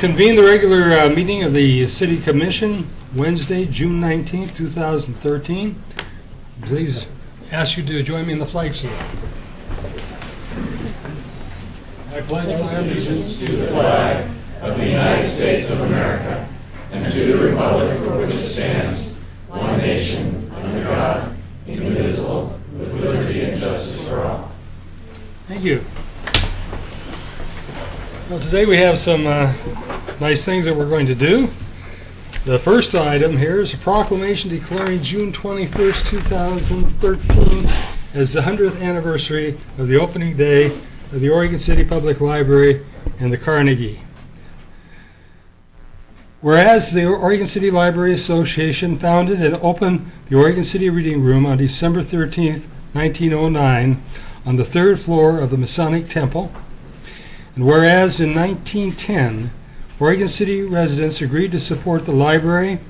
Convene the regular meeting of the City Commission, Wednesday, June 19th, 2013. Please ask you to join me in the flag salute. I pledge my allegiance to the flag of the United States of America and to the republic for which it stands, one nation, under God, indivisible, with liberty and justice for all. Thank you. Well, today we have some nice things that we're going to do. The first item here is a proclamation declaring June 21st, 2013 as the 100th anniversary of the opening day of the Oregon City Public Library and the Carnegie. Whereas the Oregon City Library Association founded and opened the Oregon City Reading Room on December 13th, 1909 on the third floor of the Masonic Temple, and whereas in 1910, Oregon City residents agreed to support the library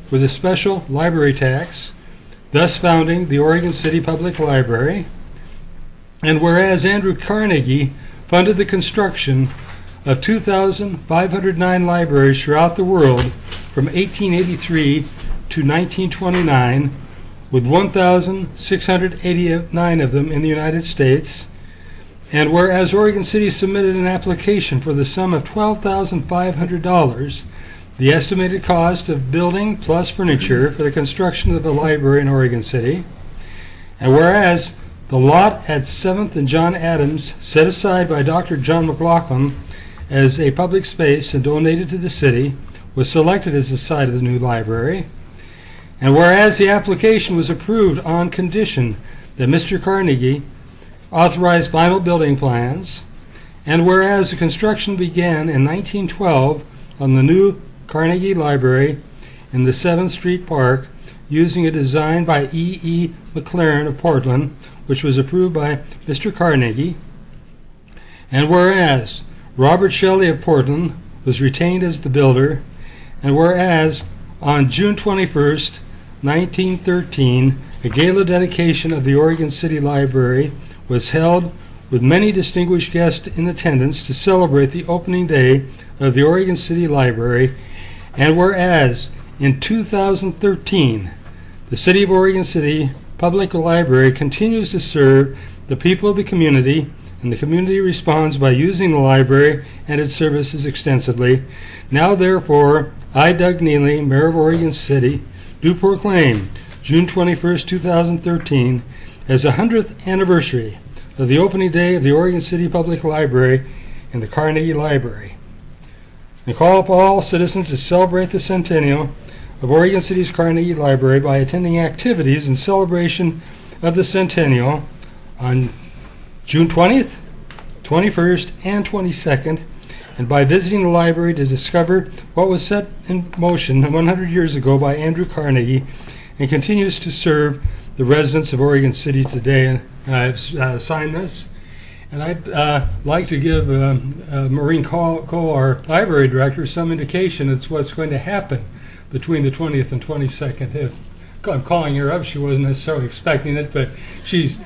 with a special library tax, thus founding the Oregon City Public Library, and whereas Andrew Carnegie funded the construction of 2,509 libraries throughout the world from 1883 to 1929, with 1,689 of them in the United States, and whereas Oregon City submitted an application for the sum of $12,500, the estimated cost of building plus furniture for the construction of the library in Oregon City, and whereas the lot at 7th and John Adams, set aside by Dr. John McLaughlin as a public space and donated to the city, was selected as the site of the new library, and whereas the application was approved on condition that Mr. Carnegie authorized final building plans, and whereas the construction began in 1912 on the new Carnegie Library in the 7th Street Park using a design by E.E. McLaren of Portland, which was approved by Mr. Carnegie, and whereas Robert Shelley of Portland was retained as the builder, and whereas on June 21st, 1913, a gala dedication of the Oregon City Library was held with many distinguished guests in attendance to celebrate the opening day of the Oregon City Library, and whereas in 2013, the City of Oregon City Public Library continues to serve the people of the community, and the community responds by using the library and its services extensively. Now, therefore, I, Doug Neely, Mayor of Oregon City, do proclaim June 21st, 2013 as the 100th anniversary of the opening day of the Oregon City Public Library and the Carnegie Library. And call up all citizens to celebrate the centennial of Oregon City's Carnegie Library by attending activities in celebration of the centennial on June 20th, 21st, and 22nd, and by visiting the library to discover what was set in motion 100 years ago by Andrew Carnegie and continues to serve the residents of Oregon City today. And I've signed this, and I'd like to give Maureen Cole, our library director, some indication as to what's going to happen between the 20th and 22nd. If I'm calling her up, she wasn't necessarily expecting it, but she's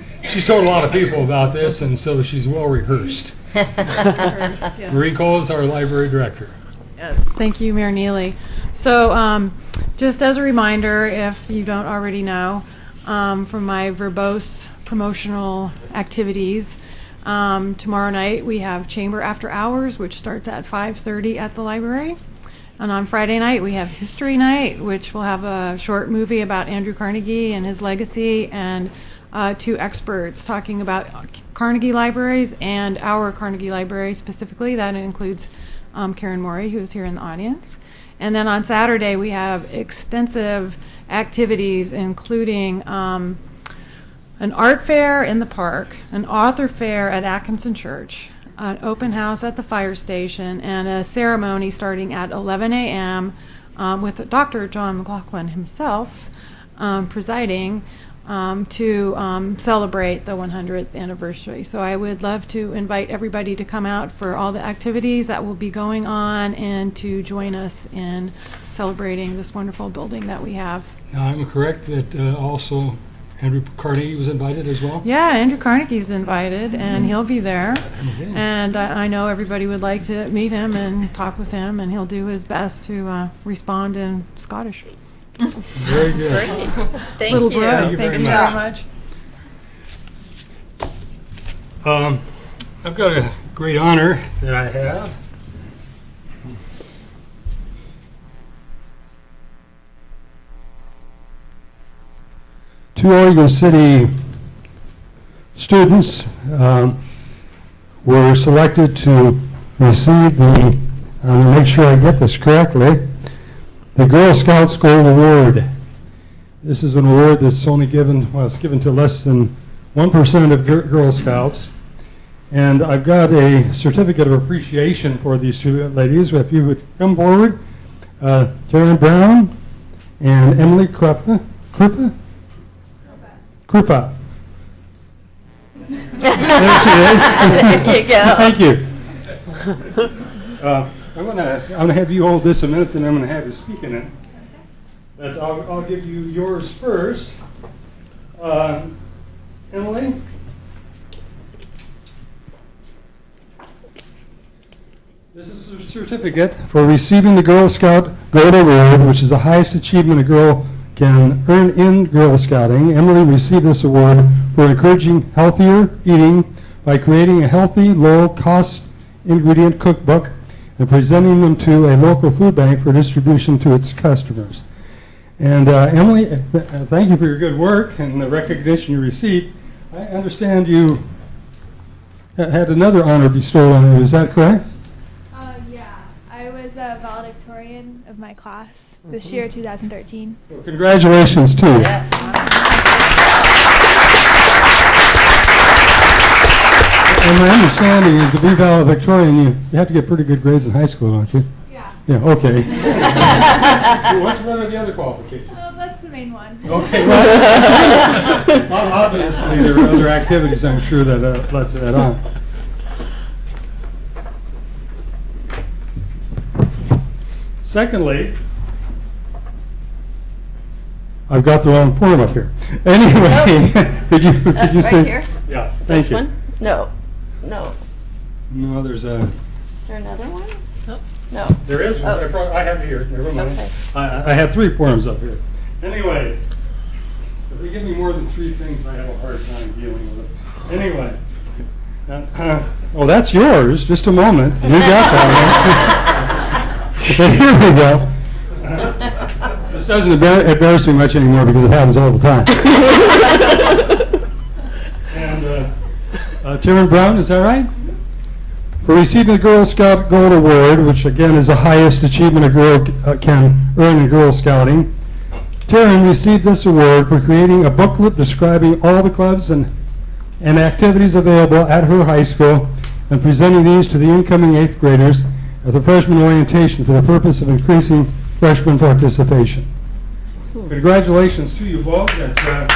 told a lot of people about this, and so she's well rehearsed. Yes. Maureen Cole is our library director. Yes, thank you, Mayor Neely. So just as a reminder, if you don't already know, from my verbose promotional activities, tomorrow night we have Chamber After Hours, which starts at 5:30 at the library. And on Friday night we have History Night, which will have a short movie about Andrew Carnegie and his legacy, and two experts talking about Carnegie libraries and our Carnegie Library specifically. That includes Karen Morey, who is here in the audience. And then on Saturday we have extensive activities, including an art fair in the park, an author fair at Atkinson Church, an open house at the fire station, and a ceremony starting at 11 a.m. With Dr. John McLaughlin himself presiding to celebrate the 100th anniversary. So I would love to invite everybody to come out for all the activities that will be going on and to join us in celebrating this wonderful building that we have. Now, I'm correct that also Andrew Carnegie was invited as well? Yeah, Andrew Carnegie's invited, and he'll be there. Okay. And I know everybody would like to meet him and talk with him, and he'll do his best to respond in Scottish. Very good. Thank Little you. bro, Thank you thank very you very much. I've got a great honor that I have. Two Oregon City students were selected to receive the, I'm going to make sure I get this correctly, the Girl Scouts Gold Award. This is an award that's only given, well, it's given to less than 1% of Girl Scouts. And I've got a certificate of appreciation for these two ladies. If you would come forward, Karen Brown and Emily Krupa. There she is. There you go. Thank you. I'm gonna have you hold this a minute, then I'm gonna have you speak in it. But I'll give you yours first. Emily. This is a certificate for receiving the Girl Scout Gold Award, which is the highest achievement a girl can earn in Girl Scouting. Emily received this award for encouraging healthier eating by creating a healthy, low-cost ingredient cookbook and presenting them to a local food bank for distribution to its customers. And Emily, thank you for your good work and the recognition you received. I understand you had another honor bestowed on you. Is that correct? Yeah, I was a valedictorian of my class this year, 2013. Well, congratulations to you. Yes. And my understanding is to be valedictorian, you have to get pretty good grades in high school, don't you? Yeah. Yeah, okay. What's one of the other qualifications? That's the main one. Okay, well, obviously there are other activities, I'm sure, that led to that on. Secondly, I've got the wrong form up here. Anyway, could you say? Right here? Yeah, thank This you. one? No. No. No, there's a. Is there another one? No. There is one. Oh. I have it here. Never mind. Okay. I had 3 forms up here. Anyway, if they give me more than 3 things, I have a hard time dealing with it. Anyway. Oh, that's yours. Just a moment. You got that one. Here we go. This doesn't embarrass me much anymore because it happens all the time. And Karen Brown, is that right? For receiving the Girl Scout Gold Award, which again is the highest achievement a girl can earn in Girl Scouting, Taryn received this award for creating a booklet describing all the clubs and activities available at her high school and presenting these to the incoming 8th graders at the freshman orientation for the purpose of increasing freshman participation. Congratulations to you both. That's great.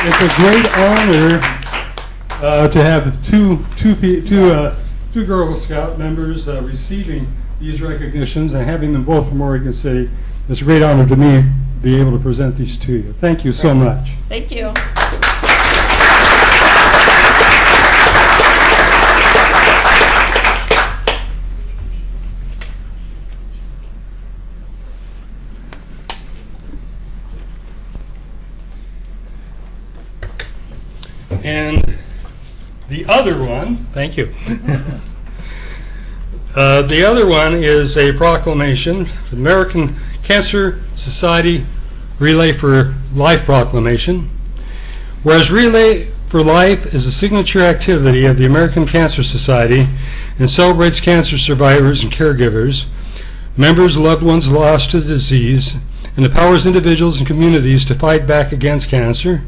It's a great honor to have two Girl Scout members receiving these recognitions and having them both from Oregon City. It's a great honor to me to be able to present these to you. Thank you so much. Thank you. And the other one, thank you. The other one is a proclamation, the American Cancer Society Relay for Life proclamation. Whereas Relay for Life is a signature activity of the American Cancer Society and celebrates cancer survivors and caregivers, members, loved ones lost to the disease, and empowers individuals and communities to fight back against cancer.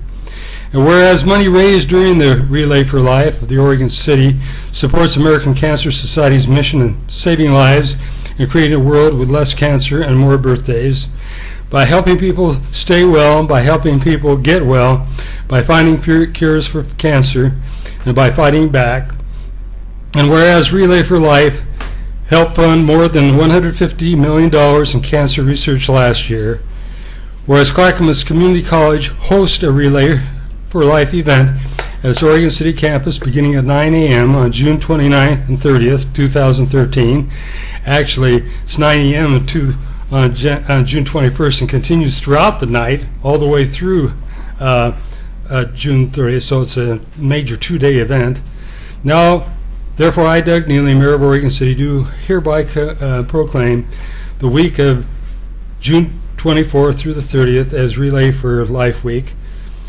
And whereas money raised during the Relay for Life of the Oregon City supports American Cancer Society's mission in saving lives and creating a world with less cancer and more birthdays, by helping people stay well, by helping people get well, by finding cures for cancer, and by fighting back. And whereas Relay for Life helped fund more than $150 million in cancer research last year, whereas Clackamas Community College hosts a Relay for Life event at its Oregon City campus beginning at 9 a.m. on June 29th and 30th, 2013. Actually, it's 9 a.m. on June 21st and continues throughout the night all the way through June 30th, so it's a major 2-day event. Now, therefore, I, Doug Neely, Mayor of Oregon City, do hereby proclaim the week of June 24th through the 30th as Relay for Life Week,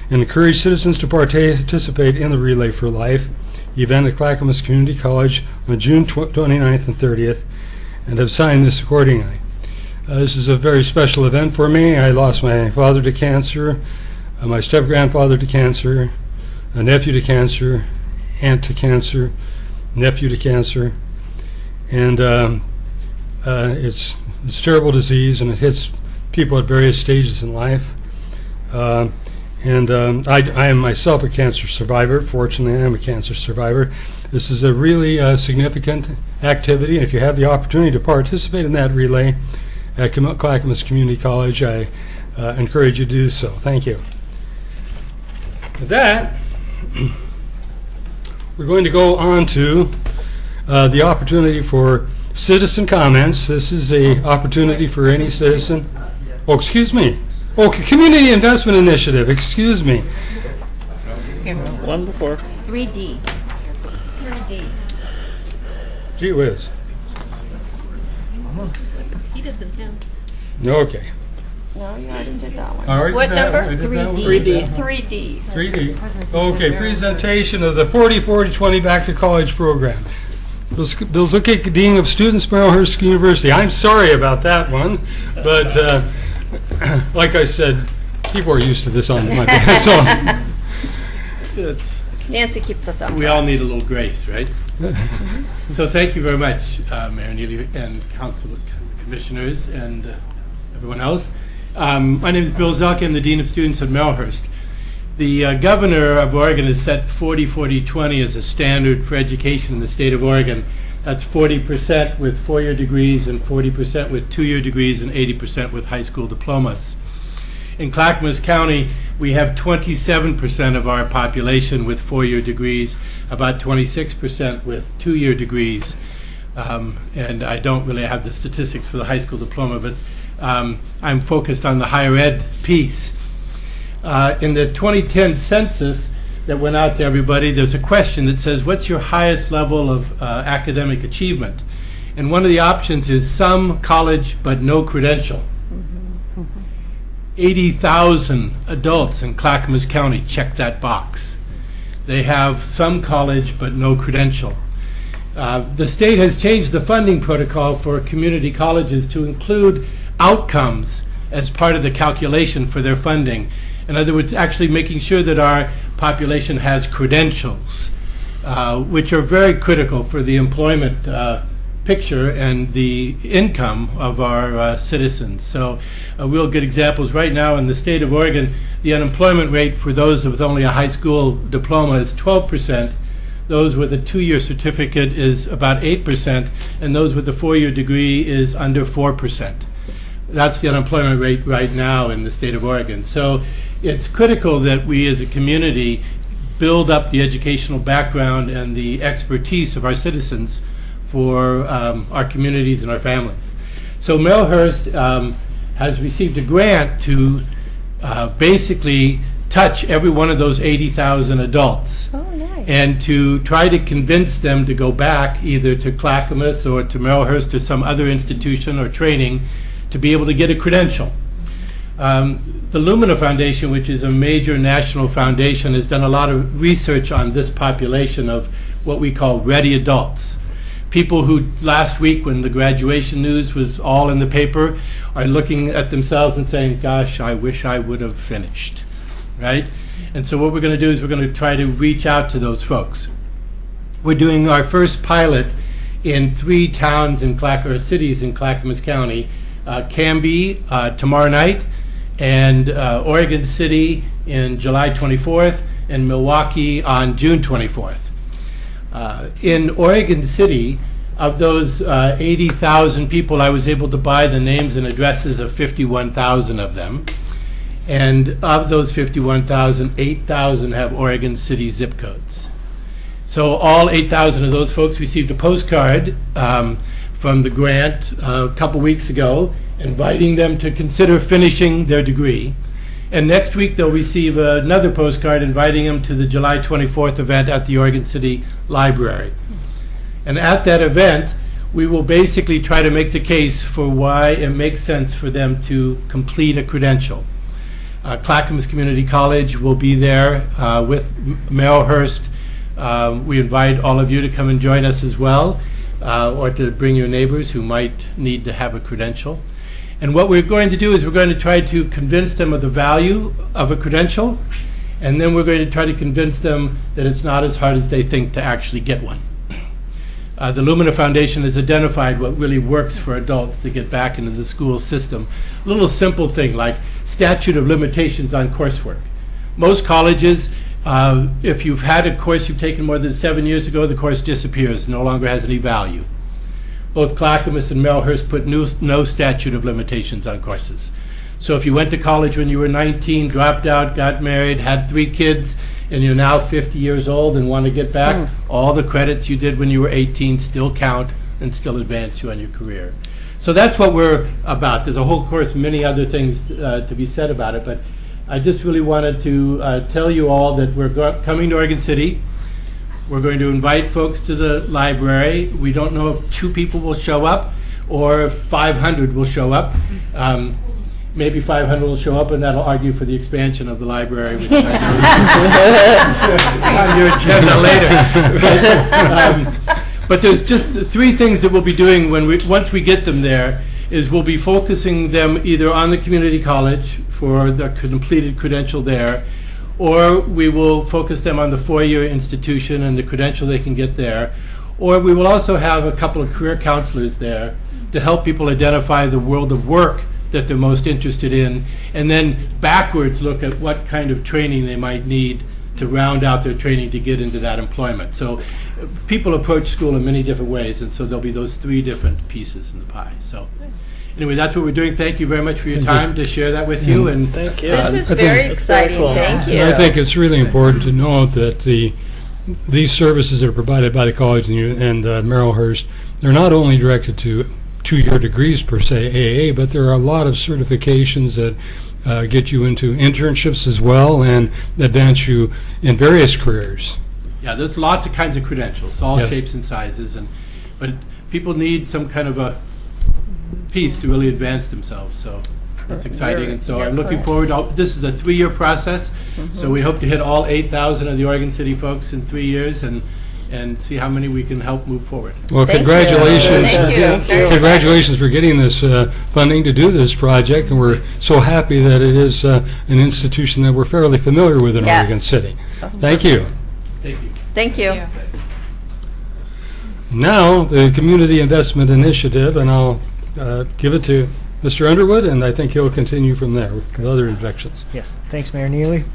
and encourage citizens to participate in the Relay for Life event at Clackamas Community College on June 29th and 30th, and have signed this accordingly. This is a very special event for me. I lost my father to cancer, my step-grandfather to cancer, a nephew to cancer, aunt to cancer, nephew to cancer, and it's a terrible disease, and it hits people at various stages in life. I am myself a cancer survivor. Fortunately, I am a cancer survivor. This is a really significant activity, and if you have the opportunity to participate in that relay at Clackamas Community College, I encourage you to do so. Thank you. With that, we're going to go on to the opportunity for citizen comments. This is an opportunity for any citizen. Oh, excuse me. Oh, Community Investment Initiative. Excuse me. One before. 3D. 3D. Gee whiz. He doesn't count. Okay. No, you already did that one. I already What did that number? one. I did that one. 3D. 3D. 3D. Okay, presentation of the 40-40-20 Back to College program. Bilzuki Dean of Students, Merrillhurst University. I'm sorry about that one, but like I said, people are used to this on my so. Nancy keeps us up. We all need a little grace, right? So thank you very much, Mayor Neely and Council Commissioners and everyone else. My name is Bill Zelka. I'm the Dean of Students at Merrillhurst. The Governor of Oregon has set 40-40-20 as a standard for education in the state of Oregon. That's 40% with 4-year degrees and 40% with 2-year degrees and 80% with high school diplomas. In Clackamas County, we have 27% of our population with 4-year degrees, about 26% with 2-year degrees. And I don't really have the statistics for the high school diploma, but I'm focused on the higher ed piece. In the 2010 census that went out to everybody, there's a question that says, what's your highest level of academic achievement? And one of the options is some college but no credential. 80,000 adults in Clackamas County check that box. They have some college but no credential. The state has changed the funding protocol for community colleges to include outcomes as part of the calculation for their funding. In other words, actually making sure that our population has credentials, which are very critical for the employment picture and the income of our citizens. So we'll get examples. Right now in the state of Oregon, the unemployment rate for those with only a high school diploma is 12%. Those with a 2-year certificate is about 8%, and those with a 4-year degree is under 4%. That's the unemployment rate right now in the state of Oregon. So it's critical that we as a community build up the educational background and the expertise of our citizens for our communities and our families. So Merrillhurst has received a grant to basically touch every one of those 80,000 adults. Oh, nice. And to try to convince them to go back either to Clackamas or to Merrillhurst or some other institution or training to be able to get a credential. The Lumina Foundation, which is a major national foundation, has done a lot of research on this population of what we call ready adults. People who last week, when the graduation news was all in the paper, are looking at themselves and saying, gosh, I wish I would have finished, right? And so what we're going to do is we're going to try to reach out to those folks. We're doing our first pilot in 3 towns in cities in Clackamas County, Canby tomorrow night, and Oregon City in July 24th, and Milwaukee on June 24th. In Oregon City, Of those 80,000 people, I was able to buy the names and addresses of 51,000 of them. And of those 51,000, 8,000 have Oregon City zip codes. So all 8,000 of those folks received a postcard from the grant a couple weeks ago, inviting them to consider finishing their degree. And next week they'll receive another postcard inviting them to the July 24th event at the Oregon City Library. And at that event, we will basically try to make the case for why it makes sense for them to complete a credential. Clackamas Community College will be there with Merrillhurst. We invite all of you to come and join us as well, or to bring your neighbors who might need to have a credential. And what we're going to do is we're going to try to convince them of the value of a credential, and then we're going to try to convince them that it's not as hard as they think to actually get one. The Lumina Foundation has identified what really works for adults to get back into the school system. A little simple thing like statute of limitations on coursework. Most colleges, if you've had a course you've taken more than 7 years ago, the course disappears, no longer has any value. Both Clackamas and Merrillhurst put no statute of limitations on courses. So if you went to college when you were 19, dropped out, got married, had 3 kids, and you're now 50 years old and want to get back, all the credits you did when you were 18 still count and still advance you on your career. So that's what we're about. There's a whole course, many other things to be said about it, but I just really wanted to tell you all that we're coming to Oregon City. We're going to invite folks to the library. We don't know if 2 people will show up or if 500 will show up. Maybe 500 will show up, and that'll argue for the expansion of the library, which I know is on your agenda later. But there's just 3 things that we'll be doing once we get them there. Is we'll be focusing them either on the community college for the completed credential there, or we will focus them on the 4-year institution and the credential they can get there, or we will also have a couple of career counselors there to help people identify the world of work that they're most interested in, and then backwards look at what kind of training they might need to round out their training to get into that employment. So people approach school in many different ways, and so there'll be those 3 different pieces in the pie. So anyway, that's what we're doing. Thank you very much for your time to share that with you. And Thank you. This is I think- very exciting. cool. Thank you. I think it's really important to note that these services that are provided by the college and Merrillhurst, they're not only directed to 2-year degrees per se, AA, but there are a lot of certifications that get you into internships as well and advance you in various careers. yeah, there's lots of kinds of credentials, all Yes. shapes and sizes, but people need some kind of a piece to really advance themselves. So it's exciting, and so I'm looking forward. This is a 3-year process, so we hope to hit all 8,000 of the Oregon City folks in 3 years, and see how many we can help move forward. Well, Thank you. congratulations. Thank you. Very Congratulations for getting this funding to do this project, and we're so happy that it is an institution that we're fairly familiar with in Yes. Oregon City. Thank you. Thank you. Thank you. Now, the Community Investment Initiative, and I'll give it to Mr. Underwood, and I think he'll continue from there with other inspections. Yes, thanks, Mayor Neely.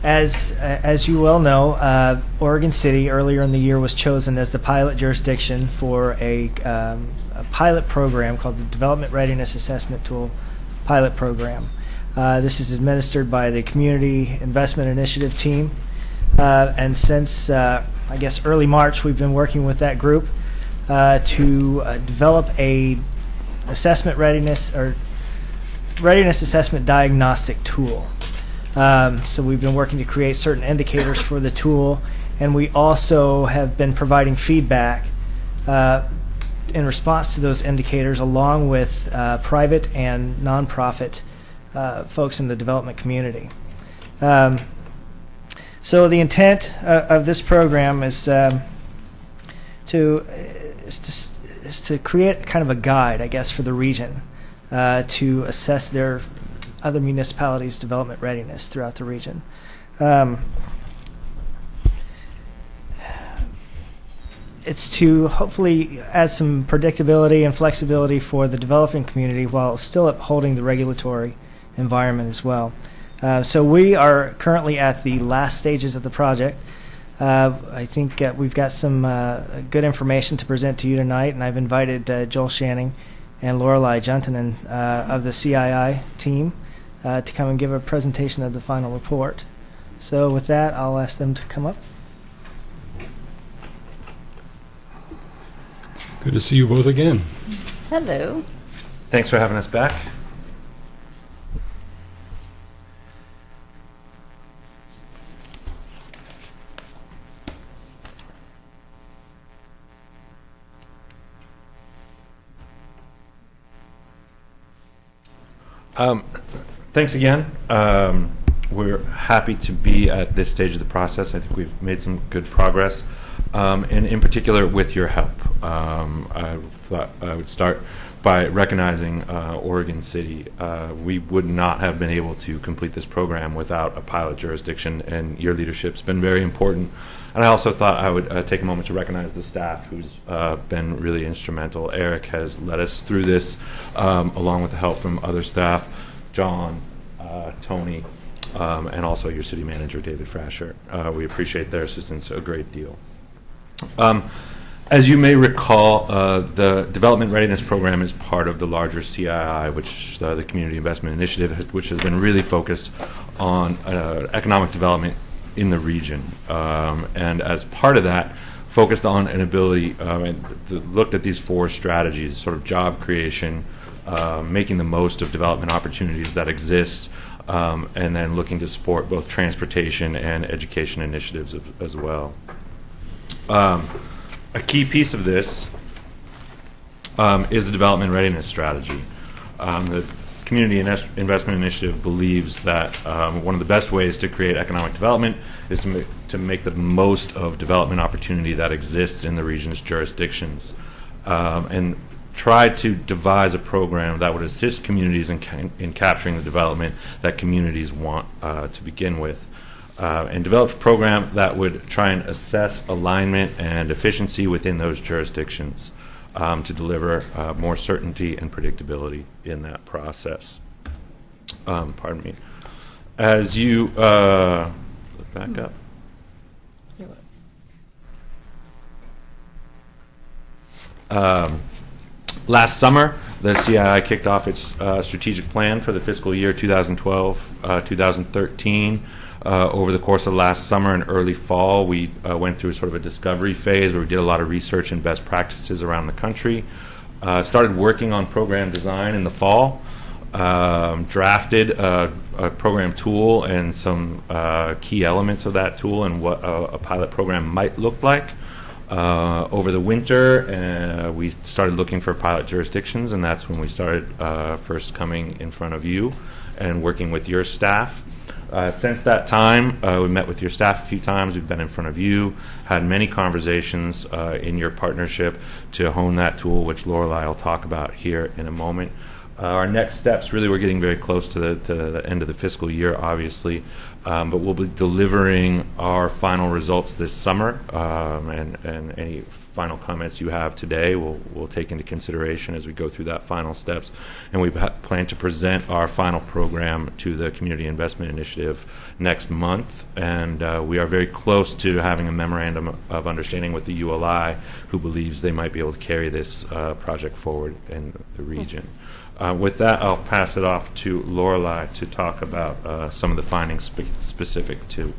As you well know, Oregon City earlier in the year was chosen as the pilot jurisdiction for a pilot program called the Development Readiness Assessment Tool Pilot Program. This is administered by the Community Investment Initiative team, and since I guess early March, we've been working with that group to develop a assessment readiness or readiness assessment diagnostic tool. So we've been working to create certain indicators for the tool, and we also have been providing feedback in response to those indicators, along with private and nonprofit folks in the development community. So the intent of this program is to create kind of a guide, I guess, for the region to assess their other municipalities' development readiness throughout the region. It's to hopefully add some predictability and flexibility for the developing community while still upholding the regulatory environment as well. So we are currently at the last stages of the project. I think we've got some good information to present to you tonight, and I've invited Joel Shanning and Lorelei Juntanen of the CII team to come and give a presentation of the final report. So with that, I'll ask them to come up. Good to see you both again. Hello. Thanks for having us back. Thanks again. We're happy to be at this stage of the process. I think we've made some good progress, and in particular with your help. I thought I would start by recognizing Oregon City. We would not have been able to complete this program without a pilot jurisdiction, and your leadership's been very important. And I also thought I would take a moment to recognize the staff who's been really instrumental. Eric has led us through this, along with the help from other staff, John, Tony, and also your city manager, David Frasher. We appreciate their assistance a great deal. As you may recall, the Development Readiness Program is part of the larger CII, which the Community Investment Initiative, which has been really focused on economic development in the region. And as part of that, focused on an ability, looked at these 4 strategies, sort of job creation, making the most of development opportunities that exist, and then looking to support both transportation and education initiatives as well. A key piece of this is the Development Readiness Strategy. The Community Investment Initiative believes that one of the best ways to create economic development is to make the most of development opportunity that exists in the region's jurisdictions, and try to devise a program that would assist communities in capturing the development that communities want to begin with. And develop a program that would try and assess alignment and efficiency within those jurisdictions to deliver more certainty and predictability in that process. Pardon me. As you back up. Last summer, the CII kicked off its strategic plan for the fiscal year 2012-2013. Over the course of last summer and early fall, we went through sort of a discovery phase where we did a lot of research and best practices around the country. Started working on program design in the fall. Drafted a program tool and some key elements of that tool and what a pilot program might look like. Over the winter, we started looking for pilot jurisdictions, and that's when we started first coming in front of you and working with your staff. Since that time, we met with your staff a few times. We've been in front of you, had many conversations in your partnership to hone that tool, which Lorelei will talk about here in a moment. Our next steps, really, we're getting very close to the end of the fiscal year, obviously, but we'll be delivering our final results this summer, and any final comments you have today we'll take into consideration as we go through that final steps. And we plan to present our final program to the Community Investment Initiative next month, and we are very close to having a memorandum of understanding with the ULI, who believes they might be able to carry this project forward in the region. With that, I'll pass it off to Lorelei to talk about some of the findings specific to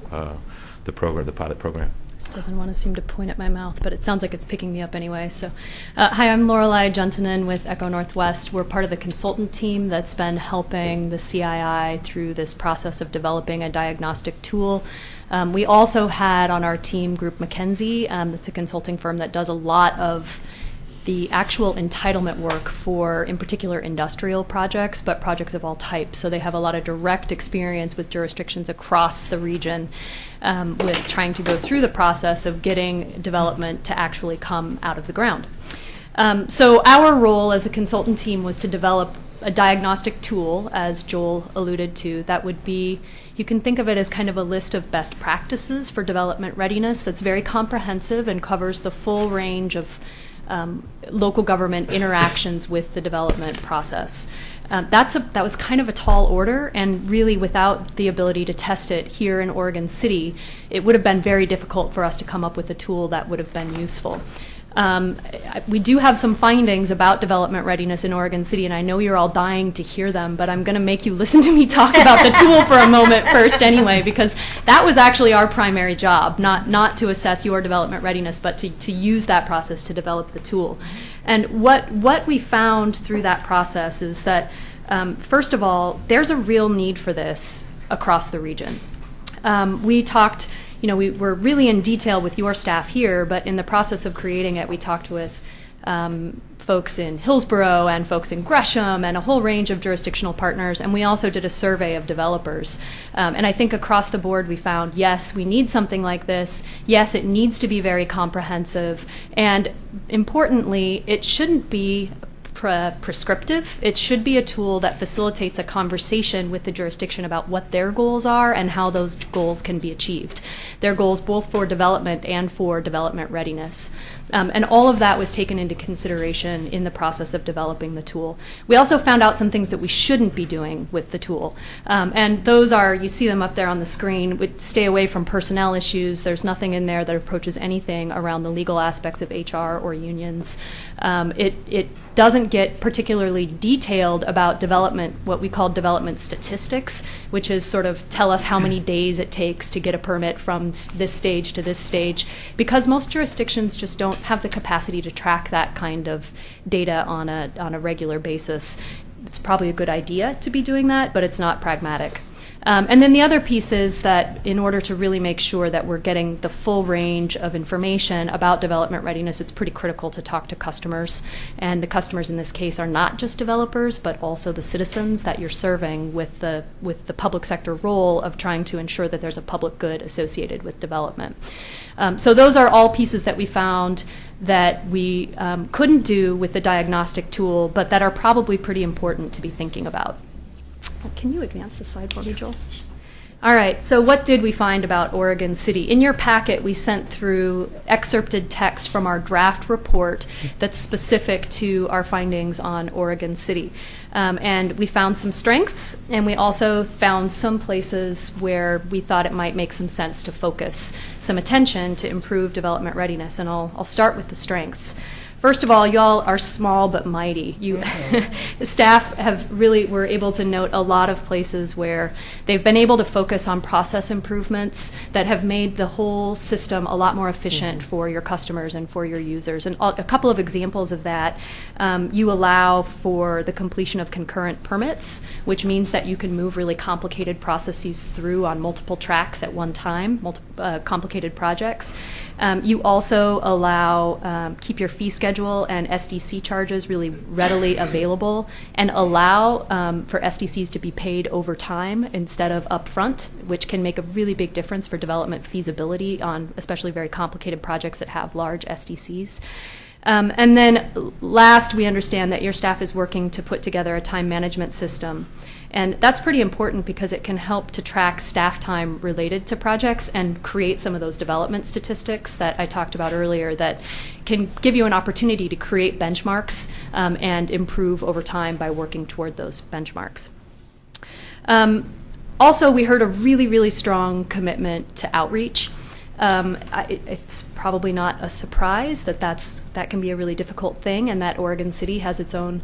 the program, the pilot program. This doesn't want to seem to point at my mouth, but it sounds like it's picking me up anyway. So, hi, I'm Lorelei Juntanen with Echo Northwest. We're part of the consultant team that's been helping the CII through this process of developing a diagnostic tool. We also had on our team Group McKenzie, that's a consulting firm that does a lot of the actual entitlement work for, in particular, industrial projects, but projects of all types. So they have a lot of direct experience with jurisdictions across the region with trying to go through the process of getting development to actually come out of the ground. So our role as a consultant team was to develop a diagnostic tool, as Joel alluded to, that would be, you can think of it as kind of a list of best practices for development readiness that's very comprehensive and covers the full range of local government interactions with the development process. That was kind of a tall order, and really without the ability to test it here in Oregon City, it would have been very difficult for us to come up with a tool that would have been useful. We do have some findings about development readiness in Oregon City, and I know you're all dying to hear them, but I'm going to make you listen to me talk about the tool for a moment first anyway, because that was actually our primary job, not to assess your development readiness, but to use that process to develop the tool. And what we found through that process is that, first of all, there's a real need for this across the region. We talked, we were really in detail with your staff here, but in the process of creating it, we talked with folks in Hillsborough and folks in Gresham and a whole range of jurisdictional partners, and we also did a survey of developers. And I think across the board we found, yes, we need something like this. Yes, it needs to be very comprehensive. And importantly, it shouldn't be prescriptive. It should be a tool that facilitates a conversation with the jurisdiction about what their goals are and how those goals can be achieved. Their goals both for development and for development readiness. And all of that was taken into consideration in the process of developing the tool. We also found out some things that we shouldn't be doing with the tool. And those are, you see them up there on the screen, would stay away from personnel issues. There's nothing in there that approaches anything around the legal aspects of HR or unions. It doesn't get particularly detailed about development, what we call development statistics, which is sort of tell us how many days it takes to get a permit from this stage to this stage, because most jurisdictions just don't have the capacity to track that kind of data on a regular basis. It's probably a good idea to be doing that, but it's not pragmatic. And then the other piece is that in order to really make sure that we're getting the full range of information about development readiness, it's pretty critical to talk to customers. And the customers in this case are not just developers, but also the citizens that you're serving with the public sector role of trying to ensure that there's a public good associated with development. So those are all pieces that we found that we couldn't do with the diagnostic tool, but that are probably pretty important to be thinking about. Can you advance the slide for me, Joel? All right, so what did we find about Oregon City? In your packet, we sent through excerpted text from our draft report that's specific to our findings on Oregon City. And we found some strengths, and we also found some places where we thought it might make some sense to focus some attention to improve development readiness. And I'll start with the strengths. First of all, y'all are small but mighty. The staff were able to note a lot of places where they've been able to focus on process improvements that have made the whole system a lot more efficient for your customers and for your users. And a couple of examples of that, you allow for the completion of concurrent permits, which means that you can move really complicated processes through on multiple tracks at one time, complicated projects. You also allow, keep your fee schedule and SDC charges really readily available, and allow for SDCs to be paid over time instead of upfront, which can make a really big difference for development feasibility on especially very complicated projects that have large SDCs. And then last, we understand that your staff is working to put together a time management system. And that's pretty important because it can help to track staff time related to projects and create some of those development statistics that I talked about earlier that can give you an opportunity to create benchmarks and improve over time by working toward those benchmarks. Also, we heard a really, really strong commitment to outreach. It's probably not a surprise that can be a really difficult thing, and that Oregon City has its own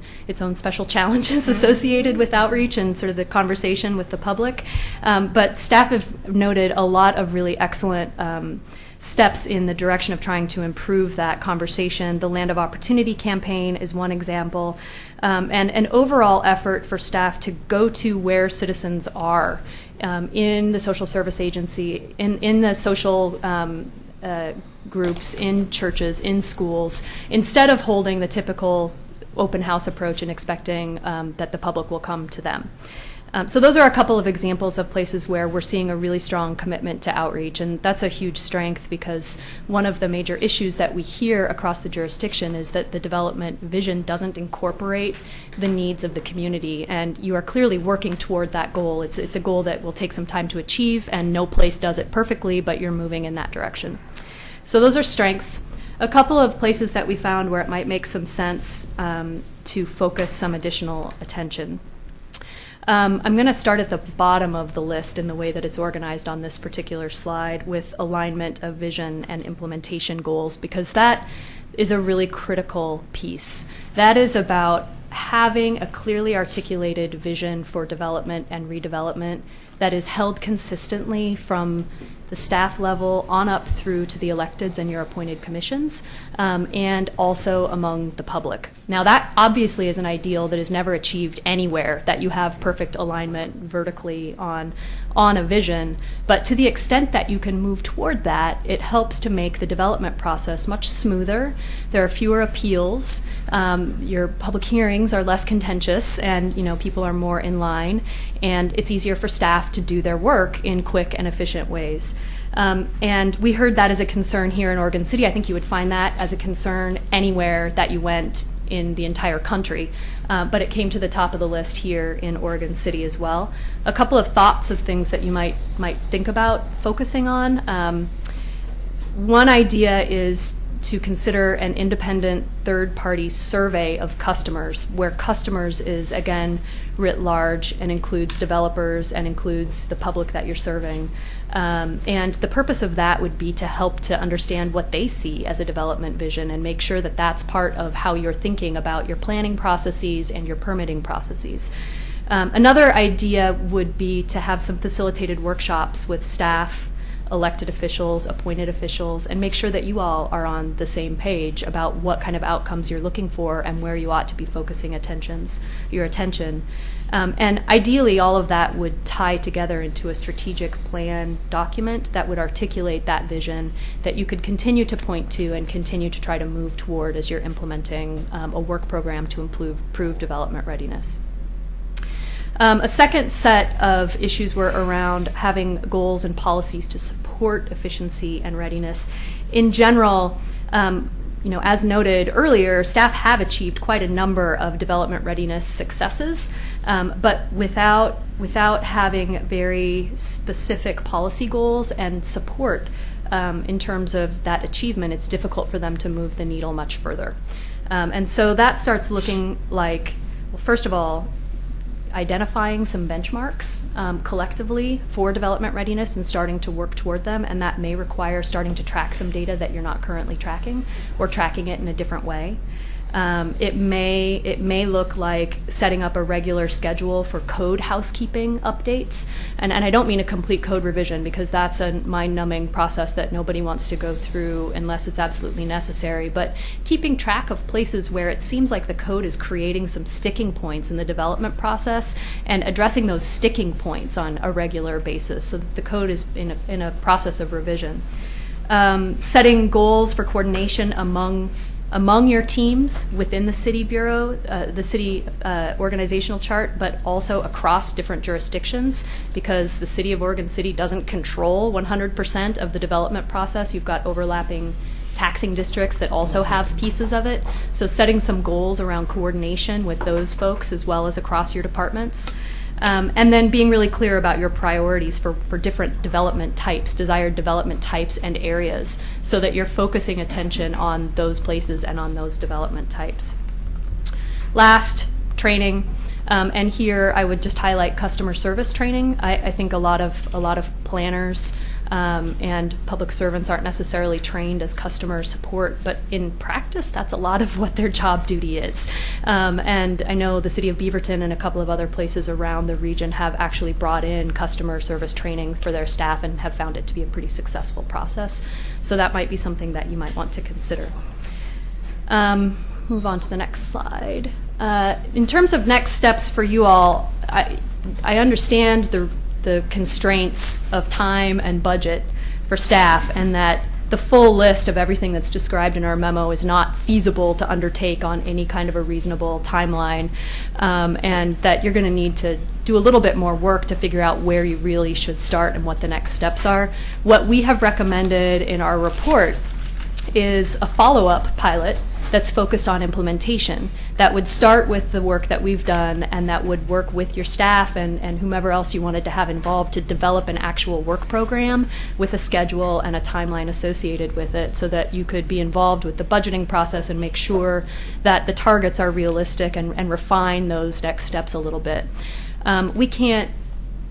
special challenges associated with outreach and sort of the conversation with the public. But staff have noted a lot of really excellent steps in the direction of trying to improve that conversation. The Land of Opportunity campaign is one example, and an overall effort for staff to go to where citizens are. In the social service agency, in the social groups, in churches, in schools, instead of holding the typical open house approach and expecting that the public will come to them. So those are a couple of examples of places where we're seeing a really strong commitment to outreach, and that's a huge strength because one of the major issues that we hear across the jurisdiction is that the development vision doesn't incorporate the needs of the community, and you are clearly working toward that goal. It's a goal that will take some time to achieve, and no place does it perfectly, but you're moving in that direction. So those are strengths. A couple of places that we found where it might make some sense to focus some additional attention. I'm going to start at the bottom of the list in the way that it's organized on this particular slide with alignment of vision and implementation goals, because that is a really critical piece. That is about having a clearly articulated vision for development and redevelopment that is held consistently from the staff level on up through to the electeds and your appointed commissions, and also among the public. Now that obviously is an ideal that is never achieved anywhere, that you have perfect alignment vertically on a vision, but to the extent that you can move toward that, it helps to make the development process much smoother. There are fewer appeals, your public hearings are less contentious, and people are more in line, and it's easier for staff to do their work in quick and efficient ways. And we heard that as a concern here in Oregon City. I think you would find that as a concern anywhere that you went in the entire country, but it came to the top of the list here in Oregon City as well. A couple of thoughts of things that you might think about focusing on. One idea is to consider an independent third-party survey of customers, where customers is, again, writ large and includes developers and includes the public that you're serving. And the purpose of that would be to help to understand what they see as a development vision and make sure that that's part of how you're thinking about your planning processes and your permitting processes. Another idea would be to have some facilitated workshops with staff, elected officials, appointed officials, and make sure that you all are on the same page about what kind of outcomes you're looking for and where you ought to be focusing your attention. And ideally, all of that would tie together into a strategic plan document that would articulate that vision that you could continue to point to and continue to try to move toward as you're implementing a work program to improve development readiness. A second set of issues were around having goals and policies to support efficiency and readiness. In general, as noted earlier, staff have achieved quite a number of development readiness successes, but without having very specific policy goals and support in terms of that achievement, it's difficult for them to move the needle much further. And so that starts looking like, well, first of all, identifying some benchmarks collectively for development readiness and starting to work toward them, and that may require starting to track some data that you're not currently tracking or tracking it in a different way. It may look like setting up a regular schedule for code housekeeping updates, and I don't mean a complete code revision because that's a mind-numbing process that nobody wants to go through unless it's absolutely necessary, but keeping track of places where it seems like the code is creating some sticking points in the development process and addressing those sticking points on a regular basis so that the code is in a process of revision. Setting goals for coordination among your teams within the city bureau, the city organizational chart, but also across different jurisdictions, because the city of Oregon City doesn't control 100% of the development process. You've got overlapping taxing districts that also have pieces of it. So setting some goals around coordination with those folks as well as across your departments. And then being really clear about your priorities for different development types, desired development types and areas, so that you're focusing attention on those places and on those development types. Last, training. And here I would just highlight customer service training. I think a lot of planners and public servants aren't necessarily trained as customer support, but in practice, that's a lot of what their job duty is. And I know the city of Beaverton and a couple of other places around the region have actually brought in customer service training for their staff and have found it to be a pretty successful process. So that might be something that you might want to consider. Move on to the next slide. In terms of next steps for you all, I understand the constraints of time and budget for staff, and that the full list of everything that's described in our memo is not feasible to undertake on any kind of a reasonable timeline, and that you're going to need to do a little bit more work to figure out where you really should start and what the next steps are. What we have recommended in our report is a follow-up pilot that's focused on implementation, that would start with the work that we've done and that would work with your staff and whomever else you wanted to have involved to develop an actual work program with a schedule and a timeline associated with it, so that you could be involved with the budgeting process and make sure that the targets are realistic and refine those next steps a little bit.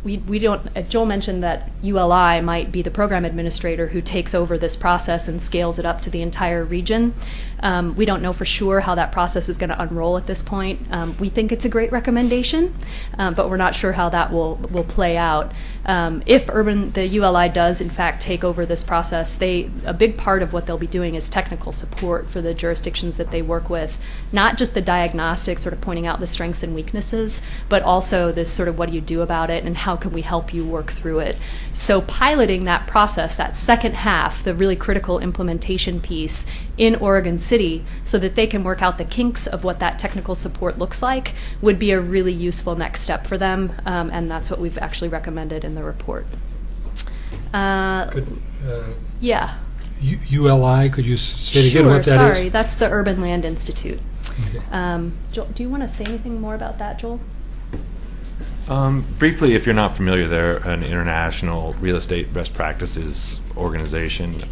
We don't, Joel mentioned that ULI might be the program administrator who takes over this process and scales it up to the entire region. We don't know for sure how that process is going to unroll at this point. We think it's a great recommendation, but we're not sure how that will play out. If the ULI does in fact take over this process, a big part of what they'll be doing is technical support for the jurisdictions that they work with, not just the diagnostics, sort of pointing out the strengths and weaknesses, but also this sort of what do you do about it and how can we help you work through it. So piloting that process, that second half, the really critical implementation piece in Oregon City, so that they can work out the kinks of what that technical support looks like, would be a really useful next step for them, and that's what we've actually recommended in the report. Yeah. ULI, could you state again what that is? Sorry, that's the Urban Land Institute. Okay. Joel, do you want to say anything more about that, Joel? Briefly, if you're not familiar, they're an international real estate best practices organization.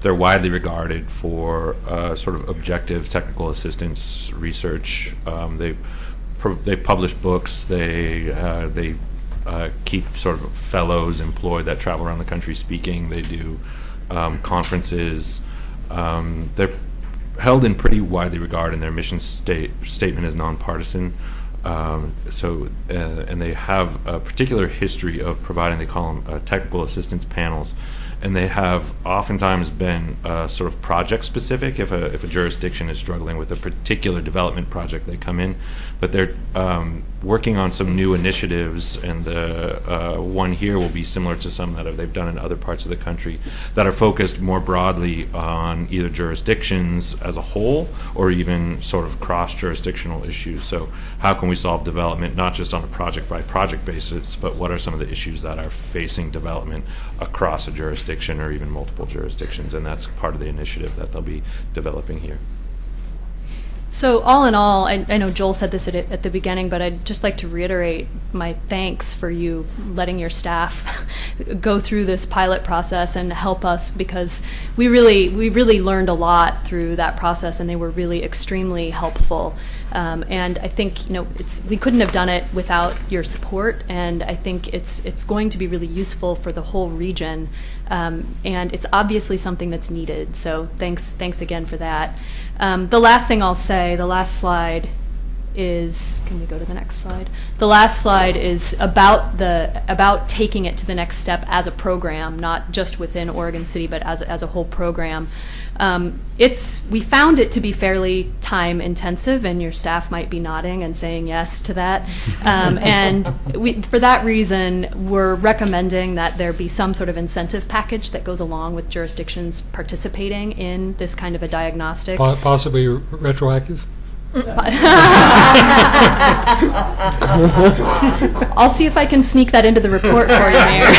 They're widely regarded for sort of objective technical assistance research. They publish books. They keep sort of fellows employed that travel around the country speaking. They do conferences. They're held in pretty widely regard, and their mission statement is nonpartisan. And they have a particular history of providing, they call them technical assistance panels, and they have oftentimes been sort of project specific. If a jurisdiction is struggling with a particular development project, they come in, but they're working on some new initiatives, and the one here will be similar to some that they've done in other parts of the country that are focused more broadly on either jurisdictions as a whole or even sort of cross-jurisdictional issues. So how can we solve development not just on a project-by-project basis, but what are some of the issues that are facing development across a jurisdiction or even multiple jurisdictions? And that's part of the initiative that they'll be developing here. So all in all, I know Joel said this at the beginning, but I'd just like to reiterate my thanks for you letting your staff go through this pilot process and help us, because we really learned a lot through that process, and they were really extremely helpful. And I think we couldn't have done it without your support, and I think it's going to be really useful for the whole region, and it's obviously something that's needed. So thanks again for that. The last thing I'll say, the last slide is, can we go to the next slide? The last slide is about taking it to the next step as a program, not just within Oregon City, but as a whole program. We found it to be fairly time intensive, and your staff might be nodding and saying yes to that. And for that reason, we're recommending that there be some sort of incentive package that goes along with jurisdictions participating in this kind of a diagnostic. Possibly retroactive? I'll see if I can sneak that into the report for you, Mayor.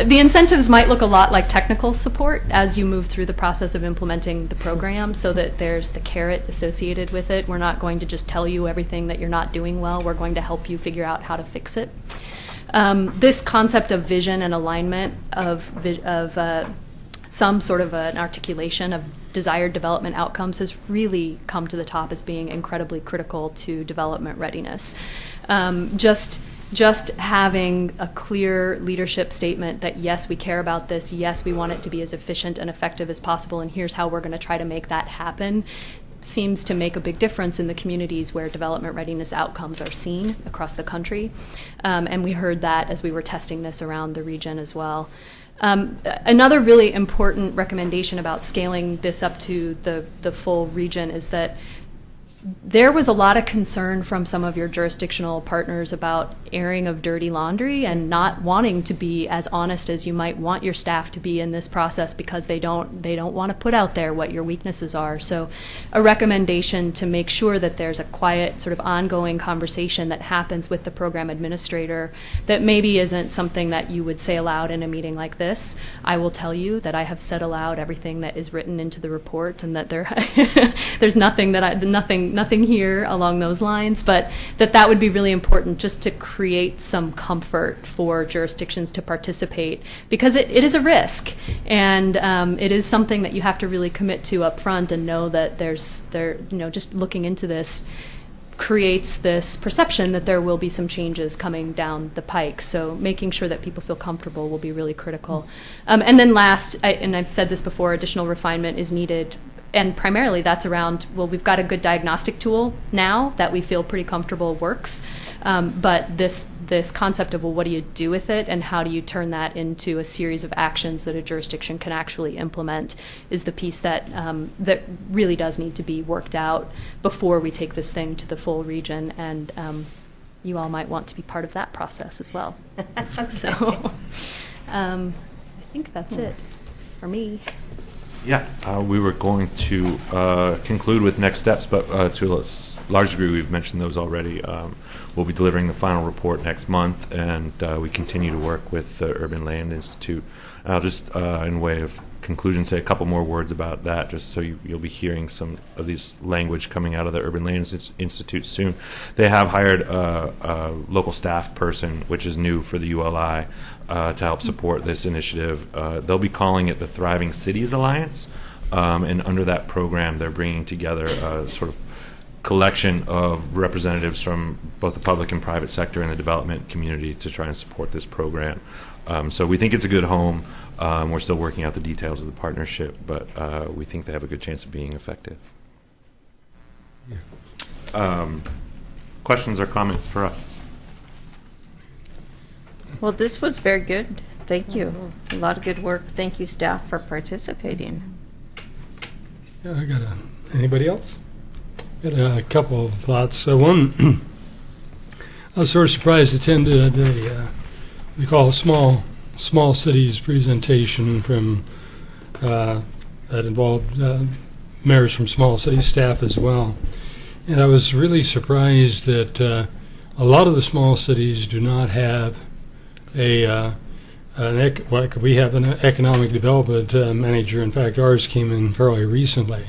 The incentives might look a lot like technical support as you move through the process of implementing the program, so that there's the carrot associated with it. We're not going to just tell you everything that you're not doing well. We're going to help you figure out how to fix it. This concept of vision and alignment of some sort of an articulation of desired development outcomes has really come to the top as being incredibly critical to development readiness. Just having a clear leadership statement that, yes, we care about this, yes, we want it to be as efficient and effective as possible, and here's how we're going to try to make that happen, seems to make a big difference in the communities where development readiness outcomes are seen across the country. And we heard that as we were testing this around the region as well. Another really important recommendation about scaling this up to the full region is that there was a lot of concern from some of your jurisdictional partners about airing of dirty laundry and not wanting to be as honest as you might want your staff to be in this process because they don't want to put out there what your weaknesses are. So a recommendation to make sure that there's a quiet sort of ongoing conversation that happens with the program administrator that maybe isn't something that you would say aloud in a meeting like this. I will tell you that I have said aloud everything that is written into the report and that there's nothing nothing here along those lines, but that would be really important just to create some comfort for jurisdictions to participate, because it is a risk, and it is something that you have to really commit to up front and know that just looking into this creates this perception that there will be some changes coming down the pike. So making sure that people feel comfortable will be really critical. And then last, and I've said this before, additional refinement is needed. And primarily that's around, well, we've got a good diagnostic tool now that we feel pretty comfortable works. But this concept of, well, what do you do with it and how do you turn that into a series of actions that a jurisdiction can actually implement is the piece that that really does need to be worked out before we take this thing to the full region. And you all might want to be part of that process as well. So I think that's it for me. Yeah, we were going to conclude with next steps, but to a large degree we've mentioned those already. We'll be delivering the final report next month, and we continue to work with the Urban Land Institute. I'll just, in way of conclusion, say a couple more words about that, just so you'll be hearing some of these language coming out of the Urban Land Institute soon. They have hired a local staff person, which is new for the ULI, to help support this initiative. They'll be calling it the Thriving Cities Alliance, and under that program they're bringing together a sort of collection of representatives from both the public and private sector and the development community to try and support this program. So we think it's a good home. We're still working out the details of the partnership, but we think they have a good chance of being effective. Questions or comments for us? Well, this was very good. Thank you. A lot of good work. Thank you, staff, for participating. Yeah, anybody else? Got a couple of thoughts. One, I was sort of surprised to attend we call it small cities presentation from that involved mayors from small cities staff as well. And I was really surprised that a lot of the small cities do not have we have an economic development manager. In fact, ours came in fairly recently.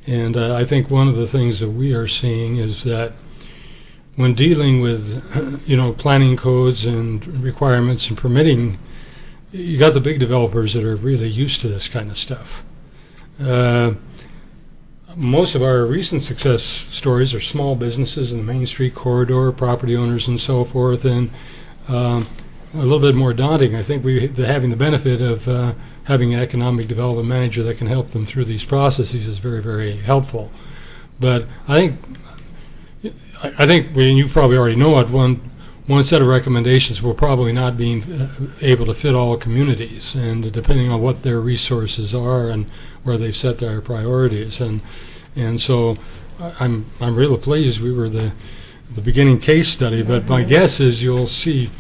And I think one of the things that we are seeing is that when dealing with, planning codes and requirements and permitting, you got the big developers that are really used to this kind of stuff. Most of our recent success stories are small businesses in the Main Street corridor, property owners and so forth, and a little bit more daunting. I think having the benefit of having an economic development manager that can help them through these processes is very, very helpful. But I think you probably already know it, one set of recommendations will probably not be able to fit all communities, and depending on what their resources are and where they've set their priorities. And so I'm really pleased we were the beginning case study, but my guess is you'll see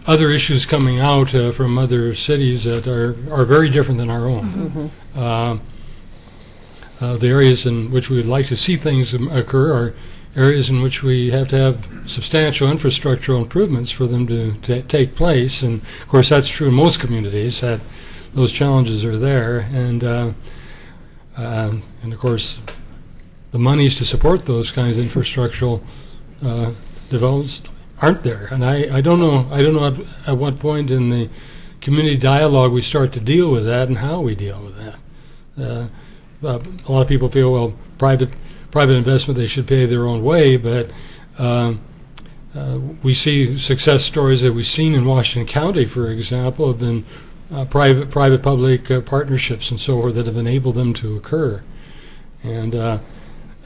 other issues coming out from other cities that are very different than our own. The areas in which we would like to see things occur are areas in which we have to have substantial infrastructural improvements for them to take place. And, of course, that's true in most communities, that those challenges are there. And of course, the monies to support those kinds of infrastructural developments aren't there. And I don't know at what point in the community dialogue we start to deal with that and how we deal with that. A lot of people feel, well, private investment, they should pay their own way, but we see success stories that we've seen in Washington County, for example, have been private-public partnerships and so forth that have enabled them to occur. And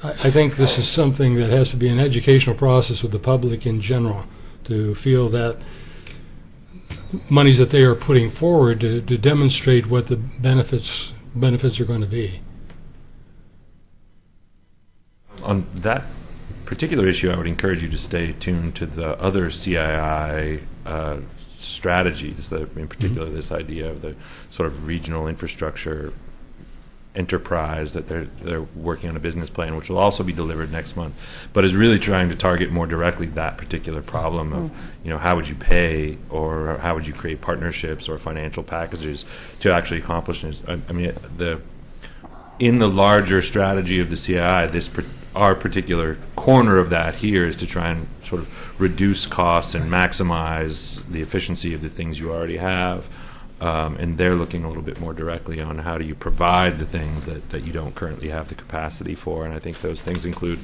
I think this is something that has to be an educational process with the public in general, to feel that monies that they are putting forward to demonstrate what the benefits are going to be. on that particular issue, I would encourage you to stay tuned to the other CII strategies, that in particular this idea of the sort of regional infrastructure enterprise that they're working on a business plan, which will also be delivered next month, but is really trying to target more directly that particular problem of, how would you pay, or how would you create partnerships or financial packages to actually accomplish this. I mean, in the larger strategy of the CII, our particular corner of that here is to try and sort of reduce costs and maximize the efficiency of the things you already have. And they're looking a little bit more directly on how do you provide the things that you don't currently have the capacity for. And I think those things include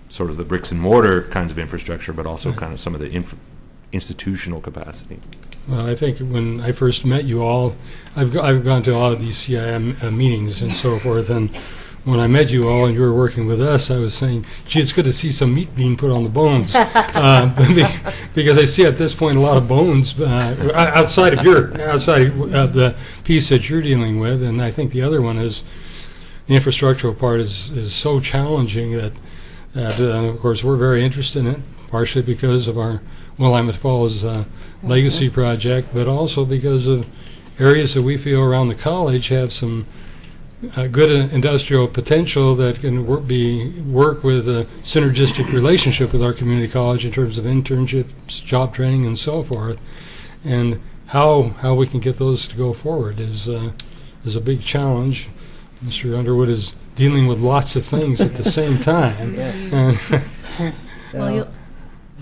sort of the bricks and mortar kinds of infrastructure, but also kind of some of the institutional capacity. Well, I think when I first met you all, I've gone to a lot of these CIM meetings and so forth, and when I met you all and you were working with us, I was saying, gee, it's good to see some meat being put on the bones. Because I see at this point a lot of bones outside of the piece that you're dealing with, and I think the other one is the infrastructural part is so challenging that of course we're very interested in it, partially because of our Willamette Falls legacy project, but also because of areas that we feel around the college have some good industrial potential that can work with a synergistic relationship with our community college in terms of internships, job training, and so forth. And how we can get those to go forward is a big challenge. Mr. Underwood is dealing with lots of things at the same time. Yes. Well,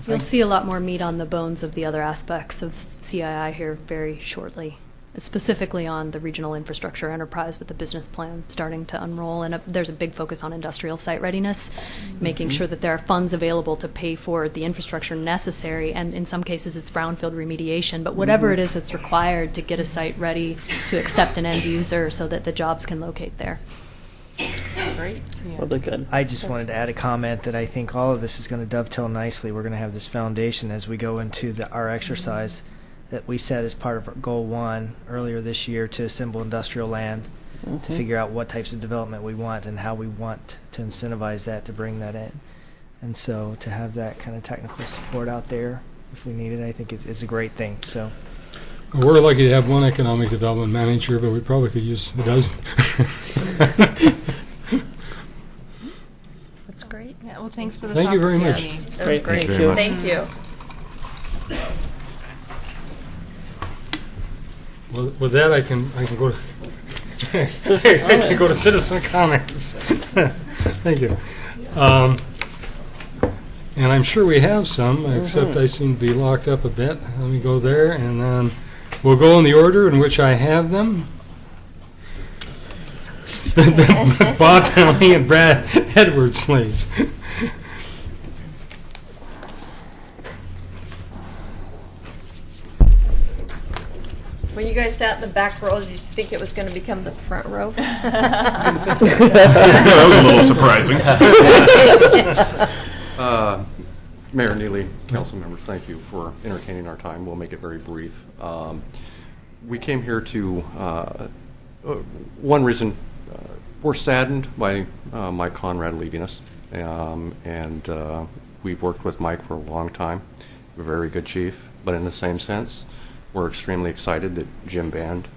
you'll see a lot more meat on the bones of the other aspects of CII here very shortly, specifically on the regional infrastructure enterprise with the business plan starting to unroll. And there's a big focus on industrial site readiness, making sure that there are funds available to pay for the infrastructure necessary. And in some cases, it's brownfield remediation. But whatever it is that's required to get a site ready to accept an end user so that the jobs can locate there. Great. Really good. I just wanted to add a comment that I think all of this is going to dovetail nicely. We're going to have this foundation as we go into our exercise that we set as part of our Goal 1 earlier this year to assemble industrial land, to figure out what types of development we want and how we want to incentivize that to bring that in. And so to have that kind of technical support out there, if we need it, I think is a great thing. So we're lucky to have one economic development manager, but we probably could use a dozen. That's great. Yeah, well, thanks for the Thank you very much. opportunity. That was Great. great. Thank you very Thank you. Well, with that, I can go to I can go to citizen comments. Thank you. And I'm sure we have some, except I seem to be locked up a bit. Let me go there, and then we'll go in the order in which I have them. Bob Downey and Brad Edwards, please. When you guys sat in the back row, did you think it was going to become the front row? That was a little surprising. Mayor Neely, council members, thank you for entertaining our time. We'll make it very brief. We came here to, one reason, we're saddened by Mike Conrad leaving us. And we've worked with Mike for a long time. A very good chief. But in the same sense, we're extremely excited that Jim Band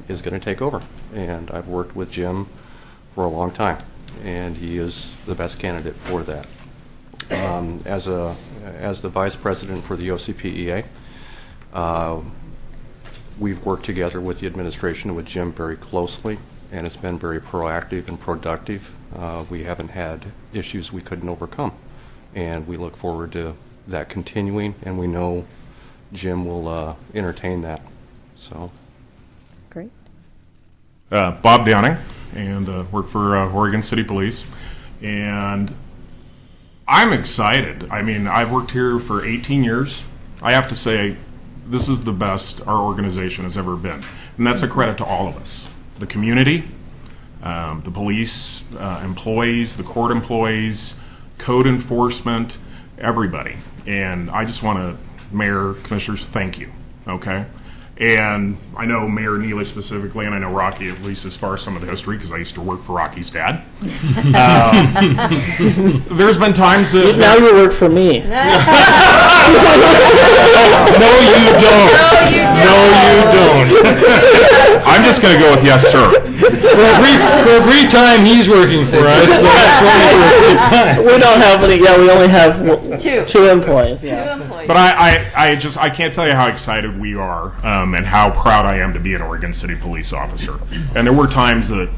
is going to take over. And I've worked with Jim for a long time, and he is the best candidate for that. As the vice president for the OCPEA, we've worked together with the administration, with Jim, very closely, and it's been very proactive and productive. We haven't had issues we couldn't overcome, and we look forward to that continuing, and we know Jim will entertain that. So, Great. Bob Downing, and work for Oregon City Police, and I'm excited. I mean, I've worked here for 18 years. I have to say, this is the best our organization has ever been, and that's a credit to all of us. The community, the police employees, the court employees, code enforcement, everybody. And I just want to, Mayor, Commissioners, thank you, okay? And I know Mayor Neely specifically, and I know Rocky at least as far as some of the history, because I used to work for Rocky's dad. There's been times that... Now you work for me. No, you don't. No, you don't. I'm just going to go with yes, sir. For a brief time, he's working for us. But that's only for a brief time. We don't have any. Yeah, we only have Two employees. Yeah. But I can't tell you how excited we are and how proud I am to be an Oregon City police officer. And there were times that,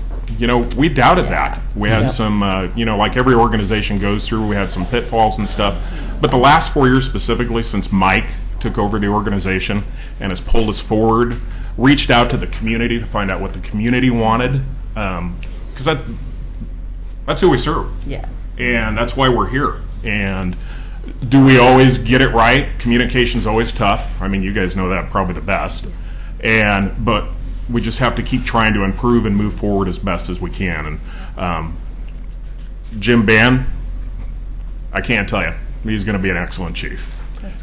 we doubted that. We had some, like every organization goes through, we had some pitfalls and stuff. But the last 4 years specifically, since Mike took over the organization and has pulled us forward, reached out to the community to find out what the community wanted, because that's who we serve. Yeah. And that's why we're here. And do we always get it right? Communication's always tough. I mean, you guys know that probably the best. But we just have to keep trying to improve and move forward as best as we can. And Jim Ban, I can't tell you, he's going to be an excellent chief.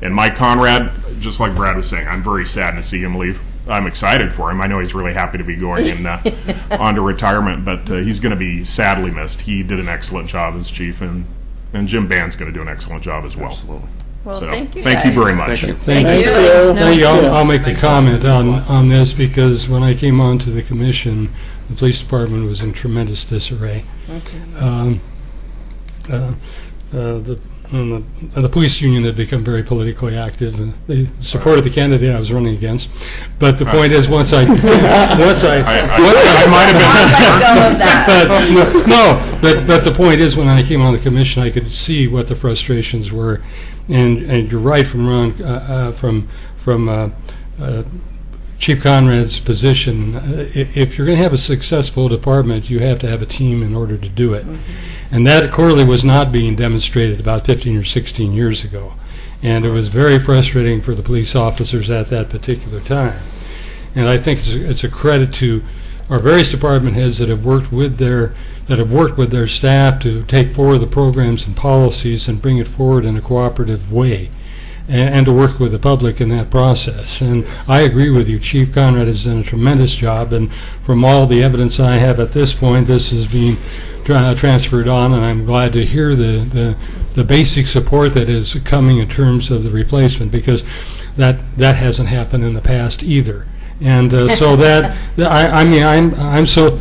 And Mike Conrad, just like Brad was saying, I'm very sad to see him leave. I'm excited for him. I know he's really happy to be going on to retirement, but he's going to be sadly missed. He did an excellent job as chief, and Jim Band's going to do an excellent job as well. Absolutely. Well, So, thank you thank you guys. very much. Thank you. Thank you. Thank you. I'll make a comment on this because when I came onto the commission, the police department was in tremendous disarray. The police union had become very politically active, and they supported the candidate I was running against. But the point is, once I might have been. But the point is, when I came on the commission, I could see what the frustrations were, and you're right from Chief Conrad's position. If you're going to have a successful department, you have to have a team in order to do it. And that clearly was not being demonstrated about 15 or 16 years ago. And it was very frustrating for the police officers at that particular time. And I think it's a credit to our various department heads that have worked with their staff to take forward the programs and policies and bring it forward in a cooperative way, and to work with the public in that process. And I agree with you. Chief Conrad has done a tremendous job, and from all the evidence I have at this point, this is being transferred on, and I'm glad to hear the basic support that is coming in terms of the replacement, because that hasn't happened in the past either. And so that I'm so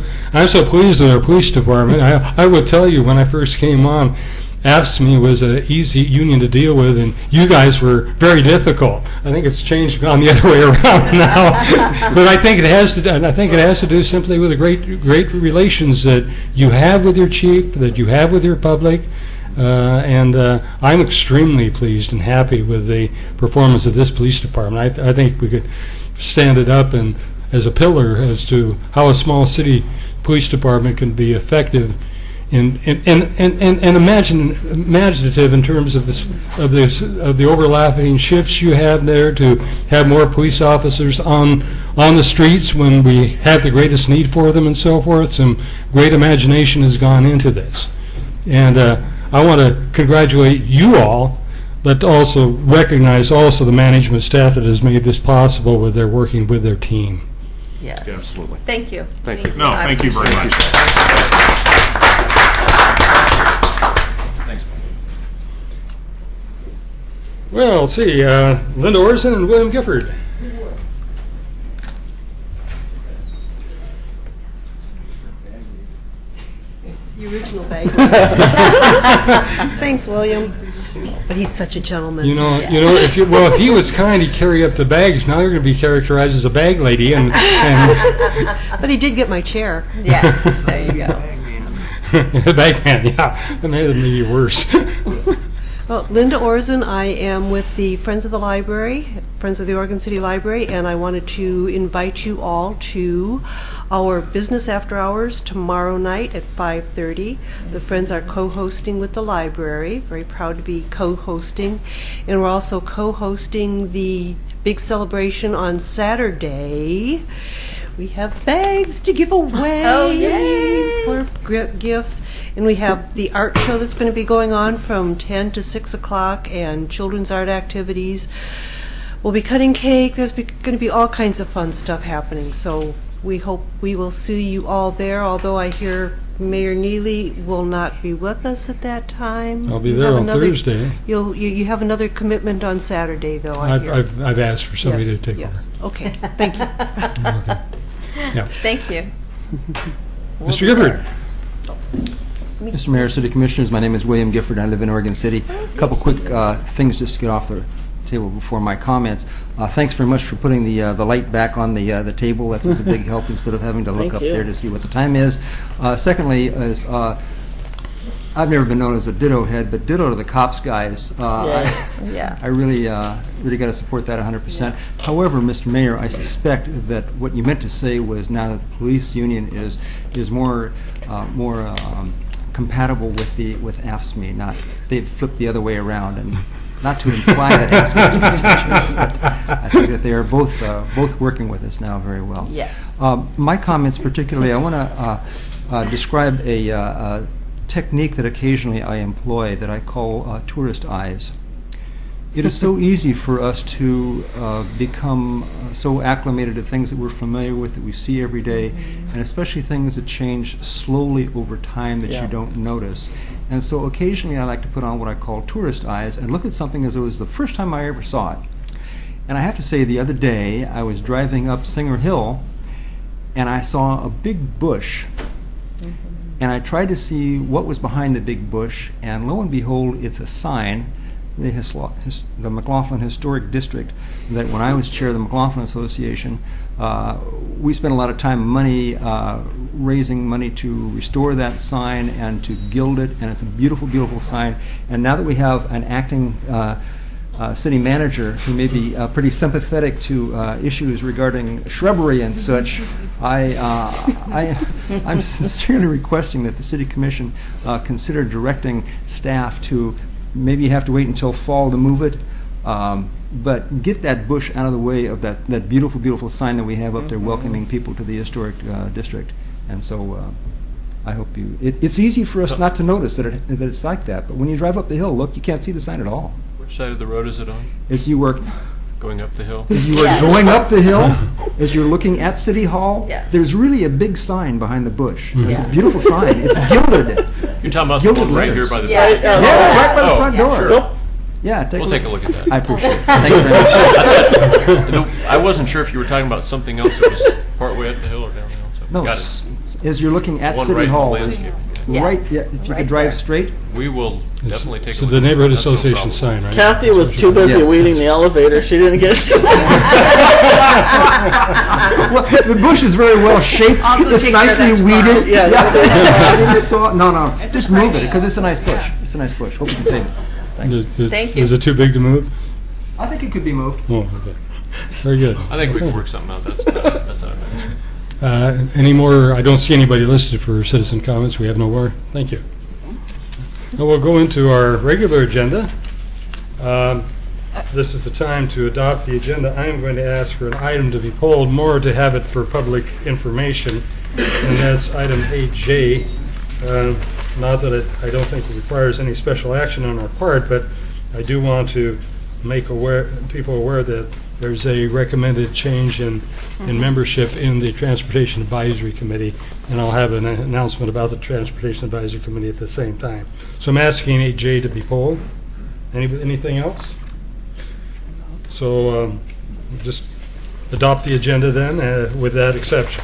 pleased with our police department. I would tell you, when I first came on, AFSCME was an easy union to deal with, and you guys were very difficult. I think it's changed, gone the other way around now. But I think it has to do simply with the great relations that you have with your chief, that you have with your public. And I'm extremely pleased and happy with the performance of this police department. I think we could stand it up and as a pillar as to how a small city police department can be effective and imaginative in terms of the overlapping shifts you have there, to have more police officers on the streets when we have the greatest need for them and so forth. Some great imagination has gone into this, and I want to congratulate you all, but also recognize also the management staff that has made this possible with their working with their team. Yes. Absolutely. Thank you. Thank you. No, thank you very much. Well, let's see, Linda Orson and William Gifford. The original bag. Thanks, William. But he's such a gentleman. You know, if he was kind, he'd carry up the bags. Now you're going to be characterized as a bag lady, and But he did get my chair. Yes, there you go. Bagman, yeah, that made it maybe worse. Well, Linda Orson, I am with the Friends of the Library, Friends of the Oregon City Library, and I wanted to invite you all to our business after hours tomorrow night at 5:30. The Friends are co-hosting with the library, very proud to be co-hosting, and we're also co-hosting the big celebration on Saturday. We have bags to give away for gifts, and we have the art show that's going to be going on from 10 to 6 o'clock, and children's art activities. we'll be cutting cake. There's going to be all kinds of fun stuff happening. So we hope we will see you all there, although I hear Mayor Neely will not be with us at that time. I'll be You there have on another- Thursday. You have another commitment on Saturday, though, I hear. I've asked for somebody Yes, to take yes. Okay, thank you. over. Yeah. Thank you. Mr. Gifford. Mr. Mayor, City Commissioners, my name is William Gifford. I live in Oregon City. A couple quick things just to get off the table before my comments. Thanks very much for putting the light back on the table. That's a big help instead of having to look Thank up you. there to see what the time is. Secondly, is I've never been known as a ditto head, but ditto to the cops guys. Yeah. I really got to support that 100%. However, Mr. Mayor, I suspect that what you meant to say was now that the police union is more compatible with AFSCME. Not they've flipped the other way around, and not to imply that AFSCME is contentious, but I think that they are both working with us now very well. Yes. My comments, particularly, I want to describe a technique that occasionally I employ that I call tourist eyes. It is so easy for us to become so acclimated to things that we're familiar with, that we see every day, and especially things that change slowly over time that you don't notice. And so occasionally I like to put on what I call tourist eyes and look at something as though it was the first time I ever saw it. And I have to say, the other day I was driving up Singer Hill and I saw a big bush. And I tried to see what was behind the big bush, and lo and behold, it's a sign, the McLaughlin Historic District, that when I was chair of the McLaughlin Association, we spent a lot of time and money raising money to restore that sign and to gild it, and it's a beautiful, beautiful sign. And now that we have an acting city manager who may be pretty sympathetic to issues regarding shrubbery and such, I'm sincerely requesting that the City Commission consider directing staff to maybe have to wait until fall to move it, but get that bush out of the way of that beautiful, beautiful sign that we have up there welcoming people to the historic district. And so I hope you... It's easy for us not to notice that it's like that, but when you drive up the hill, look, you can't see the sign at all. Which side of the road is it on? As you were Going up the hill? As you are going up the hill, as you're looking at City Hall, Yes. there's really a big sign behind the bush. It's a Yeah. beautiful sign. It's gilded. You're talking about the one right here by the Yeah. back? Yeah, right by the front door. Sure. Yeah, We'll take a look at that. I appreciate it. Thank you very much. I wasn't sure if you were talking about something else that was part way up the hill or down the hill. So No, got it. as you're looking at One City right in the Hall, landscape. right, Yes, yeah, if you right could drive there. straight. We will definitely take a So look. the at that. neighborhood That's no association problem. sign, right? Kathy was too busy Yes. weeding the elevator. She didn't get to Well, the bush is very well shaped. I'll go It's take care of nicely that tomorrow. weeded. Yeah. I didn't saw. No, just move it because it's a nice bush. It's a nice bush. Hope you can save it. Thank you. Is it too big to move? I think it could be moved. Oh, okay. Very good. I think we can work something out. That's not an issue. Any more? I don't see anybody listed for citizen comments. We have no more. Thank you. Now we'll go into our regular agenda. This is the time to adopt the agenda. I am going to ask for an item to be pulled, more to have it for public information, and that's item 8J. Not that I don't think it requires any special action on our part, but I do want to make people aware that there's a recommended change in membership in the Transportation Advisory Committee, and I'll have an announcement about the Transportation Advisory Committee at the same time. So I'm asking 8J to be pulled. Anything else? So just adopt the agenda then with that exception.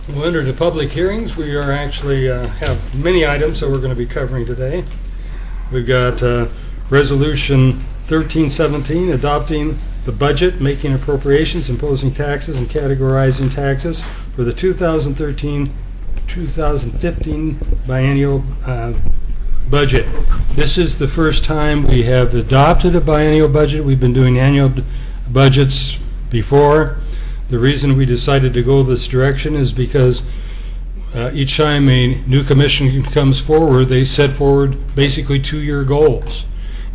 We'll enter to public hearings. We are actually have many items that we're going to be covering today. We've got Resolution 1317, adopting the budget, making appropriations, imposing taxes, and categorizing taxes for the 2013-2015 biennial budget. This is the first time we have adopted a biennial budget. We've been doing annual budgets before. The reason we decided to go this direction is because each time a new commission comes forward, they set forward basically 2-year goals.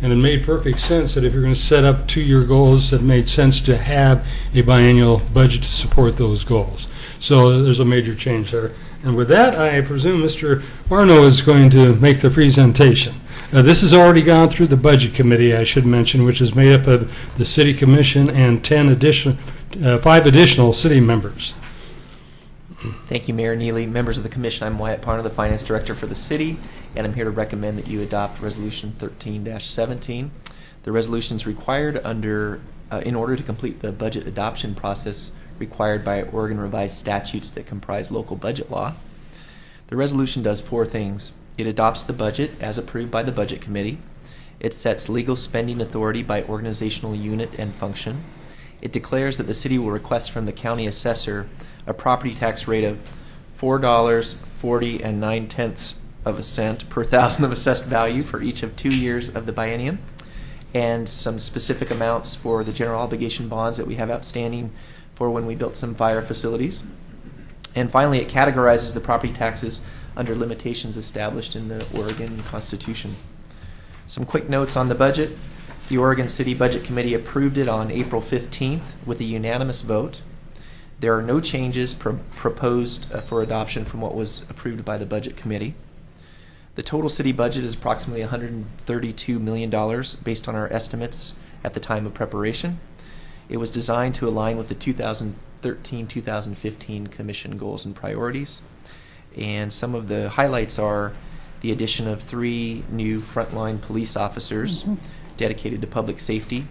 And it made perfect sense that if you're going to set up 2-year goals, it made sense to have a biennial budget to support those goals. So there's a major change there. And with that, I presume Mr. Arno is going to make the presentation. This has already gone through the Budget Committee, I should mention, which is made up of the City Commission and 5 additional city members. Thank you, Mayor Neely. Members of the Commission, I'm Wyatt Parno, the Finance Director for the City, and I'm here to recommend that you adopt Resolution 13-17. The resolution is required in order to complete the budget adoption process required by Oregon revised statutes that comprise local budget law. The resolution does 4 things. It adopts the budget as approved by the Budget Committee. It sets legal spending authority by organizational unit and function. It declares that the city will request from the county assessor a property tax rate of $4.40 per thousand of assessed value for each of 2 years of the biennium, and some specific amounts for the general obligation bonds that we have outstanding for when we built some fire facilities. And finally, it categorizes the property taxes under limitations established in the Oregon Constitution. Some quick notes on the budget. The Oregon City Budget Committee approved it on April 15th with a unanimous vote. There are no changes proposed for adoption from what was approved by the Budget Committee. The total city budget is approximately $132 million based on our estimates at the time of preparation. It was designed to align with the 2013-2015 Commission goals and priorities. And some of the highlights are the addition of 3 new frontline police officers dedicated to public safety.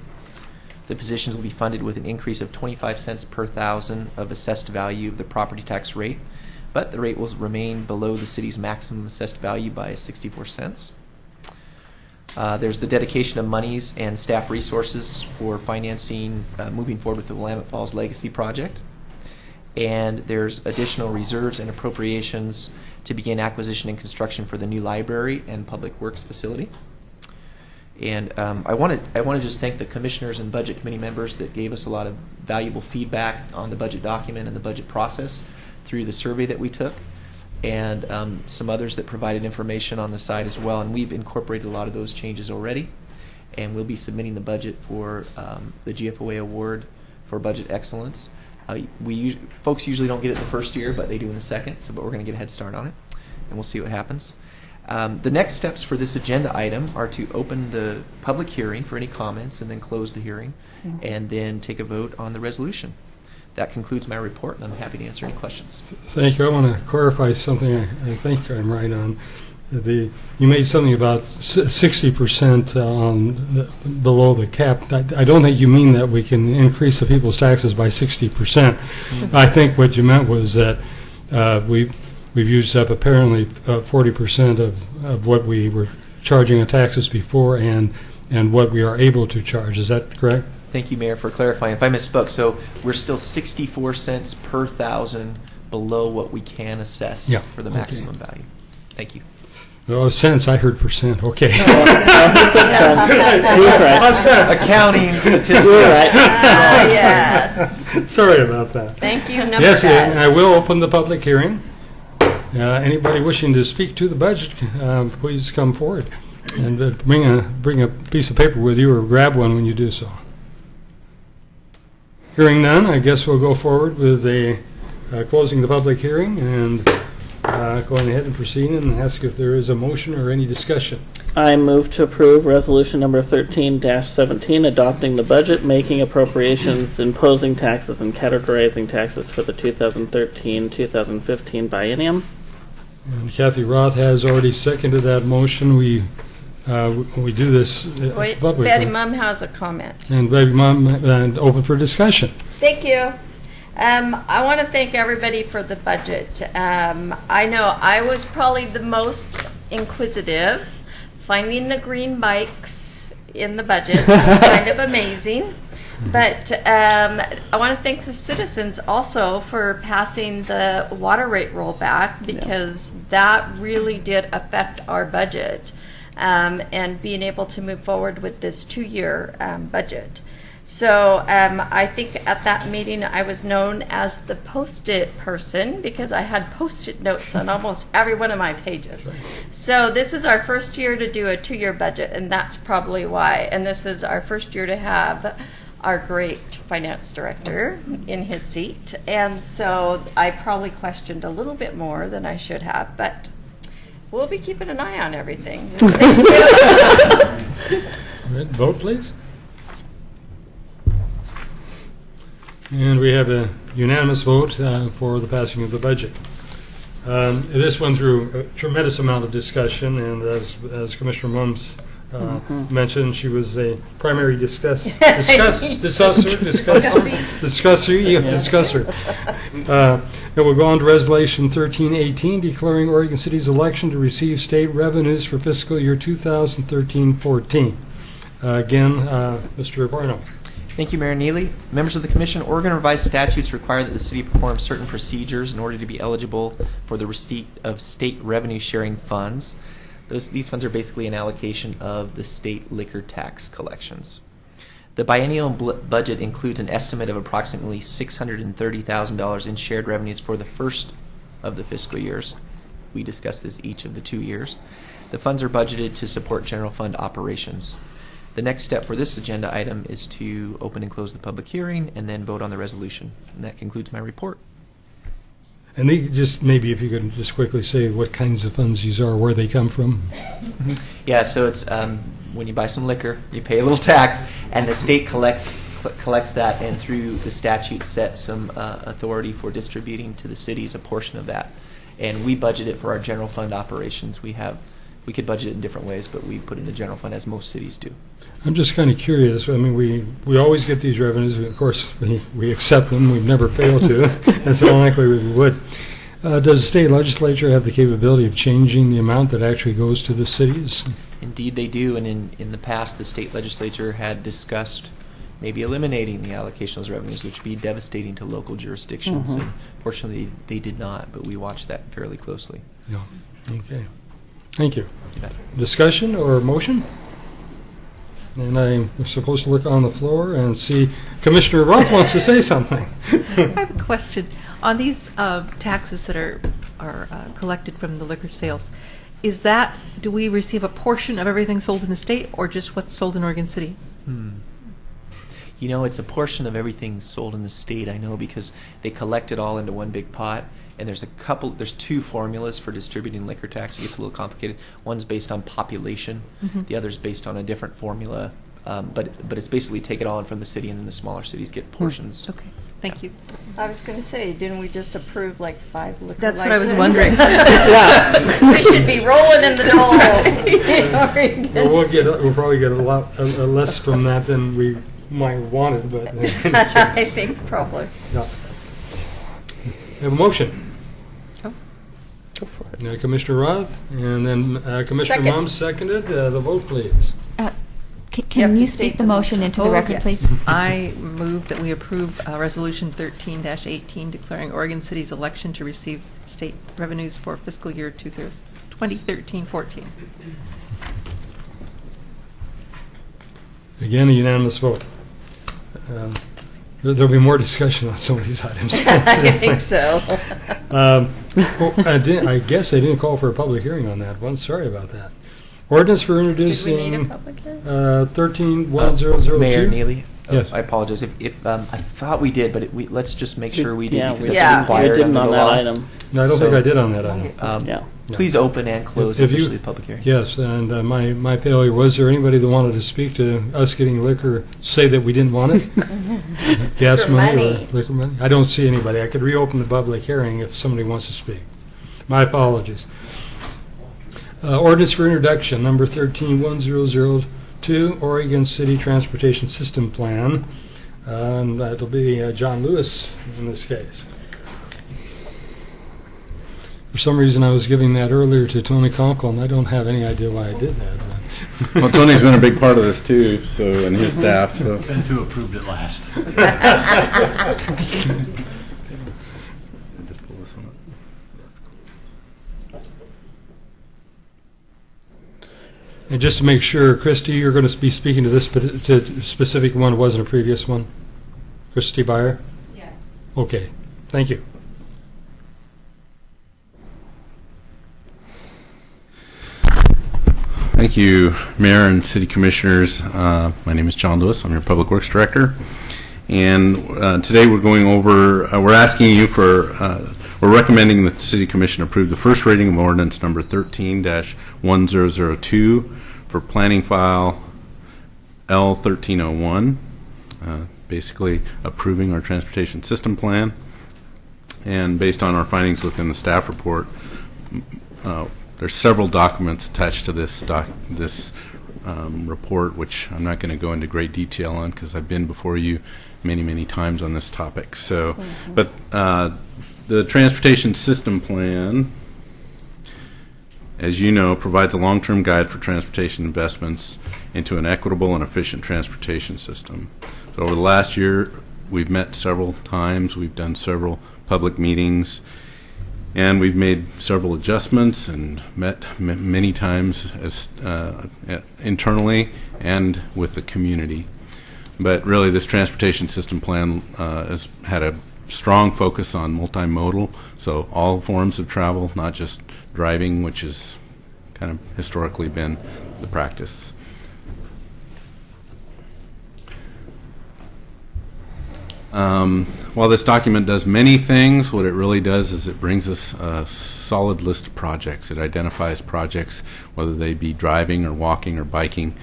The positions will be funded with an increase of 25 cents per thousand of assessed value of the property tax rate, but the rate will remain below the city's maximum assessed value by 64 cents. There's the dedication of monies and staff resources for financing moving forward with the Willamette Falls Legacy Project. And there's additional reserves and appropriations to begin acquisition and construction for the new library and public works facility. And I want to just thank the commissioners and budget committee members that gave us a lot of valuable feedback on the budget document and the budget process through the survey that we took, and some others that provided information on the site as well. And we've incorporated a lot of those changes already, and we'll be submitting the budget for the GFOA award for budget excellence. Folks usually don't get it the first year, but they do in the second. But we're going to get a head start on it, and we'll see what happens. The next steps for this agenda item are to open the public hearing for any comments, and then close the hearing, and then take a vote on the resolution. That concludes my report, and I'm happy to answer any questions. Thank you. I want to clarify something I think I'm right on. You made something about 60% below the cap. I don't think you mean that we can increase the people's taxes by 60%. I think what you meant was that we've used up apparently 40% of what we were charging in taxes before, and what we are able to charge. Is that correct? Thank you, Mayor, for clarifying. If I misspoke, so we're still 64 cents per thousand below what we can assess for the maximum value. Thank you. Oh, cents. I heard percent. Okay. Accounting statistics. Yes. Sorry about that. Thank you, number Yes, guys. and I will open the public hearing. Anybody wishing to speak to the budget, please come forward and bring a piece of paper with you, or grab one when you do so. Hearing none, I guess we'll go forward with closing the public hearing and going ahead and proceeding, and ask if there is a motion or any discussion. I move to approve resolution number 13-17, adopting the budget, making appropriations, imposing taxes, and categorizing taxes for the 2013-2015 biennium. And Kathy Roth has already seconded that motion. We do this Wait, publicly. Betty Mum has a comment. And Betty Mum, open for discussion. Thank you. I want to thank everybody for the budget. I know I was probably the most inquisitive. Finding the green bikes in the budget was kind of amazing. But I want to thank the citizens also for passing the water rate rollback, because that really did affect our budget, and being able to move forward with this 2-year budget. So I think at that meeting I was known as the Post-it person, because I had Post-it notes on almost every one of my pages. So this is our first year to do a 2-year budget, and that's probably why. And this is our first year to have our great finance director in his seat. And so I probably questioned a little bit more than I should have, but we'll be keeping an eye on everything. Vote, please. And we have a unanimous vote for the passing of the budget. This went through a tremendous amount of discussion, and as Commissioner Mums mentioned, she was a primary discusser. And we'll go on to Resolution 1318, declaring Oregon City's election to receive state revenues for fiscal year 2013-14. Again, Mr. Barno. Thank you, Mayor Neely. Members of the Commission, Oregon revised statutes require that the city perform certain procedures in order to be eligible for the receipt of state revenue sharing funds. These funds are basically an allocation of the state liquor tax collections. The biennial budget includes an estimate of approximately $630,000 in shared revenues for the first of the fiscal years. We discussed this each of the 2 years. The funds are budgeted to support general fund operations. The next step for this agenda item is to open and close the public hearing and then vote on the resolution. And that concludes my report. And just maybe if you could just quickly say what kinds of funds these are, where they come from. Yeah, so it's when you buy some liquor, you pay a little tax, and the state collects that, and through the statute set some authority for distributing to the cities a portion of that. And we budget it for our general fund operations. We could budget it in different ways, but we put it in the general fund as most cities do. I'm just kind of curious. I mean, we always get these revenues. Of course, we accept them. We've never failed to. That's unlikely we would. Does the state legislature have the capability of changing the amount that actually goes to the cities? Indeed, they do. And in the past, the state legislature had discussed maybe eliminating the allocation of those revenues, which would be devastating to local jurisdictions. And fortunately, they did not, but we watched that fairly closely. Yeah. Okay. Thank you. Discussion or motion? And I'm supposed to look on the floor and see Commissioner Roth wants to say something. I have a question. On these taxes that are collected from the liquor sales, do we receive a portion of everything sold in the state or just what's sold in Oregon City? You know, it's a portion of everything sold in the state, I know, because they collect it all into one big pot. And there's two formulas for distributing liquor tax. It gets a little complicated. One's based on population. The other's based on a different formula. But it's basically take it all in from the city, and then the smaller cities get portions. Okay, thank you. I was going to say, didn't we just approve like 5 liquor That's licenses? what I was wondering. Yeah. We should be rolling in the dough. We'll probably get a lot less from that than we might have wanted, but I think probably. Yeah. We have a motion. Go for it. Commissioner Roth, and then Commissioner Second. Mums seconded. The vote, please. Can you speak the motion into the record, please? I move that we approve Resolution 13-18, declaring Oregon City's election to receive state revenues for fiscal year 2013-14. Again, a unanimous vote. There'll be more discussion on some of these items. I think so. I guess I didn't call for a public hearing on that one. Sorry about that. Ordinance for introducing Did we need a public hearing? 13-1002. Mayor Neely, Yes. I apologize. If I thought we did, but let's just make sure we did, Yeah, because we that's required didn't under on the that law. item. No, I don't think I did on that item. Yeah. Please open and close If you- officially the public hearing. Yes, and my failure, was there anybody that wanted to speak to us getting liquor, say that we didn't want it? Gas For money money. or liquor money? I don't see anybody. I could reopen the public hearing if somebody wants to speak. My apologies. Ordinance for introduction, number 13-1002, Oregon City Transportation System Plan. And that'll be John Lewis in this case. For some reason, I was giving that earlier to Tony Conkle, and I don't have any idea why I did that. But Well, Tony's been a big part of this too, and his staff. So. Depends who approved it last. Just pull this one up. And just to make sure, Christy, you're going to be speaking to this specific one. It wasn't a previous one. Christy Byer? Yes. Okay. Thank you. Thank you, Mayor and City Commissioners. My name is John Lewis. I'm your Public Works Director. And today we're asking you we're recommending that the City Commission approve the first reading of ordinance number 13-1002 for planning file L1301, basically approving our transportation system plan. And based on our findings within the staff report, there's several documents attached to this report, which I'm not going to go into great detail on because I've been before you many times on this topic. So, but the transportation system plan, as you know, provides a long-term guide for transportation investments into an equitable and efficient transportation system. So over the last year, we've met several times. We've done several public meetings, and we've made several adjustments and met many times as internally and with the community. But really, this transportation system plan has had a strong focus on multimodal, so all forms of travel, not just driving, which has kind of historically been the practice. While this document does many things, what it really does is it brings us a solid list of projects. It identifies projects, whether they be driving or walking or biking.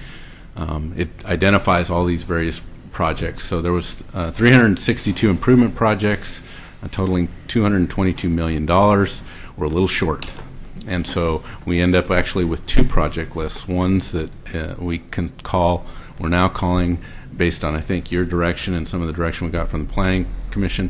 It identifies all these various projects. So there was 362 improvement projects, totaling $222 million. We're a little short. And so we end up actually with two project lists, ones that we're now calling, based on, I think, your direction and some of the direction we got from the Planning Commission,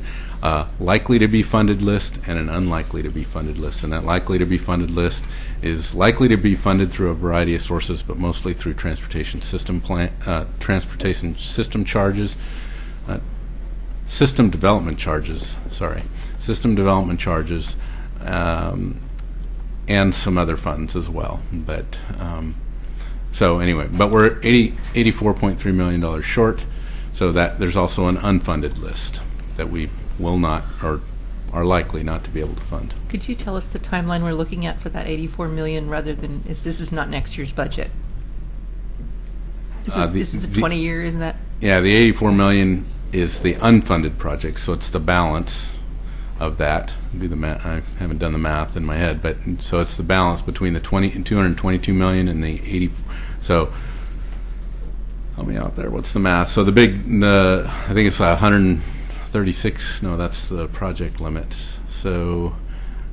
likely to be funded list and an unlikely to be funded list. And that likely to be funded list is likely to be funded through a variety of sources, but mostly through transportation system charges, system development charges, and some other funds as well. But so anyway, but we're $84.3 million short, so that there's also an unfunded list that we will not, or are likely not to be able to fund. Could you tell us the timeline we're looking at for that $84 million, rather than, this is not next year's budget? This is a 20-year, isn't that? Yeah, the $84 million is the unfunded project, so it's the balance of that. Do the math. I haven't done the math in my head, but so it's the balance between the 222 million and the 80. So help me out there. What's the math? So I think it's 136. No, that's the project limits. So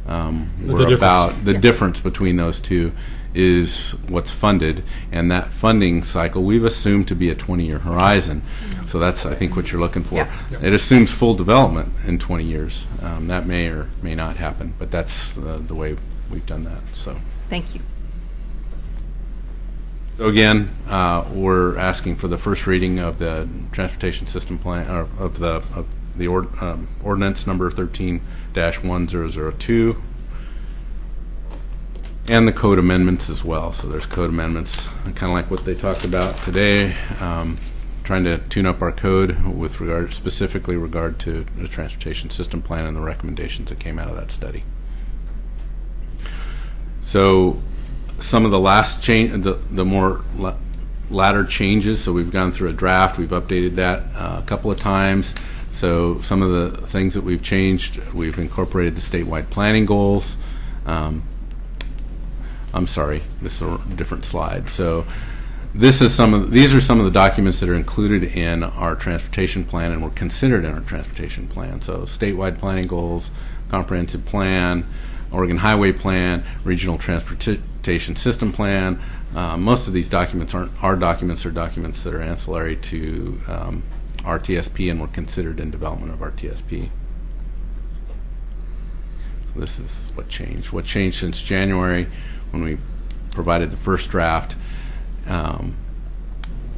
we're about the difference between those two is what's funded, and that funding cycle we've assumed to be a 20-year horizon. So that's, I think, what you're looking for. Yeah. It assumes full development in 20 years. That may or may not happen, but that's the way we've done that. So thank you. So again, we're asking for the first reading of the transportation system plan, or of the ordinance number 13-1002. And the code amendments as well. So there's code amendments, kind of like what they talked about today, trying to tune up our code with specifically regard to the transportation system plan and the recommendations that came out of that study. So some of the last change, the more latter changes. So we've gone through a draft. We've updated that a couple of times. So some of the things that we've changed, we've incorporated the statewide planning goals. I'm sorry, this is a different slide. So these are some of the documents that are included in our transportation plan and were considered in our transportation plan. So statewide planning goals, comprehensive plan, Oregon Highway Plan, regional transportation system plan. Most of these documents aren't our documents; they're documents that are ancillary to RTSP and were considered in development of RTSP. So this is what changed. What changed since January, when we provided the first draft.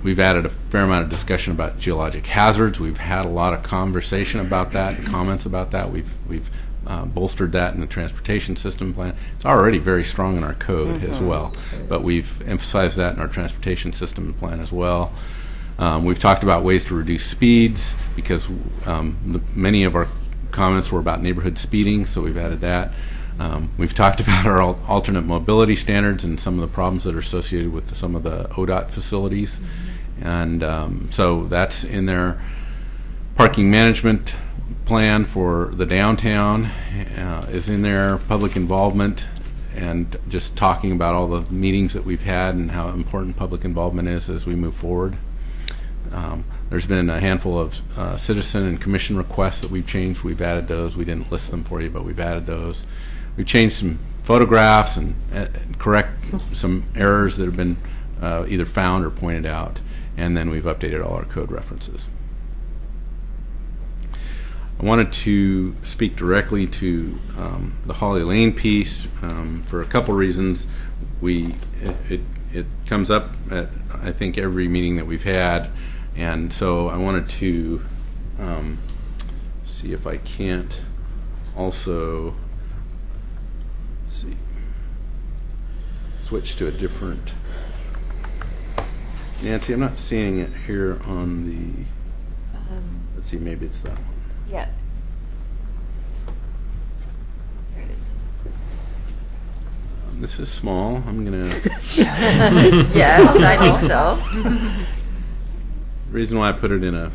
We've added a fair amount of discussion about geologic hazards. We've had a lot of conversation about that and comments about that. We've bolstered that in the transportation system plan. It's already very strong in our code as well, but we've emphasized that in our transportation system plan as well. We've talked about ways to reduce speeds, because many of our comments were about neighborhood speeding, so we've added that. We've talked about our alternate mobility standards and some of the problems that are associated with some of the ODOT facilities. And so that's in there. Parking management plan for the downtown is in there. Public involvement, and just talking about all the meetings that we've had and how important public involvement is as we move forward. There's been a handful of citizen and commission requests that we've changed. We've added those. We didn't list them for you, but we've added those. We've changed some photographs and correct some errors that have been either found or pointed out. And then we've updated all our code references. I wanted to speak directly to the Holly Lane piece for a couple reasons. It comes up at, I think, every meeting that we've had, and so I wanted to see if I can't also switch to a different. Nancy, I'm not seeing it here on the. Let's see, maybe it's that one. Yeah. There it is. This is small. I'm gonna. Yes, I think so. The reason why I put it in a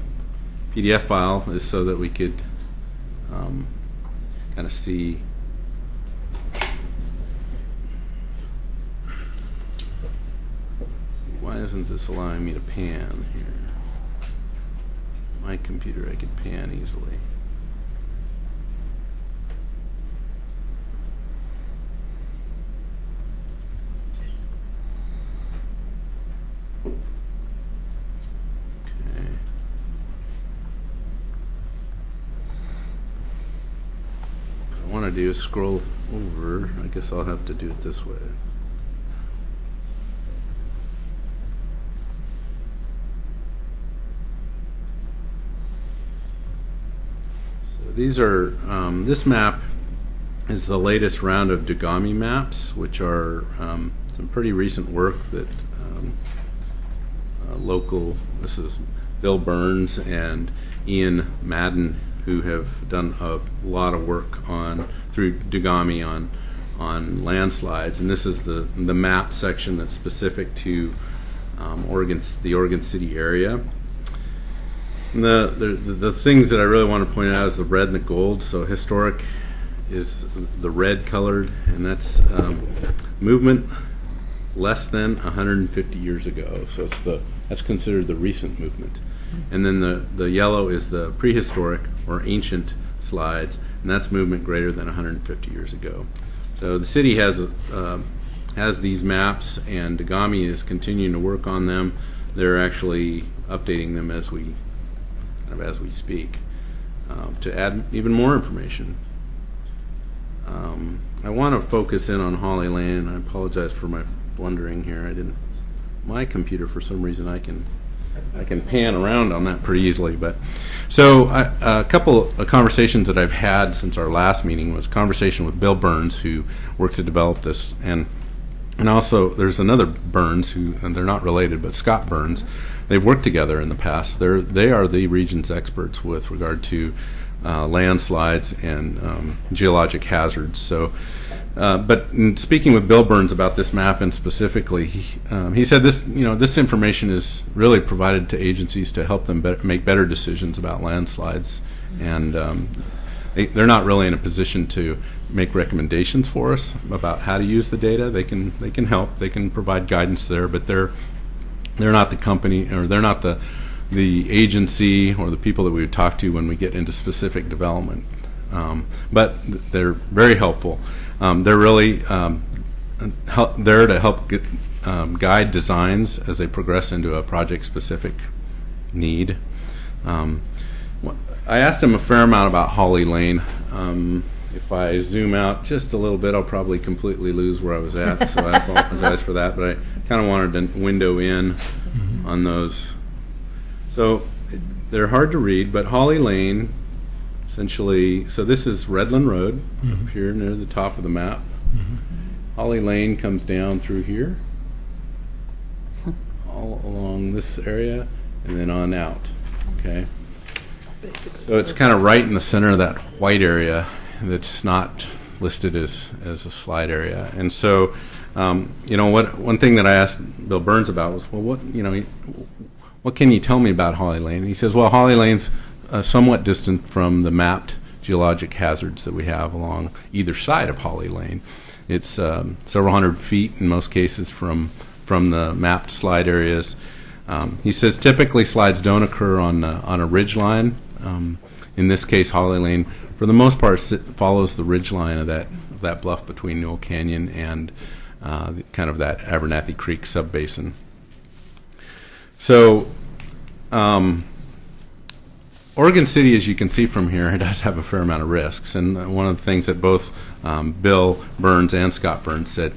PDF file is so that we could kind of see. Why isn't this allowing me to pan here? My computer, I could pan easily. Okay. What I want to do is scroll over. I guess I'll have to do it this way. These are, this map is the latest round of Dugami maps, which are some pretty recent work that this is Bill Burns and Ian Madden, who have done a lot of work through Dugami on landslides. And this is the map section that's specific to the Oregon City area. And the things that I really want to point out is the red and the gold. So historic is the red colored, and that's movement less than 150 years ago. So that's considered the recent movement. And then the yellow is the prehistoric or ancient slides, and that's movement greater than 150 years ago. So the city has these maps, and Dugami is continuing to work on them. They're actually updating them as we speak, to add even more information. I want to focus in on Holly Lane, and I apologize for my blundering here. My computer, for some reason, I can pan around on that pretty easily. But so a couple of conversations that I've had since our last meeting was a conversation with Bill Burns, who worked to develop this, and also there's another Burns and they're not related, but Scott Burns. They've worked together in the past. They are the region's experts with regard to landslides and geologic hazards. So, but in speaking with Bill Burns about this map and specifically, he said this information is really provided to agencies to help them make better decisions about landslides, and they're not really in a position to make recommendations for us about how to use the data. They can help. They can provide guidance there, but they're not the company, or they're not the agency or the people that we would talk to when we get into specific development. But they're very helpful. They're really there to help guide designs as they progress into a project-specific need. I asked them a fair amount about Holly Lane. If I zoom out just a little bit, I'll probably completely lose where I was at, so I apologize for that. But I kind of wanted to window in on those. So they're hard to read, but Holly Lane, essentially, so this is Redland Road up here near the top of the map. Holly Lane comes down through here, all along this area, and then on out. Okay. So it's kind of right in the center of that white area that's not listed as a slide area. And so, one thing that I asked Bill Burns about was, well, what can you tell me about Holly Lane? And he says, well, Holly Lane's somewhat distant from the mapped geologic hazards that we have along either side of Holly Lane. It's several hundred feet in most cases from the mapped slide areas. He says typically slides don't occur on a ridge line. In this case, Holly Lane, for the most part, follows the ridge line of that bluff between Newell Canyon and kind of that Abernathy Creek subbasin. So, Oregon City, as you can see from here, it does have a fair amount of risks. And one of the things that both Bill Burns and Scott Burns said,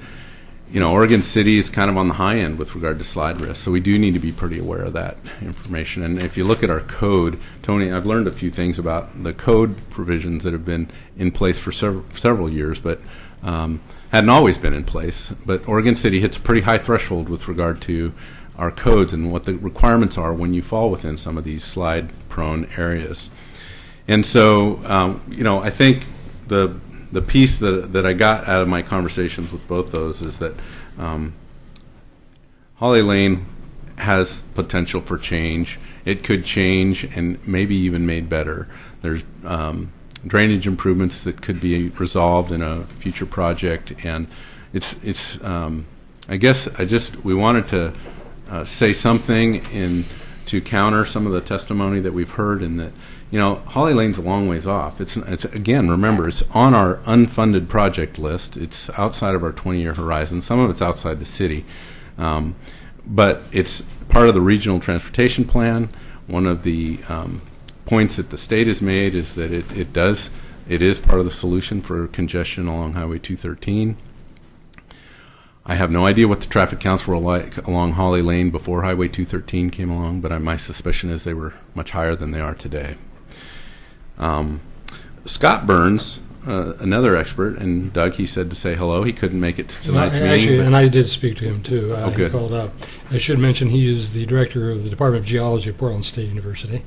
Oregon City is kind of on the high end with regard to slide risk, so we do need to be pretty aware of that information. And if you look at our code, Tony, I've learned a few things about the code provisions that have been in place for several years, but hadn't always been in place. But Oregon City hits a pretty high threshold with regard to our codes and what the requirements are when you fall within some of these slide-prone areas. And so, I think the piece that I got out of my conversations with both those is that Holly Lane has potential for change. It could change and maybe even made better. There's drainage improvements that could be resolved in a future project, and it's I guess we wanted to say something to counter some of the testimony that we've heard, in that Holly Lane's a long ways off. It's again, remember, it's on our unfunded project list. It's outside of our 20-year horizon. Some of it's outside the city, but it's part of the regional transportation plan. One of the points that the state has made is that it is part of the solution for congestion along Highway 213. I have no idea what the traffic counts were like along Holly Lane before Highway 213 came along, but my suspicion is they were much higher than they are today. Scott Burns, another expert, and Doug, he said to say hello. He couldn't make it to tonight's meeting. And I did speak to him, too. Good. He called up. I should mention he is the director of the Department of Geology at Portland State University.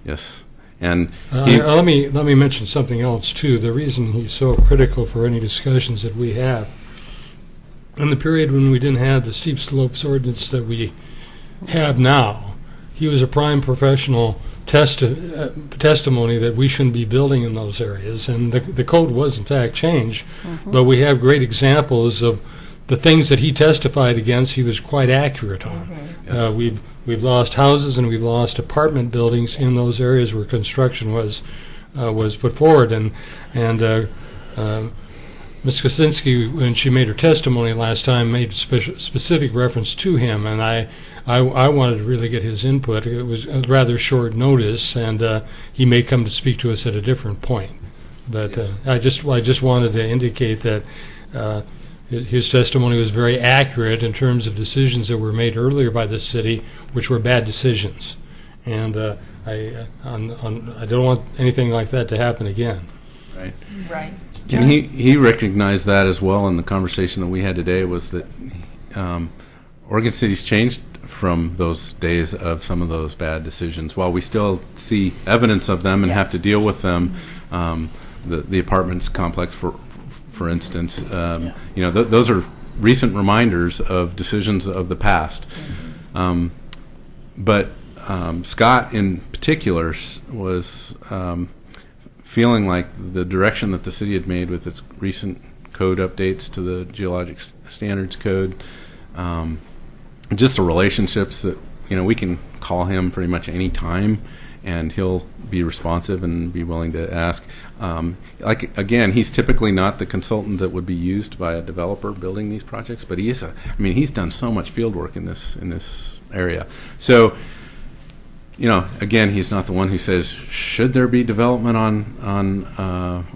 Yes. And let me mention something else, too. The reason he's so critical for any discussions that we have, in the period when we didn't have the steep slopes ordinance that we have now, he was a prime professional testimony that we shouldn't be building in those areas, and the code was in fact changed. But we have great examples of the things that he testified against. He was quite accurate on. Yes. We've lost houses and we've lost apartment buildings in those areas where construction was put forward, and Ms. Kosinski, when she made her testimony last time, made specific reference to him, and I wanted to really get his input. It was a rather short notice, and he may come to speak to us at a different point. But I just wanted to indicate that his testimony was very accurate in terms of decisions that were made earlier by the city, which were bad decisions, and I don't want anything like that to happen again. Right. Right. And he recognized that as well in the conversation that we had today, was that Oregon City's changed from those days of some of those bad decisions. While we still see evidence of them and have to deal with them, the apartments complex, for instance, those are recent reminders of decisions of the past. But Scott in particular was feeling like the direction that the city had made with its recent code updates to the Geologic Standards Code, just the relationships that, we can call him pretty much any time and he'll be responsive and be willing to ask. Again, he's typically not the consultant that would be used by a developer building these projects, but he is he's done so much field work in this area. So, again, he's not the one who says, should there be development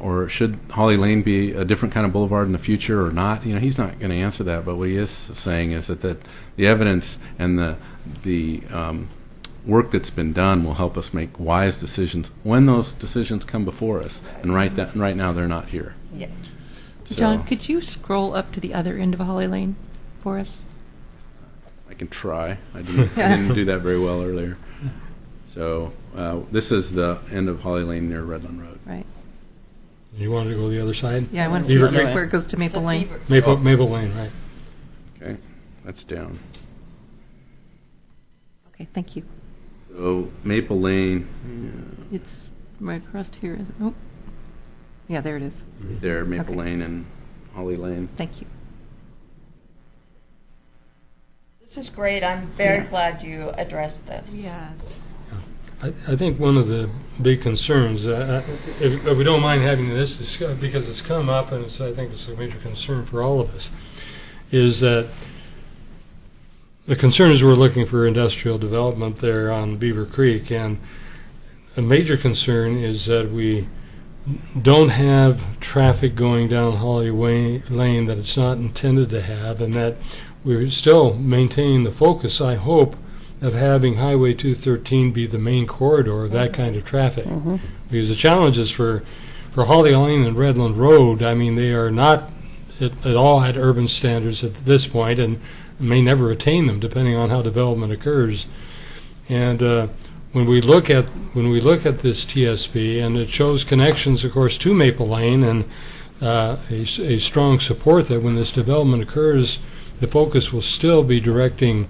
or should Holly Lane be a different kind of boulevard in the future or not? He's not going to answer that. But what he is saying is that the evidence and the work that's been done will help us make wise decisions when those decisions come before us. And right now, they're not here. Yeah. So, John, could you scroll up to the other end of Holly Lane for us? I can try. I didn't do that very well earlier. So this is the end of Holly Lane near Redland Road. Right. You wanted to go the other side? Yeah, I want to see Beaver Creek? where it goes to Maple Lane. Maple Lane, right. Okay, that's down. Okay, thank you. So Maple Lane, It's right across here. Is it? Oh, yeah, there it is. right there, Maple Okay. Lane and Holly Lane. Thank you. This is great. I'm very glad you addressed this. Yes. I think one of the big concerns, if we don't mind having this discussed, because it's come up and I think it's a major concern for all of us, is that the concern is we're looking for industrial development there on Beaver Creek, and a major concern is that we don't have traffic going down Holly Lane that it's not intended to have, and that we still maintain the focus, I hope, of having Highway 213 be the main corridor of that kind of traffic. Because the challenges for Holly Lane and Redland Road, I mean, they are not at all at urban standards at this point, and may never attain them, depending on how development occurs. And when we look at this TSP, and it shows connections, of course, to Maple Lane, and a strong support that when this development occurs, the focus will still be directing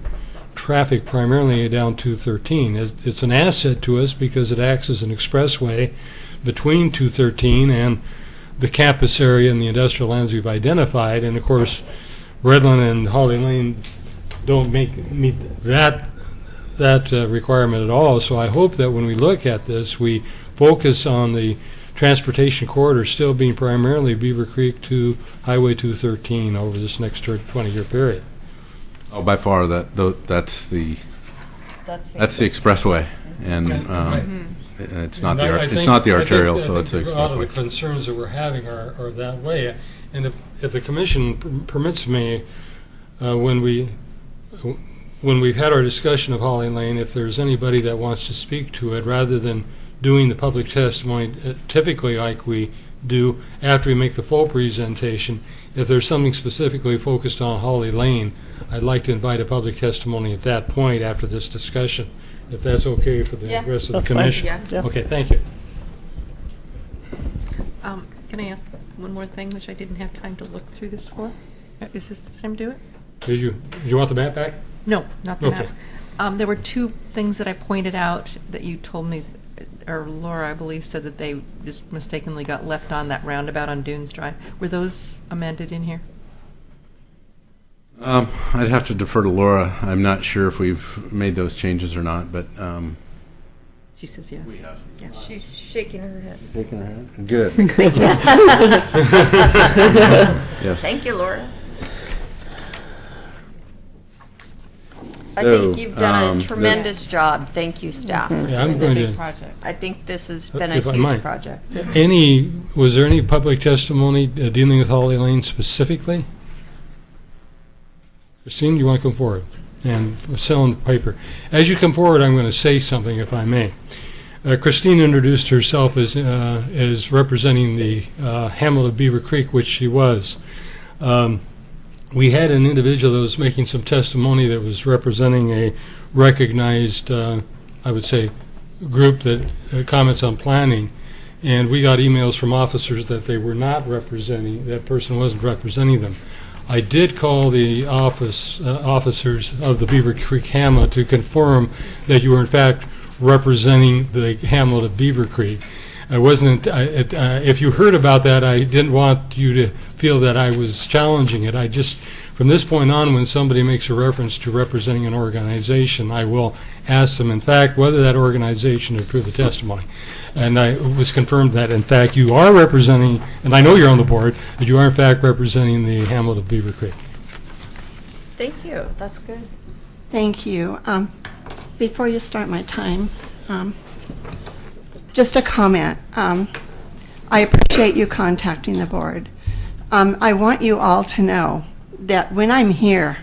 traffic primarily down 213. It's an asset to us because it acts as an expressway between 213 and the campus area and the industrial lands we've identified. And of course, Redland and Holly Lane don't meet that requirement at all. So I hope that when we look at this, we focus on the transportation corridor still being primarily Beaver Creek to Highway 213 over this next 20-year period. Oh, by far, that's the expressway, and it's not the arterial, so it's the expressway. A lot of the expressway. concerns that we're having are that way, and if the commission permits me, when we've had our discussion of Holly Lane, if there's anybody that wants to speak to it, rather than doing the public testimony typically like we do after we make the full presentation, if there's something specifically focused on Holly Lane, I'd like to invite a public testimony at that point after this discussion, if that's okay for the rest of the commission. Yeah. Okay, thank you. Can I ask one more thing, which I didn't have time to look through this for? Is this the time to do it? Do you want the map back? No, not the Okay. map. There were two things that I pointed out that you told me, or Laura, I believe, said that they just mistakenly got left on that roundabout on Dunes Drive. Were those amended in here? I'd have to defer to Laura. I'm not sure if we've made those changes or not, but She says yes. Yeah, she's shaking her head. shaking her head. Good. Thank you. Yes. Thank you, Laura. I So, think you've done a tremendous job. Thank you, staff. for Yeah, I'm doing going this to- project. I think this has been a If I huge might. project. Was there any public testimony dealing with Holly Lane specifically? Christine, you want to come forward? And Selling Piper. As you come forward, I'm going to say something, if I may. Christine introduced herself as representing the Hamlet of Beaver Creek, which she was. We had an individual that was making some testimony that was representing a recognized, I would say, group that comments on planning, and we got emails from officers that they were not representing, that person wasn't representing them. I did call the officers of the Beaver Creek Hamlet to confirm that you were in fact representing the Hamlet of Beaver Creek. I wasn't. If you heard about that, I didn't want you to feel that I was challenging it. I just, from this point on, when somebody makes a reference to representing an organization, I will ask them, in fact, whether that organization approved the testimony. And it was confirmed that, in fact, you are representing, and I know you're on the board, that you are, in fact, representing the Hamlet of Beaver Creek. Thank you. That's good. Thank you. Before you start my time, just a comment. I appreciate you contacting the board. I want you all to know that when I'm here,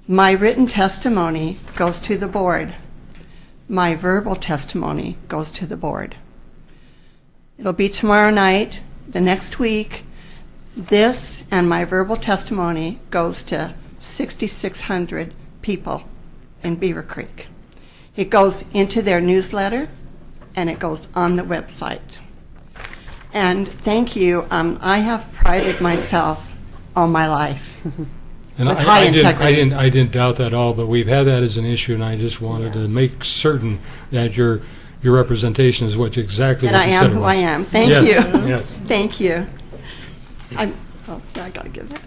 my written testimony goes to the board. My verbal testimony goes to the board. It'll be tomorrow night, the next week. This and my verbal testimony goes to 6,600 people in Beaver Creek. It goes into their newsletter, and it goes on the website. And thank you. I have prided myself all my life And with high integrity. I didn't doubt that at all, but we've had that as an issue, and I just wanted to make certain that your representation is exactly And what I you am said it who was. I am. Thank Yes, you. Yes. Thank you. I got to give that.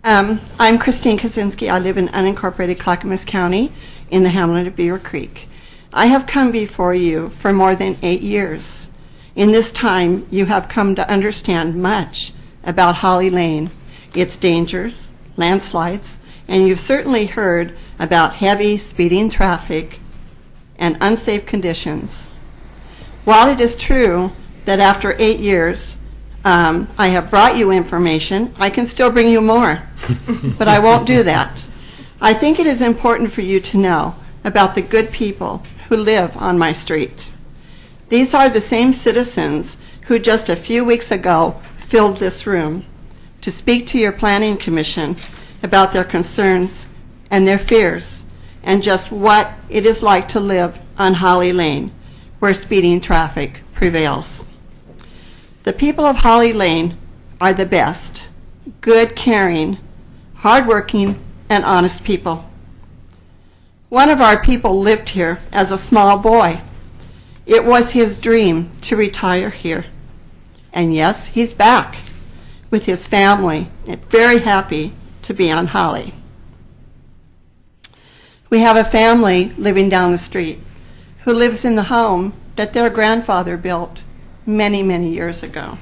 I'm Christine Kaczynski. I live in unincorporated Clackamas County in the hamlet of Beaver Creek. I have come before you for more than 8 years. In this time, you have come to understand much about Holly Lane, its dangers, landslides, and you've certainly heard about heavy speeding traffic and unsafe conditions. While it is true that after 8 years, I have brought you information, I can still bring you more, but I won't do that. I think it is important for you to know about the good people who live on my street. These are the same citizens who just a few weeks ago filled this room to speak to your planning commission about their concerns and their fears and just what it is like to live on Holly Lane, where speeding traffic prevails. The people of Holly Lane are the best, good, caring, hardworking, and honest people. One of our people lived here as a small boy. It was his dream to retire here. And yes, he's back with his family and very happy to be on Holly. We have a family living down the street who lives in the home that their grandfather built many, many years ago.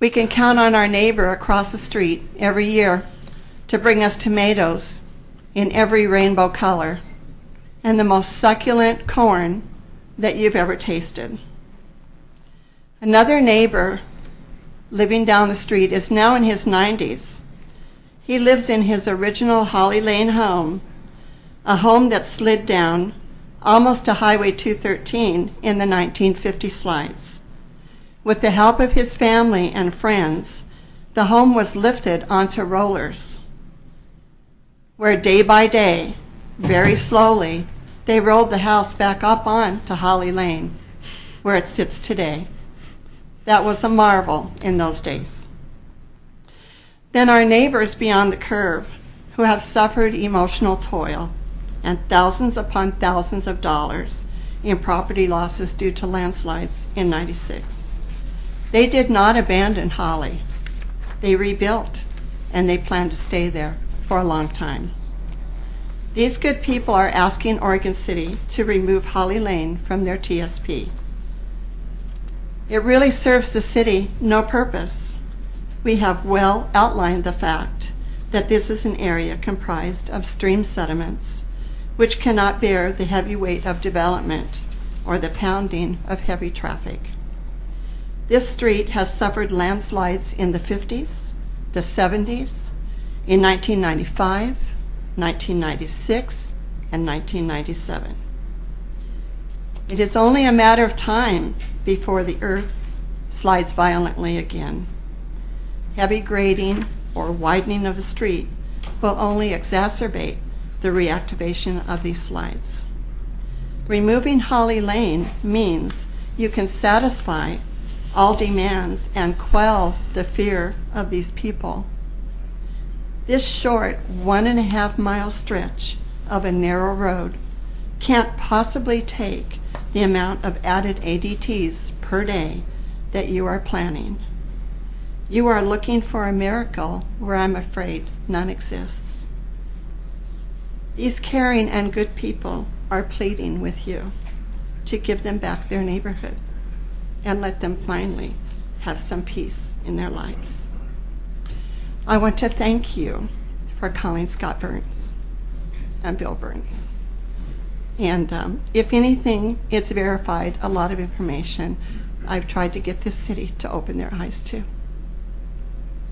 We can count on our neighbor across the street every year to bring us tomatoes in every rainbow color and the most succulent corn that you've ever tasted. Another neighbor living down the street is now in his 90s. He lives in his original Holly Lane home, a home that slid down almost to Highway 213 in the 1950 slides. With the help of his family and friends, the home was lifted onto rollers, where day by day, very slowly, they rolled the house back up on to Holly Lane, where it sits today. That was a marvel in those days. Then our neighbors beyond the curve, who have suffered emotional toil and thousands upon thousands of dollars in property losses due to landslides in '96. They did not abandon Holly. They rebuilt, and they plan to stay there for a long time. These good people are asking Oregon City to remove Holly Lane from their TSP. It really serves the city no purpose. We have well outlined the fact that this is an area comprised of stream sediments, which cannot bear the heavy weight of development or the pounding of heavy traffic. This street has suffered landslides in the 50s, the 70s, in 1995, 1996, and 1997. It is only a matter of time before the earth slides violently again. Heavy grading or widening of the street will only exacerbate the reactivation of these slides. Removing Holly Lane means you can satisfy all demands and quell the fear of these people. This short 1.5 mile stretch of a narrow road can't possibly take the amount of added ADTs per day that you are planning. You are looking for a miracle where I'm afraid none exists. These caring and good people are pleading with you to give them back their neighborhood and let them finally have some peace in their lives. I want to thank you for calling Scott Burns and Bill Burns. And if anything, it's verified a lot of information I've tried to get this city to open their eyes to.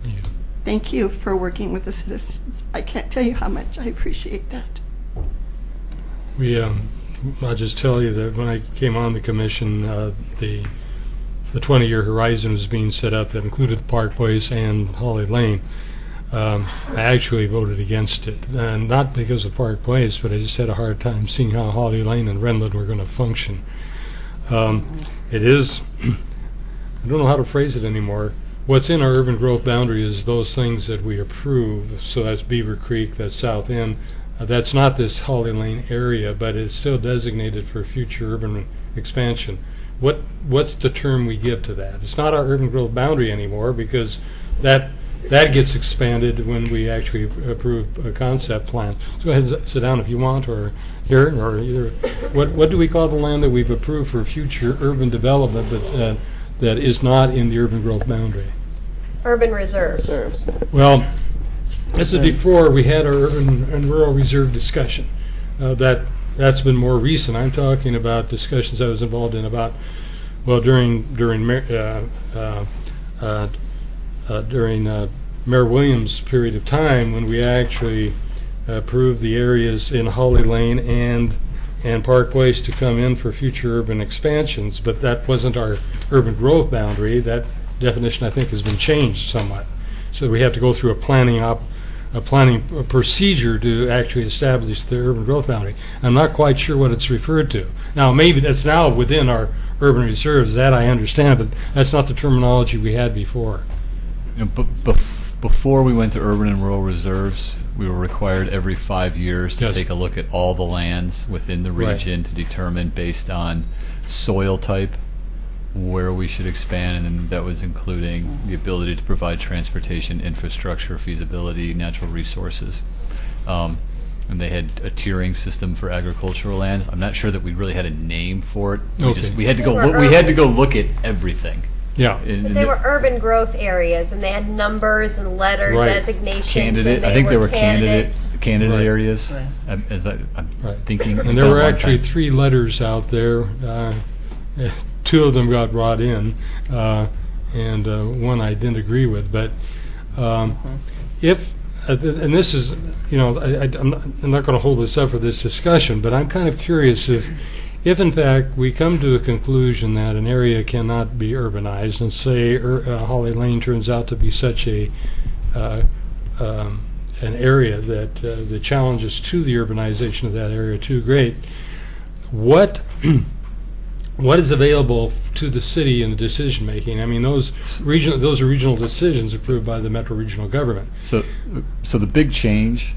Yeah. Thank you for working with the citizens. I can't tell you how much I appreciate that. I'll just tell you that when I came on the commission, the 20-year horizon was being set up that included the Park Place and Holly Lane. I actually voted against it, and not because of Park Place, but I just had a hard time seeing how Holly Lane and Renland were going to function. It is, I don't know how to phrase it anymore. What's in our urban growth boundary is those things that we approve. So that's Beaver Creek, that's South End. That's not this Holly Lane area, but it's still designated for future urban expansion. What's the term we give to that? It's not our urban growth boundary anymore, because that gets expanded when we actually approve a concept plan. So go ahead and sit down if you want, or Darren, or either. What do we call the land that we've approved for future urban development, but that is not in the urban growth boundary? Urban reserves. Well, this is before we had our urban and rural reserve discussion. That's been more recent. I'm talking about discussions I was involved in about, well, during Mayor Williams' period of time, when we actually approved the areas in Holly Lane and Park Place to come in for future urban expansions, but that wasn't our urban growth boundary. That definition, I think, has been changed somewhat. So we have to go through a planning procedure to actually establish the urban growth boundary. I'm not quite sure what it's referred to. Now, maybe that's now within our urban reserves. That I understand, but that's not the terminology we had before. You know, before we went to urban and rural reserves, we were required every 5 years to take a look at all the lands within the region to determine, based on soil type, where we should expand, and then that was including the ability to provide transportation, infrastructure, feasibility, natural resources. And they had a tiering system for agricultural lands. I'm not sure that we really had a name for it. We had to go look at everything. Yeah. But they were urban growth areas, and they had numbers and letter designations. Candidate. I think they were candidate areas. Right. I'm thinking. And there were actually 3 letters out there. 2 of them got brought in, and one I didn't agree with. But if, and this is, I'm not going to hold this up for this discussion, but I'm kind of curious if in fact we come to a conclusion that an area cannot be urbanized, and say Holly Lane turns out to be such an area that the challenges to the urbanization of that area are too great, what is available to the city in the decision making? I mean, those are regional decisions approved by the Metro Regional Government. So the big change,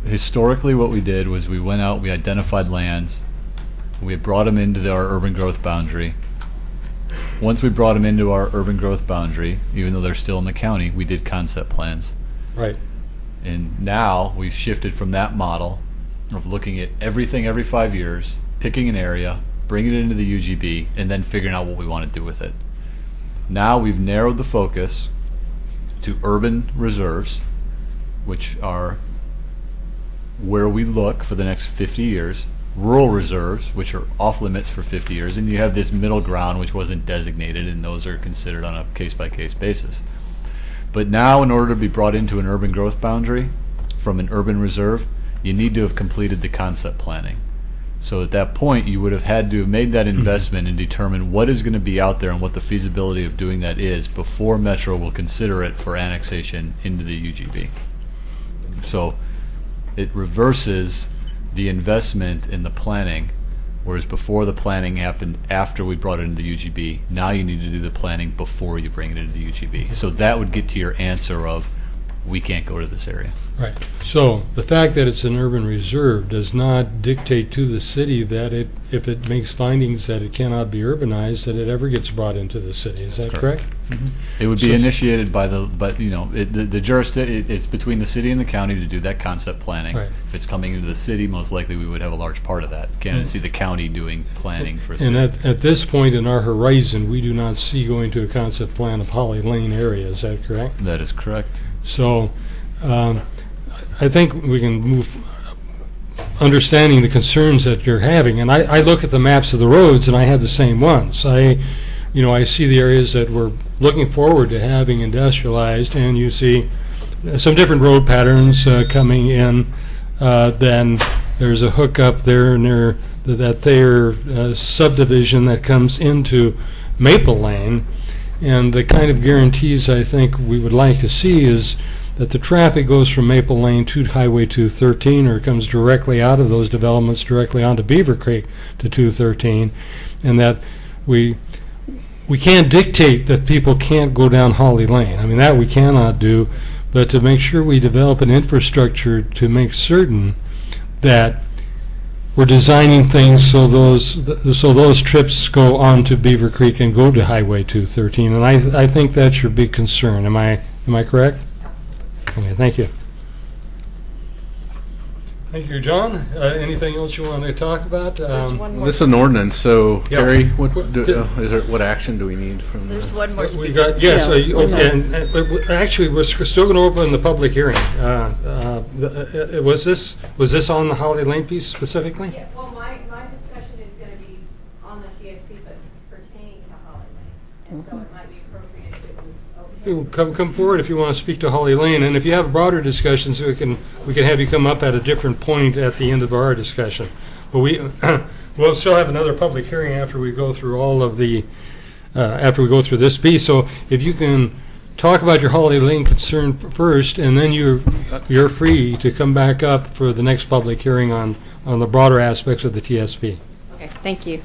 historically, what we did was we went out, we identified lands, we brought them into our urban growth boundary. Once we brought them into our urban growth boundary, even though they're still in the county, we did concept plans. Right. And now we've shifted from that model of looking at everything every 5 years, picking an area, bringing it into the UGB, and then figuring out what we want to do with it. Now we've narrowed the focus to urban reserves, which are where we look for the next 50 years, rural reserves, which are off limits for 50 years, and you have this middle ground which wasn't designated, and those are considered on a case-by-case basis. But now, in order to be brought into an urban growth boundary from an urban reserve, you need to have completed the concept planning. So at that point, you would have had to have made that investment and determine what is going to be out there and what the feasibility of doing that is before Metro will consider it for annexation into the UGB. So it reverses the investment in the planning, whereas before the planning happened after we brought it into the UGB. Now you need to do the planning before you bring it into the UGB. So that would get to your answer of, we can't go to this area. Right. So the fact that it's an urban reserve does not dictate to the city that if it makes findings that it cannot be urbanized, that it ever gets brought into the city. Is that correct? Mm-hmm. It would be initiated by the jurisdiction. It's between the city and the county to do that concept planning. Right. If it's coming into the city, most likely we would have a large part of that. Can't see the county doing planning for a and city. at this point in our horizon, we do not see going to a concept plan of Holly Lane area. Is that correct? That is correct. So I think we can move understanding the concerns that you're having. And I look at the maps of the roads, and I have the same ones. I see the areas that we're looking forward to having industrialized, and you see some different road patterns coming in. Then there's a hookup there near that Thayer subdivision that comes into Maple Lane. And the kind of guarantees I think we would like to see is that the traffic goes from Maple Lane to Highway 213 or comes directly out of those developments directly onto Beaver Creek to 213, and that we can't dictate that people can't go down Holly Lane. I mean, that we cannot do, but to make sure we develop an infrastructure to make certain that we're designing things so those trips go on to Beaver Creek and go to Highway 213, and I think that's your big concern. Am I correct? Okay, thank you. Thank you, John. Anything else you want to talk about? This is an ordinance, so Yeah. Carrie, what action do we need from? There's one more We speaker. got, yes, actually, we're still going to open the public hearing. Was this on the Holly Lane piece specifically? Yeah, well, my discussion is going to be on the TSP, but pertaining to Holly Lane, and so it might be appropriate if it was okay. Come forward if you want to speak to Holly Lane, and if you have broader discussions, we can have you come up at a different point at the end of our discussion. But we'll still have another public hearing after we go through all of the after we go through this piece. So if you can talk about your Holly Lane concern first, and then you're free to come back up for the next public hearing on the broader aspects of the TSP. Okay, thank you.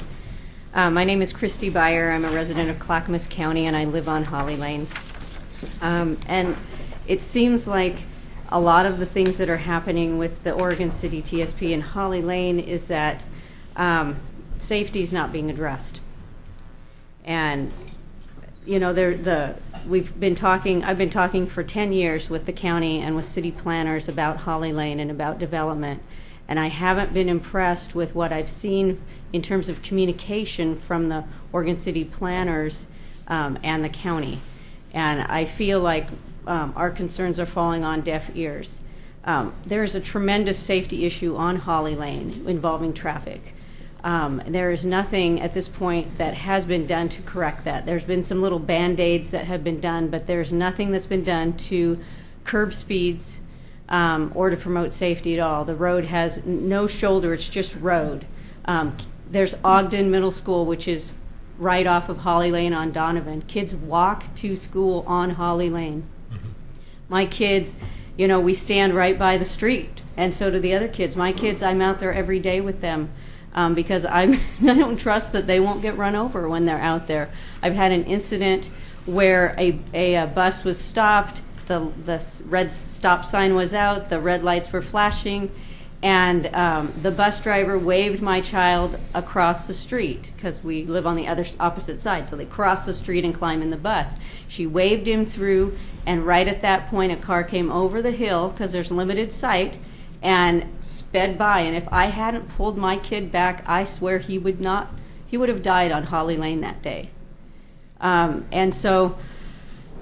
My name is Christy Byer. I'm a resident of Clackamas County, and I live on Holly Lane. And it seems like a lot of the things that are happening with the Oregon City TSP and Holly Lane is that safety is not being addressed. And you know, I've been talking for 10 years with the county and with city planners about Holly Lane and about development, and I haven't been impressed with what I've seen in terms of communication from the Oregon City planners and the county. And I feel like our concerns are falling on deaf ears. There is a tremendous safety issue on Holly Lane involving traffic. There is nothing at this point that has been done to correct that. There's been some little Band-Aids that have been done, but there's nothing that's been done to curb speeds or to promote safety at all. The road has no shoulder, it's just road. There's Ogden Middle School, which is right off of Holly Lane on Donovan. Kids walk to school on Holly Lane. Mm-hmm. My kids, you know, we stand right by the street, and so do the other kids. My kids, I'm out there every day with them. Because I don't trust that they won't get run over when they're out there. I've had an incident where a bus was stopped, the red stop sign was out, the red lights were flashing, and the bus driver waved my child across the street because we live on the opposite side. So they cross the street and climb in the bus. She waved him through, and right at that point a car came over the hill because there's limited sight and sped by. And if I hadn't pulled my kid back, I swear he would have died on Holly Lane that day. And so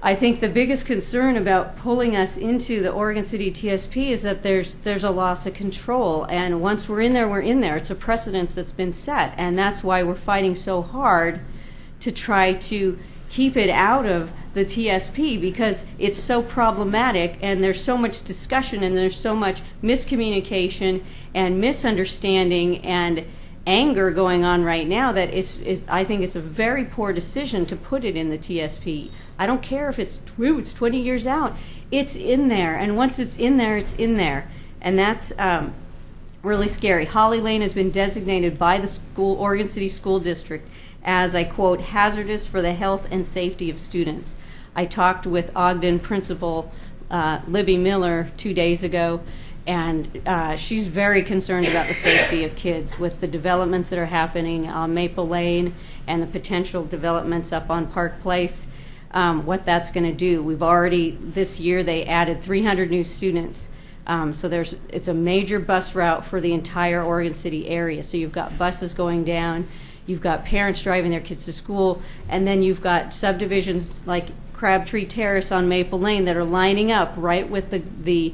I think the biggest concern about pulling us into the Oregon City TSP is that there's a loss of control. And once we're in there, we're in there. It's a precedence that's been set. And that's why we're fighting so hard to try to keep it out of the TSP, because it's so problematic and there's so much discussion and there's so much miscommunication and misunderstanding and anger going on right now that I think it's a very poor decision to put it in the TSP. I don't care if it's 20 years out. It's in there, and once it's in there, it's in there. And that's really scary. Holly Lane has been designated by the Oregon City School District as, I quote, hazardous for the health and safety of students. I talked with Ogden principal Libby Miller 2 days ago, and she's very concerned about the safety of kids with the developments that are happening on Maple Lane and the potential developments up on Park Place, what that's going to do. We've already, this year, they added 300 new students. So it's a major bus route for the entire Oregon City area. So you've got buses going down, you've got parents driving their kids to school, and then you've got subdivisions like Crabtree Terrace on Maple Lane that are lining up right with the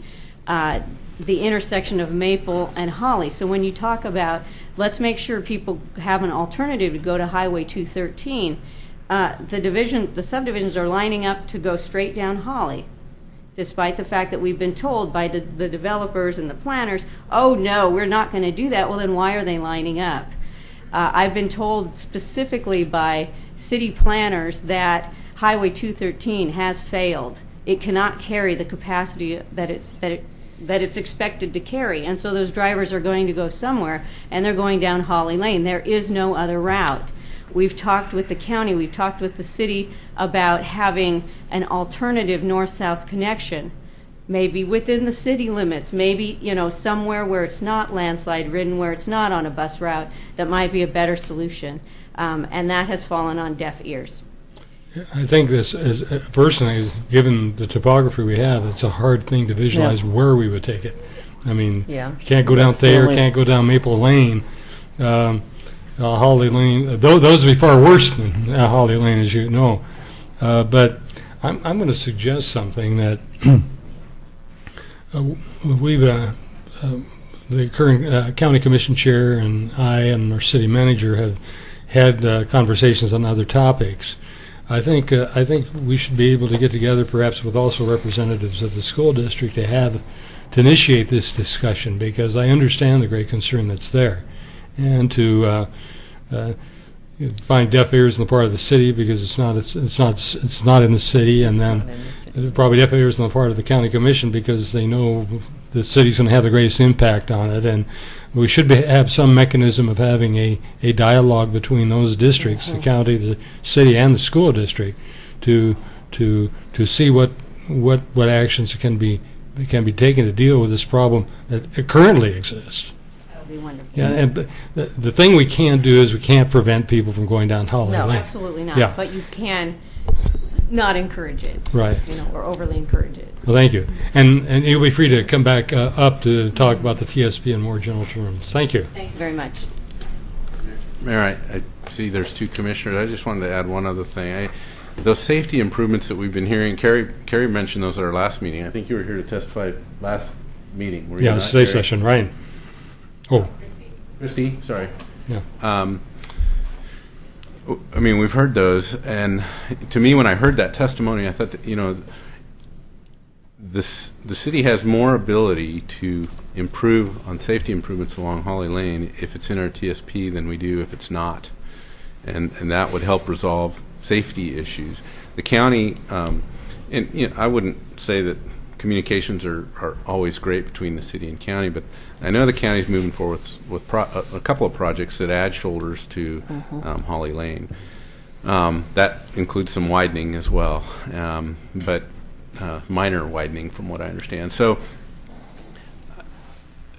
intersection of Maple and Holly. So when you talk about let's make sure people have an alternative to go to Highway 213, the subdivisions are lining up to go straight down Holly, despite the fact that we've been told by the developers and the planners, oh no, we're not going to do that. Well, then why are they lining up? I've been told specifically by city planners that Highway 213 has failed it cannot carry the capacity that it's expected to carry. And so those drivers are going to go somewhere, and they're going down Holly Lane. There is no other route. We've talked with the county, we've talked with the city about having an alternative north-south connection, maybe within the city limits, maybe, somewhere where it's not landslide ridden, where it's not on a bus route, that might be a better solution. And that has fallen on deaf ears. I think this is, personally, given the topography we have, it's a hard thing to visualize where we would take it. I mean, you can't go down Thayer, can't go down Maple Lane. Holly Lane, those would be far worse than Holly Lane, as you know. But I'm going to suggest something that the current county commission chair and I and our city manager have had conversations on other topics. I think we should be able to get together, perhaps with also representatives of the school district, to initiate this discussion, because I understand the great concern that's there, and to find deaf ears in the part of the city because it's not in the city, and then probably deaf ears on the part of the county commission because they know the city's going to have the greatest impact on it, and we should have some mechanism of having a dialogue between those districts, the county, the city, and the school district, to see what actions can be taken to deal with this problem that currently exists. That would be wonderful. Yeah, and the thing we can't do is we can't prevent people from going down Holly Lane. No, absolutely not. Yeah. But you can not encourage it. Right. Or overly encourage it. Well, thank you. And you'll be free to come back up to talk about the TSP in more general terms. Thank you. Thank you very much. Mayor, I see there's two commissioners. I just wanted to add one other thing. Those safety improvements that we've been hearing, Carrie mentioned those at our last meeting. I think you were here to testify last meeting. Were you Yeah, not, today's Carrie? session, right. Oh. Christy, sorry. Yeah. I mean, we've heard those, and to me, when I heard that testimony, I thought that, the city has more ability to improve on safety improvements along Holly Lane if it's in our TSP than we do if it's not, and that would help resolve safety issues. The county, and I wouldn't say that communications are always great between the city and county, but I know the county's moving forward with a couple of projects that add shoulders to Holly Lane. That includes some widening as well, but minor widening from what I understand. So,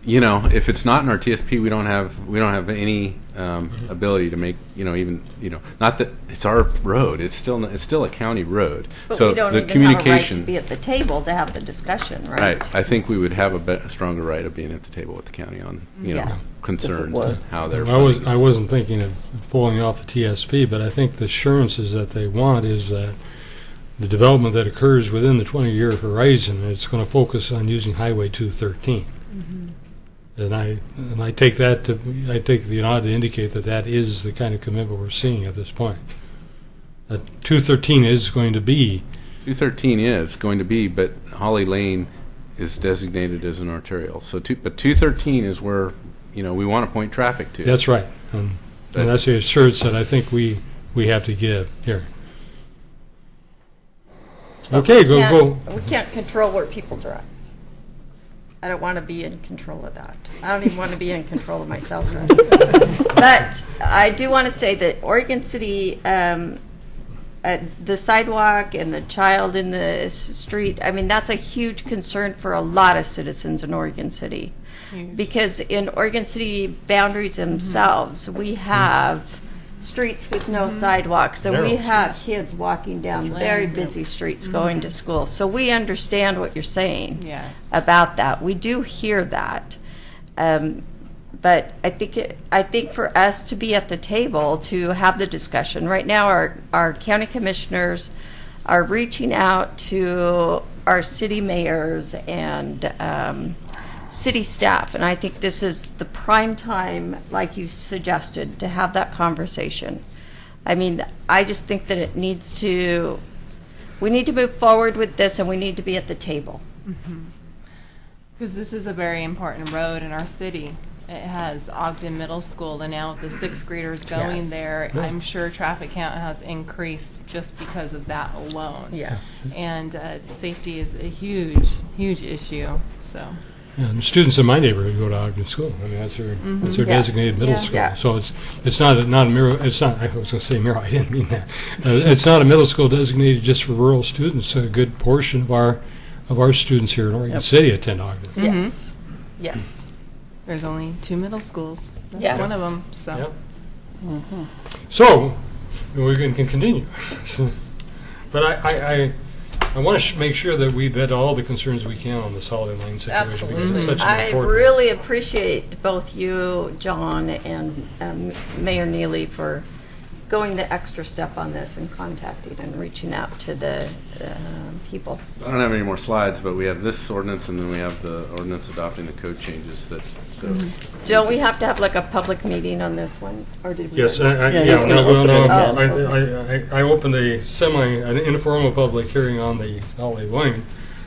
if it's not in our TSP, we don't have any ability to make not that it's our road. It's still a county road. But so we don't the even communication have a right to be at the table to have the discussion, right? Right. I think we would have a stronger right of being at the table with the county on concerns and how they're. I wasn't thinking of pulling off the TSP, but I think the assurances that they want is that the development that occurs within the 20-year horizon, it's going to focus on using Highway 213. And I take that the nod to indicate that is the kind of commitment we're seeing at this point. That 213 is going to be. 213 is going to be, but Holly Lane is designated as an arterial. So, but 213 is where we want to point traffic to. That's right, and that's the assurance that I think we have to give here. Okay, go. We can't control where people drive. I don't want to be in control of that. I don't even want to be in control of myself. But I do want to say that Oregon City, the sidewalk and the child in the street, I mean, that's a huge concern for a lot of citizens in Oregon City. Because in Oregon City boundaries themselves, we have streets with no sidewalks. So we have kids walking down very busy streets going to school. So we understand what you're saying about that. We do hear that. But I think for us to be at the table to have the discussion, right now our county commissioners are reaching out to our city mayors and city staff, and I think this is the prime time, like you suggested, to have that conversation. I mean, I just think that we need to move forward with this, and we need to be at the table. Because this is a very important road in our city. It has Ogden Middle School, and now with the sixth graders going Yes. there, Yes. I'm sure traffic count has increased just because of that alone. Yes. And safety is a huge, huge issue. So. Yeah, and students in my neighborhood go to Ogden School. I mean, that's their Yeah. designated middle Yeah. school. Yeah. So it's not a mirror. It's not. I was going to say mirror. I didn't mean that. It's not a middle school designated just for rural students. A good portion of our students here in Oregon City attend Ogden. Yes. Yes. There's only 2 middle schools. That's Yes. one of them. So. Yep. So we can continue. So, but I want to make sure that we vet all the concerns we can on this Holiday Lane situation because it's such an I important. really appreciate both you, John, and Mayor Neely for going the extra step on this and contacting and reaching out to the people. I don't have any more slides, but we have this ordinance, and then we have the ordinance adopting the code changes that. So. Don't we have to have like a public meeting on this one, or did we? Yes, he's gonna open it up. I opened an informal public hearing on the Holiday Lane.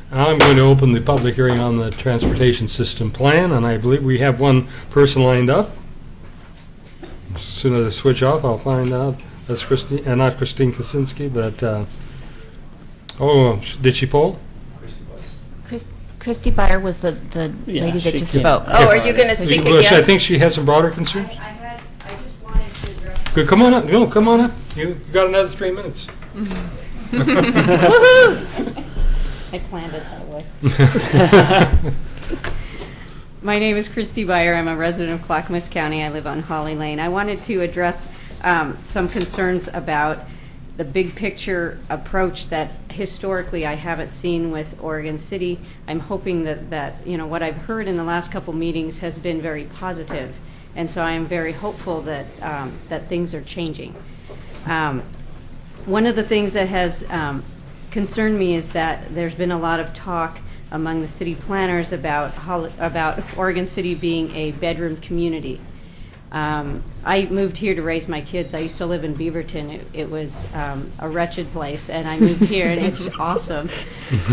I'm going to open the public hearing on the transportation system plan, and I believe we have one person lined up. As soon as I switch off, I'll find out. That's Christine, not Christine Kaczynski, but did she poll? Christy Byer was the Yeah, lady that she just came. spoke. Oh, are you going to speak Well, I again? think she had some broader concerns. I just wanted to address. Good, come on up. No, come on up. You got another 3 minutes. I planned it that way. My name is Christy Byer. I'm a resident of Clackamas County. I live on Holly Lane. I wanted to address some concerns about the big picture approach that historically I haven't seen with Oregon City. I'm hoping that what I've heard in the last couple meetings has been very positive, and so I am very hopeful that that things are changing. One of the things that has concerned me is that there's been a lot of talk among the city planners about Oregon City being a bedroom community. I moved here to raise my kids. I used to live in Beaverton. It was a wretched place, and I moved here, and it's awesome.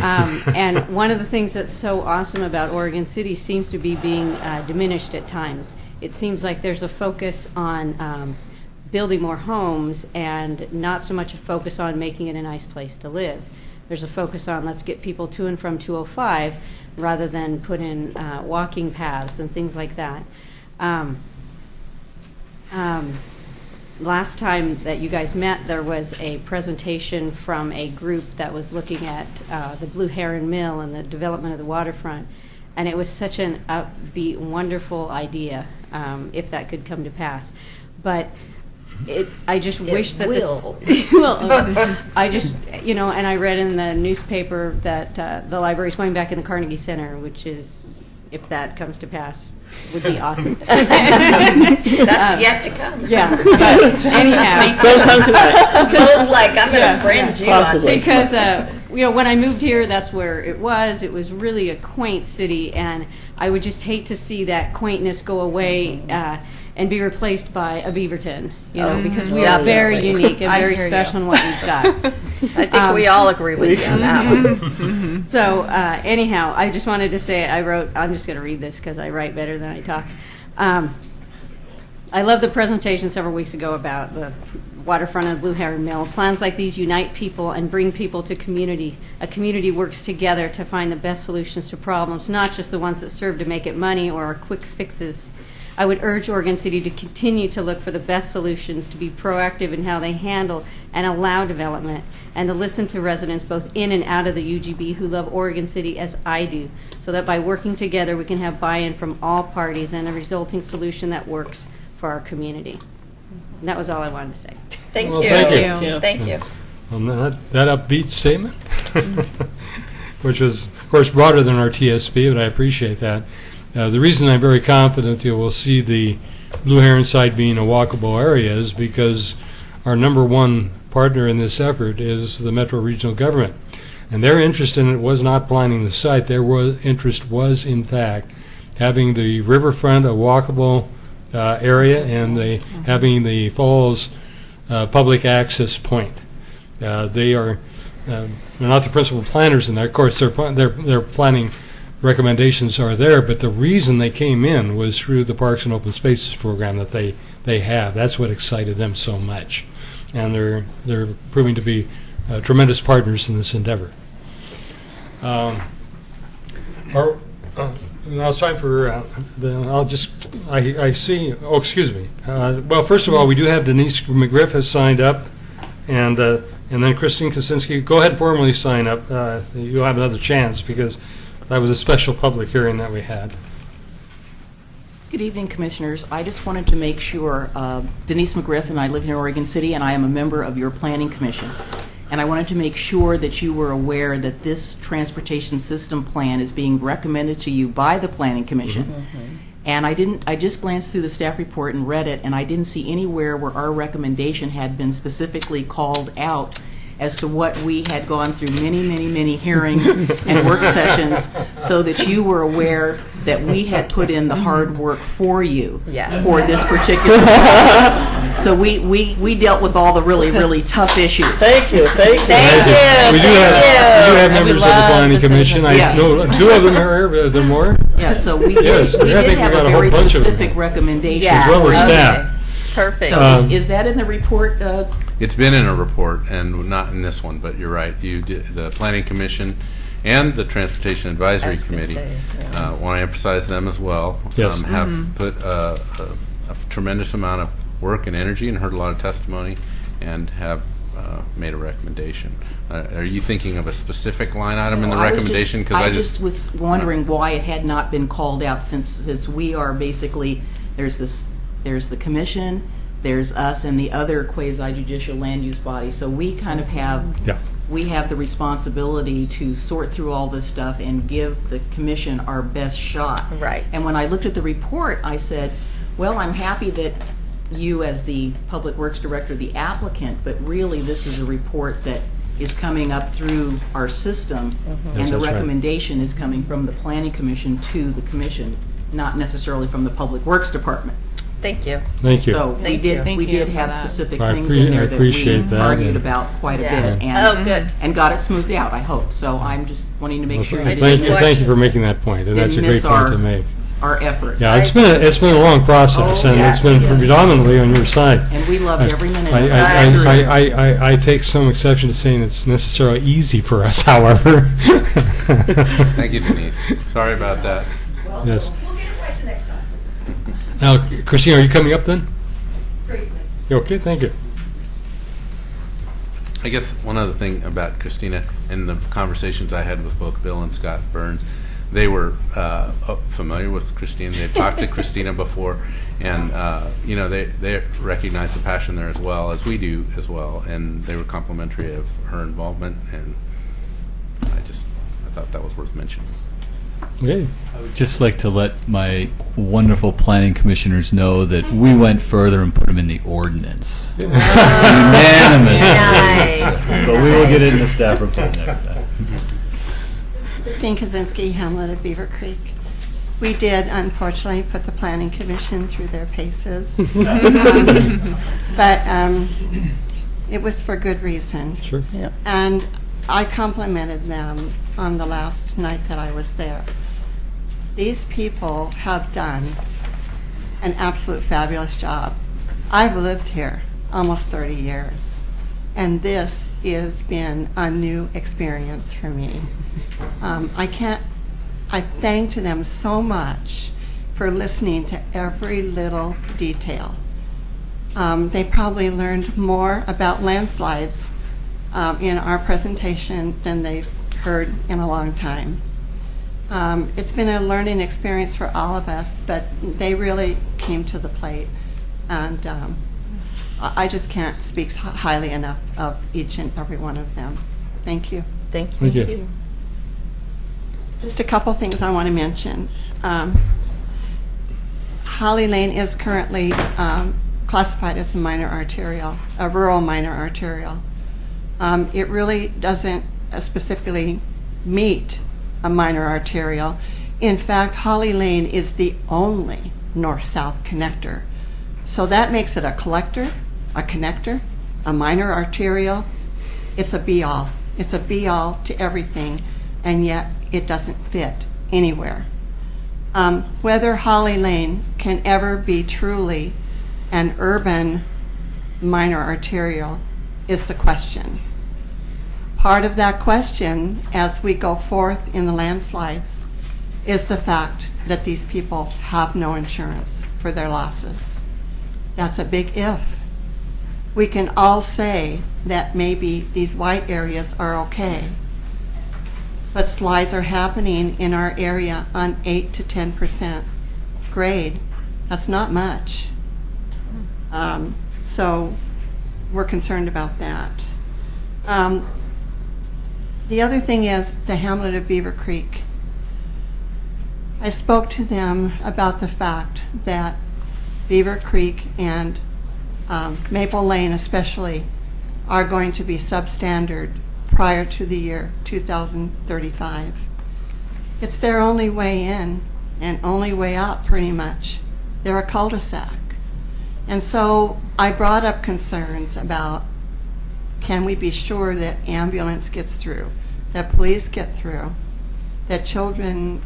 And one of the things that's so awesome about Oregon City seems to be being diminished at times. It seems like there's a focus on building more homes and not so much a focus on making it a nice place to live. There's a focus on let's get people to and from 205 rather than put in walking paths and things like that. Last time that you guys met, there was a presentation from a group that was looking at the Blue Heron Mill and the development of the waterfront, and it was such an upbeat, wonderful idea, if that could come to pass. But I just wish that will. this. Well, I just, and I read in the newspaper that the library's going back in the Carnegie Center, which is, if that comes to pass, would be awesome. That's yet to come. Yeah, but anyhow. Sometime tonight. Feels like I'm going to friend you on possibly. Because when I moved here, that's where it was. It was really a quaint city, and I would just hate to see that quaintness go away and be replaced by a Beaverton. Because we are very Definitely. unique and I very hear you. special in what we've got. I think we all agree with you on that one. So anyhow, I just wanted to say I'm just going to read this because I write better than I talk. I love the presentation several weeks ago about the waterfront of the Blue Heron Mill. Plans like these unite people and bring people to community. A community works together to find the best solutions to problems, not just the ones that serve to make it money or are quick fixes. I would urge Oregon City to continue to look for the best solutions, to be proactive in how they handle and allow development, and to listen to residents both in and out of the UGB who love Oregon City as I do, so that by working together we can have buy-in from all parties and a resulting solution that works for our community. And that was all I wanted to say. Thank Well, you. thank you. Thank you. On that upbeat statement, which was, of course, broader than our TSP, but I appreciate that. The reason I'm very confident you will see the Blue Heron site being a walkable area is because our number one partner in this effort is the Metro Regional Government. And their interest in it was not planning the site. Their interest was, in fact, having the riverfront a walkable area and having the falls public access point. They are they're not the principal planners in that. Of course, they're planning recommendations are there, but the reason they came in was through the Parks and Open Spaces program that they have. That's what excited them so much, and they're proving to be tremendous partners in this endeavor. Now it's time for I see. Oh, excuse me. Well, first of all, we do have Denise McGriff has signed up, and then Christine Kaczynski. Go ahead and formally sign up. You'll have another chance because that was a special public hearing that we had. Good evening, Commissioners. I just wanted to make sure, Denise McGriff and I live here in Oregon City, and I am a member of your Planning Commission. And I wanted to make sure that you were aware that this transportation system plan is being recommended to you by the Planning Commission. Mm-hmm. And I just glanced through the staff report and read it, and I didn't see anywhere where our recommendation had been specifically called out as to what we had gone through many hearings and work sessions, so that you were aware that we had put in the hard work for you for this particular process. So we dealt with all the really tough issues. Thank you. We do have members of the Planning Commission. I know 2 of them are here. Are there more? Yeah, so we did have a very specific recommendation. Yeah. Well, we're staff. Perfect. So is that in the report? It's been in a report, and not in this one, but you're right. You did, the Planning Commission and the Transportation Advisory Committee, want to emphasize them as well, have put a tremendous amount of work and energy and heard a lot of testimony and have made a recommendation. Are you thinking of a specific line item in the recommendation? Because I just was wondering why it had not been called out, since we are basically, there's the commission, there's us, and the other quasi-judicial land use body. So we kind of have we have the responsibility to sort through all this stuff and give the commission our best shot. Right. And when I looked at the report, I said, well, I'm happy that you as the Public Works Director, the applicant, but really this is a report that is coming up through our system, and the recommendation is coming from the Planning Commission to the Commission, not necessarily from the Public Works Department. Thank you. Thank you. So we did have specific things in there that we argued about quite a bit, and got it smoothed out, I hope. So I'm just wanting to make sure that thank you for making that point, and that's a great point to make. Our effort. Yeah, it's been a long process, and it's been predominantly on your side. And we loved every minute of it. I take some exception to saying it's necessarily easy for us, however. Thank you, Denise. Sorry about that. Well, yes. We'll get it right the next time. Now, Christine, are you coming up then? Briefly. Okay, thank you. I guess one other thing about Christina, in the conversations I had with both Bill and Scott Burns, they were familiar with Christina. They had talked to Christina before, and they recognize the passion there as well as we do as well, and they were complimentary of her involvement, and I thought that was worth mentioning. Okay. I would just like to let my wonderful planning commissioners know that we went further and put them in the ordinance. Unanimously. Nice. But we will get it in the staff report next time. Christine Kaczynski, Hamlet of Beaver Creek. We did, unfortunately, put the Planning Commission through their paces. But it was for good reason. Sure. Yeah. And I complimented them on the last night that I was there. These people have done an absolute fabulous job. I've lived here almost 30 years, and this has been a new experience for me. I thank them so much for listening to every little detail. They probably learned more about landslides in our presentation than they've heard in a long time. It's been a learning experience for all of us, but they really came to the plate, and I just can't speak highly enough of each and every one of them. Thank you. Thank you. Just a couple things I want to mention. Holly Lane is currently classified as a minor arterial, a rural minor arterial. It really doesn't specifically meet a minor arterial. In fact, Holly Lane is the only north-south connector. So that makes it a collector, a connector, a minor arterial. It's a be-all. It's a be-all to everything, and yet it doesn't fit anywhere. Whether Holly Lane can ever be truly an urban minor arterial is the question. Part of that question, as we go forth in the landslides, is the fact that these people have no insurance for their losses. That's a big if. We can all say that maybe these white areas are okay, but slides are happening in our area on 8 to 10% grade. That's not much. So we're concerned about that. The other thing is the hamlet of Beaver Creek. I spoke to them about the fact that Beaver Creek and Maple Lane especially are going to be substandard prior to the year 2035. It's their only way in and only way out pretty much. They're a cul-de-sac. And so I brought up concerns about, can we be sure that ambulance gets through, that police get through, that children,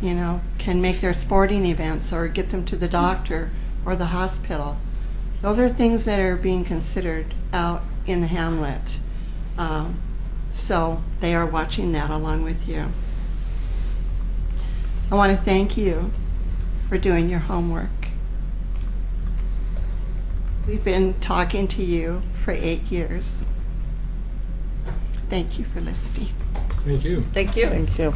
can make their sporting events or get them to the doctor or the hospital. Those are things that are being considered out in the hamlet. So they are watching that along with you. I want to thank you for doing your homework. We've been talking to you for 8 years. Thank you for listening. Thank you. Thank you. Thank you.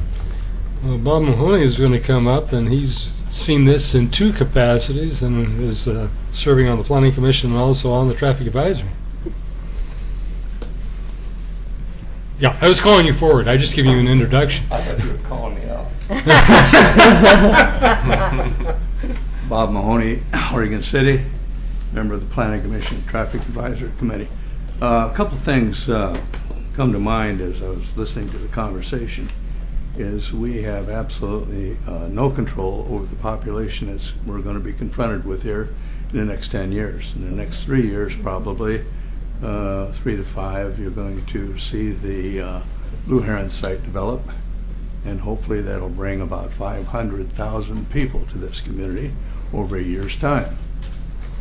Well, Bob Mahoney is going to come up, and he's seen this in 2 capacities and is serving on the Planning Commission and also on the Traffic Advisory. Yeah, I was calling you forward. I just giving you an introduction. I thought you were calling me out. Bob Mahoney, Oregon City, member of the Planning Commission, Traffic Advisory Committee. A couple things come to mind as I was listening to the conversation. Is we have absolutely no control over the population that we're going to be confronted with here in the next 10 years. In the next 3 years, probably 3 to 5, you're going to see the Blue Heron site develop, and hopefully that'll bring about 500,000 people to this community over a year's time.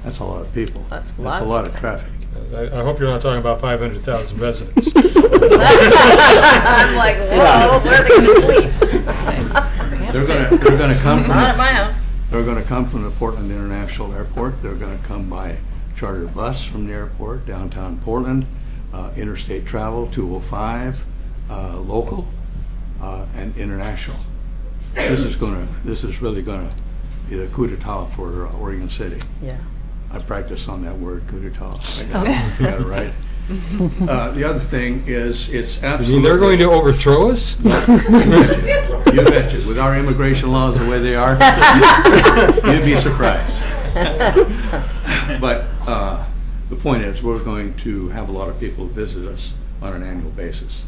That's a lot of people. That's a lot of traffic. I hope you're not talking about 500,000 residents. I'm like, whoa, where are they going to sleep? They're going to come from Not at my house. They're going to come from the Portland International Airport. They're going to come by charter bus from the airport, downtown Portland, interstate travel, 205, local, and international. This is really going to be the coup d'etat for Oregon City. Yeah. I practice on that word, coup d'etat. I got it right. The other thing is, it's absolutely... You mean they're going to overthrow us? You betcha. With our immigration laws the way they are, you'd be surprised. But the point is, we're going to have a lot of people visit us on an annual basis.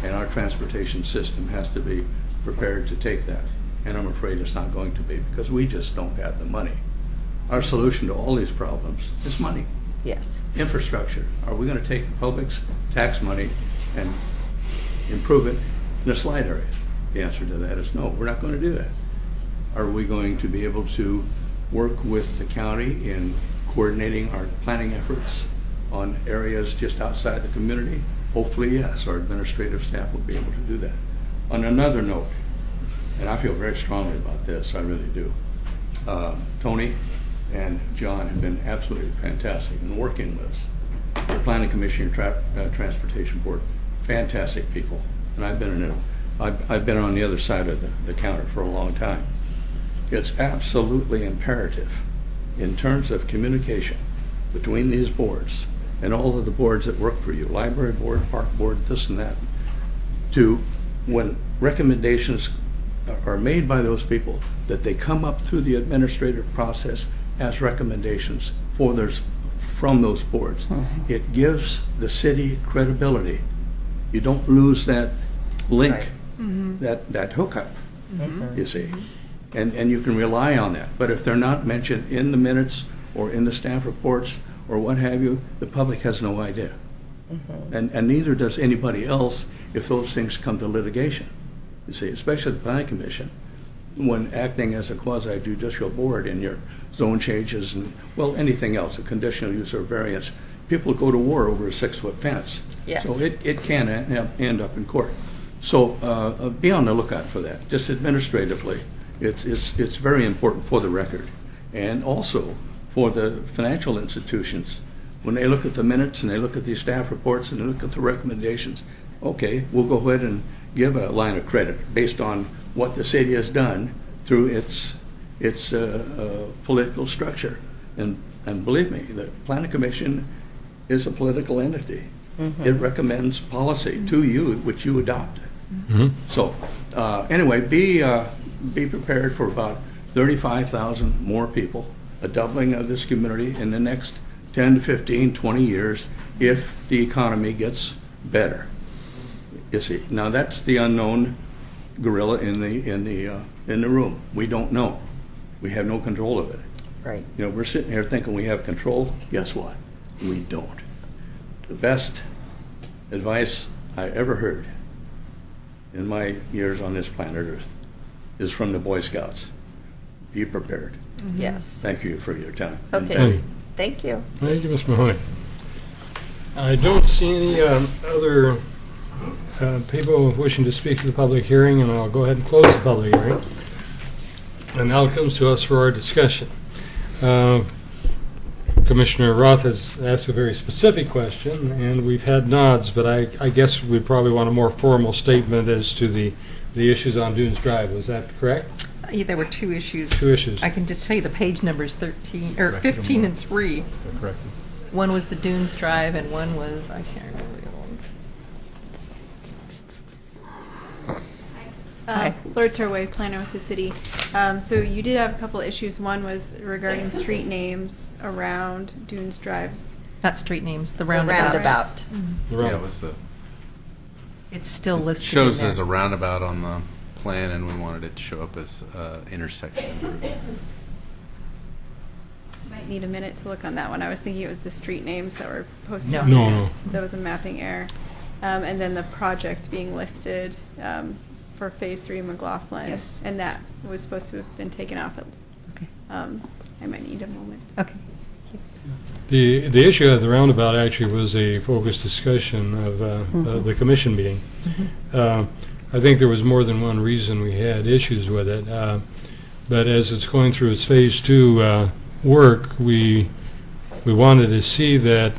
And our transportation system has to be prepared to take that. And I'm afraid it's not going to be, because we just don't have the money. Our solution to all these problems is money. Yes. Infrastructure. Are we going to take the public's tax money and improve it in a slide area? The answer to that is no, we're not going to do that. Are we going to be able to work with the county in coordinating our planning efforts on areas just outside the community? Hopefully, yes. Our administrative staff will be able to do that. On another note, and I feel very strongly about this, I really do, Tony and John have been absolutely fantastic in working with us. The Planning Commission and Transportation Board, fantastic people. And I've been on the other side of the counter for a long time. It's absolutely imperative in terms of communication between these boards and all of the boards that work for you, library board, park board, this and that, to when recommendations are made by those people, that they come up through the administrative process as recommendations from those boards. Mm-hmm. It gives the city credibility. You don't lose that link, Right. Mm-hmm. that hookup, Mhm. you see. And you can rely on that. But if they're not mentioned in the minutes or in the staff reports or what have you, the public has no idea. Mhm. And neither does anybody else if those things come to litigation. You see, especially the Planning Commission. when acting as a quasi-judicial board in your zone changes and, well, anything else, a conditional use or variance, people go to war over a 6-foot fence. Yes. So it can end up in court. So be on the lookout for that. Just administratively, it's very important for the record, and also for the financial institutions. When they look at the minutes and they look at the staff reports and they look at the recommendations, okay, we'll go ahead and give a line of credit based on what the city has done through its political structure. And believe me, the Planning Commission is a political entity. It recommends policy to you, which you adopt. So anyway, be prepared for about 35,000 more people, a doubling of this community in the next 10 to 15, 20 years if the economy gets better. You see, now that's the unknown gorilla in the room. We don't know. We have no control of it. Right. You know, we're sitting here thinking we have control. Guess what? We don't. The best advice I ever heard in my years on this planet Earth is from the Boy Scouts. Be prepared. Yes. Thank you for your time. Okay. Thank you. Thank you, Ms. Mahoney. I don't see any other people wishing to speak to the public hearing, and I'll go ahead and close the public hearing. And now it comes to us for our discussion. Commissioner Roth has asked a very specific question, and we've had nods, but I guess we'd probably want a more formal statement as to the issues on Dunes Drive. Was that correct? Yeah, there were 2 issues. 2 issues. I can just tell you the page numbers 15 and 3. Correct. One was the Dunes Drive, and one was, I can't remember the other one. Hi. Laura Turway, planner with the city. So you did have a couple of issues. One was regarding street names around Dunes Drives. Not street names, the roundabout. Yeah, it was It's still listed shows in there. as a roundabout on the plan, and we wanted it to show up as intersection. Might need a minute to look on that one. I was thinking it was the street names that were posted No. on No, there. no. That was a mapping error. And then the project being listed for Phase 3 McLaughlin. Yes. And that was supposed to have been taken off. Okay. I might need a moment. Okay. The issue of the roundabout actually was a focused discussion of the commission meeting. I think there was more than one reason we had issues with it, but as it's going through its Phase 2 work, we wanted to see that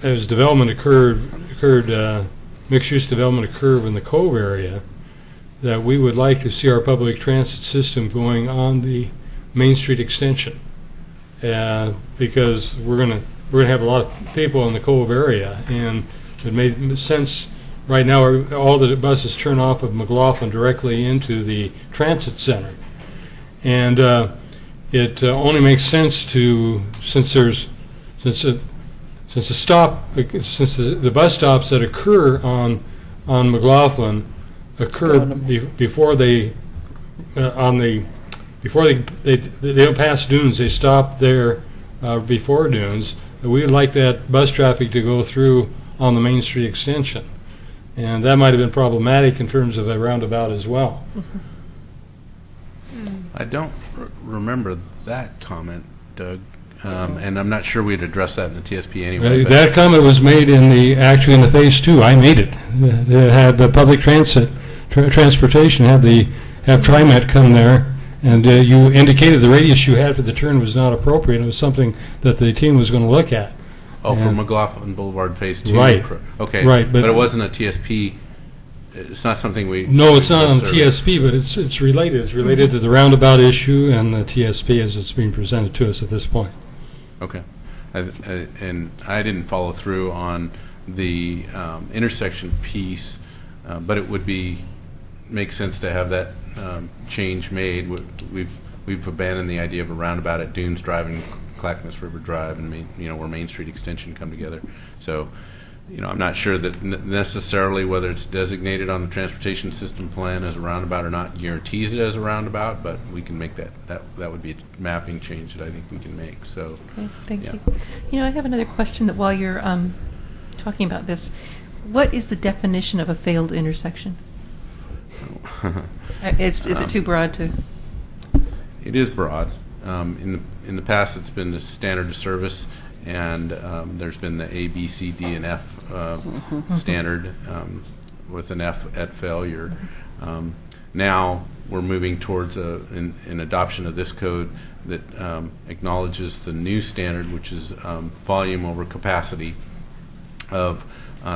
as development occurred, mixed-use development occurred in the Cove area, that we would like to see our public transit system going on the Main Street extension, because we're gonna have a lot of people in the Cove area, and it made sense. Right now, all the buses turn off of McLaughlin directly into the transit center, and it only makes sense to since the bus stops that occur on McLaughlin occur before they don't pass Dunes. They stop there before Dunes. We would like that bus traffic to go through on the Main Street extension, and that might have been problematic in terms of a roundabout as well. I don't remember that comment, Doug, and I'm not sure we'd address that in the TSP anyway. That comment was made actually in the Phase 2. I made it. They had the public transportation have TriMet come there, and you indicated the radius you had for the turn was not appropriate. It was something that the team was going to look at. Oh, for McLaughlin Boulevard Phase 2? Right. Okay. Right, but it wasn't a TSP. It's not something we... No, it's not on TSP, but it's related. It's related to the roundabout issue and the TSP as it's being presented to us at this point. Okay. And I didn't follow through on the intersection piece, but it would make sense to have that change made. We've abandoned the idea of a roundabout at Dunes Drive and Clackamas River Drive, and where Main Street Extension come together. So, I'm not sure that necessarily whether it's designated on the transportation system plan as a roundabout or not guarantees it as a roundabout, but we can make that would be a mapping change that I think we can make. So, okay, thank you. I have another question that while you're talking about this, what is the definition of a failed intersection? Is it too broad to? It is broad. In the past, it's been the standard of service, and there's been the A, B, C, D, and F standard with an F at failure. Now we're moving towards an adoption of this code that acknowledges the new standard, which is volume over capacity of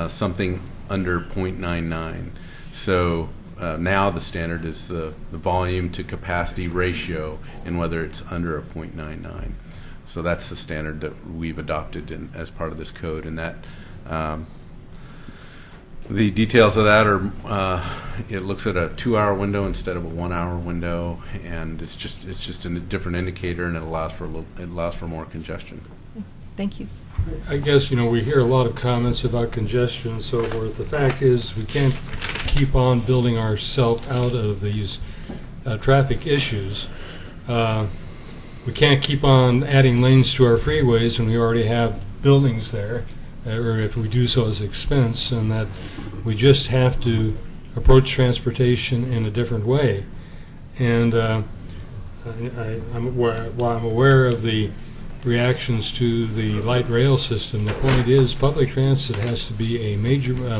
something under 0.99. So now the standard is the volume to capacity ratio, and whether it's under a 0.99. So that's the standard that we've adopted as part of this code, and that the details of that are it looks at a 2-hour window instead of a 1-hour window, and it's just a different indicator, and it allows for more congestion. Thank you. I guess, we hear a lot of comments about congestion and so forth. The fact is, we can't keep on building ourselves out of these traffic issues. We can't keep on adding lanes to our freeways when we already have buildings there, or if we do so as expense, and that we just have to approach transportation in a different way. And I'm aware of the reactions to the light rail system. The point is, public transit has to be a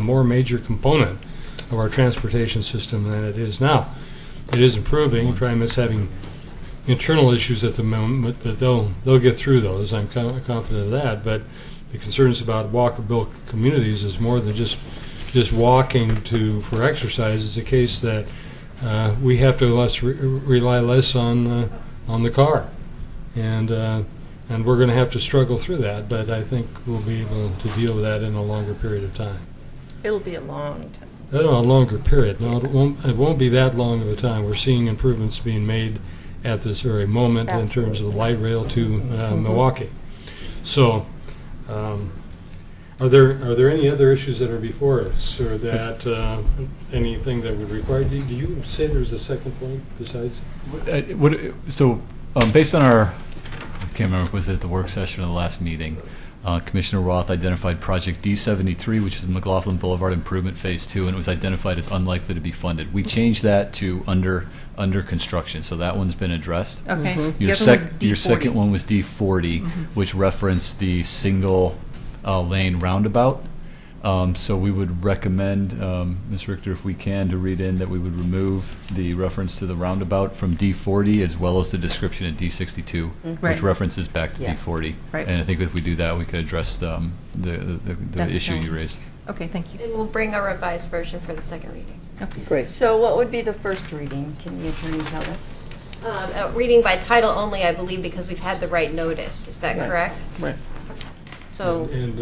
more major component of our transportation system than it is now. It is improving. TriMet's having internal issues at the moment, but they'll get through those. I'm confident of that. But the concerns about walkable communities is more than just walking for exercise. It's a case that we have to rely less on the car, and we're going to have to struggle through that. But I think we'll be able to deal with that in a longer period of time. It'll be a long time. A longer period. No, it won't be that long of a time. We're seeing improvements being made at this very moment in terms of the light rail to Milwaukee. So, are there any other issues that are before us, or that anything that would require? Do you say there's a second point besides? Based on our, I can't remember, was it at the work session or the last meeting? Commissioner Roth identified Project D73, which is the McLaughlin Boulevard Improvement Phase 2, and it was identified as unlikely to be funded. We changed that to under construction, so that one's been addressed. Okay. Your second one was D40, which referenced the single lane roundabout. So we would recommend, Ms. Richter, if we can, to read in that we would remove the reference to the roundabout from D40, as well as the description in D62, which references back to D40. Right. And I think if we do that, we could address the issue you raised. Okay, thank you. And we'll bring a revised version for the second reading. Okay. Great. So what would be the first reading? Can the attorney tell us? Reading by title only, I believe, because we've had the right notice. Is that correct? Right. So. And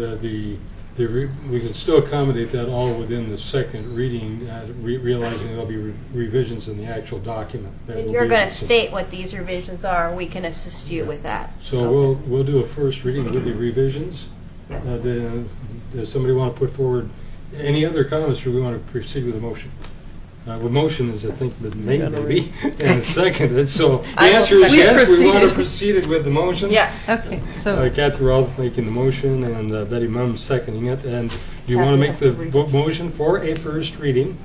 we can still accommodate that all within the second reading, realizing there'll be revisions in the actual document. And you're going to state what these revisions are. We can assist you with that. So we'll do a first reading with the revisions. Yes. Does somebody want to put forward any other comments, or we want to proceed with a motion? With motion is, I think, the main maybe, and seconded. So the answer is yes, we want to proceed with the motion. Yes. Okay. So Kathy Roth making the motion, and Betty Mum seconding it. And do you want to make the motion for a first reading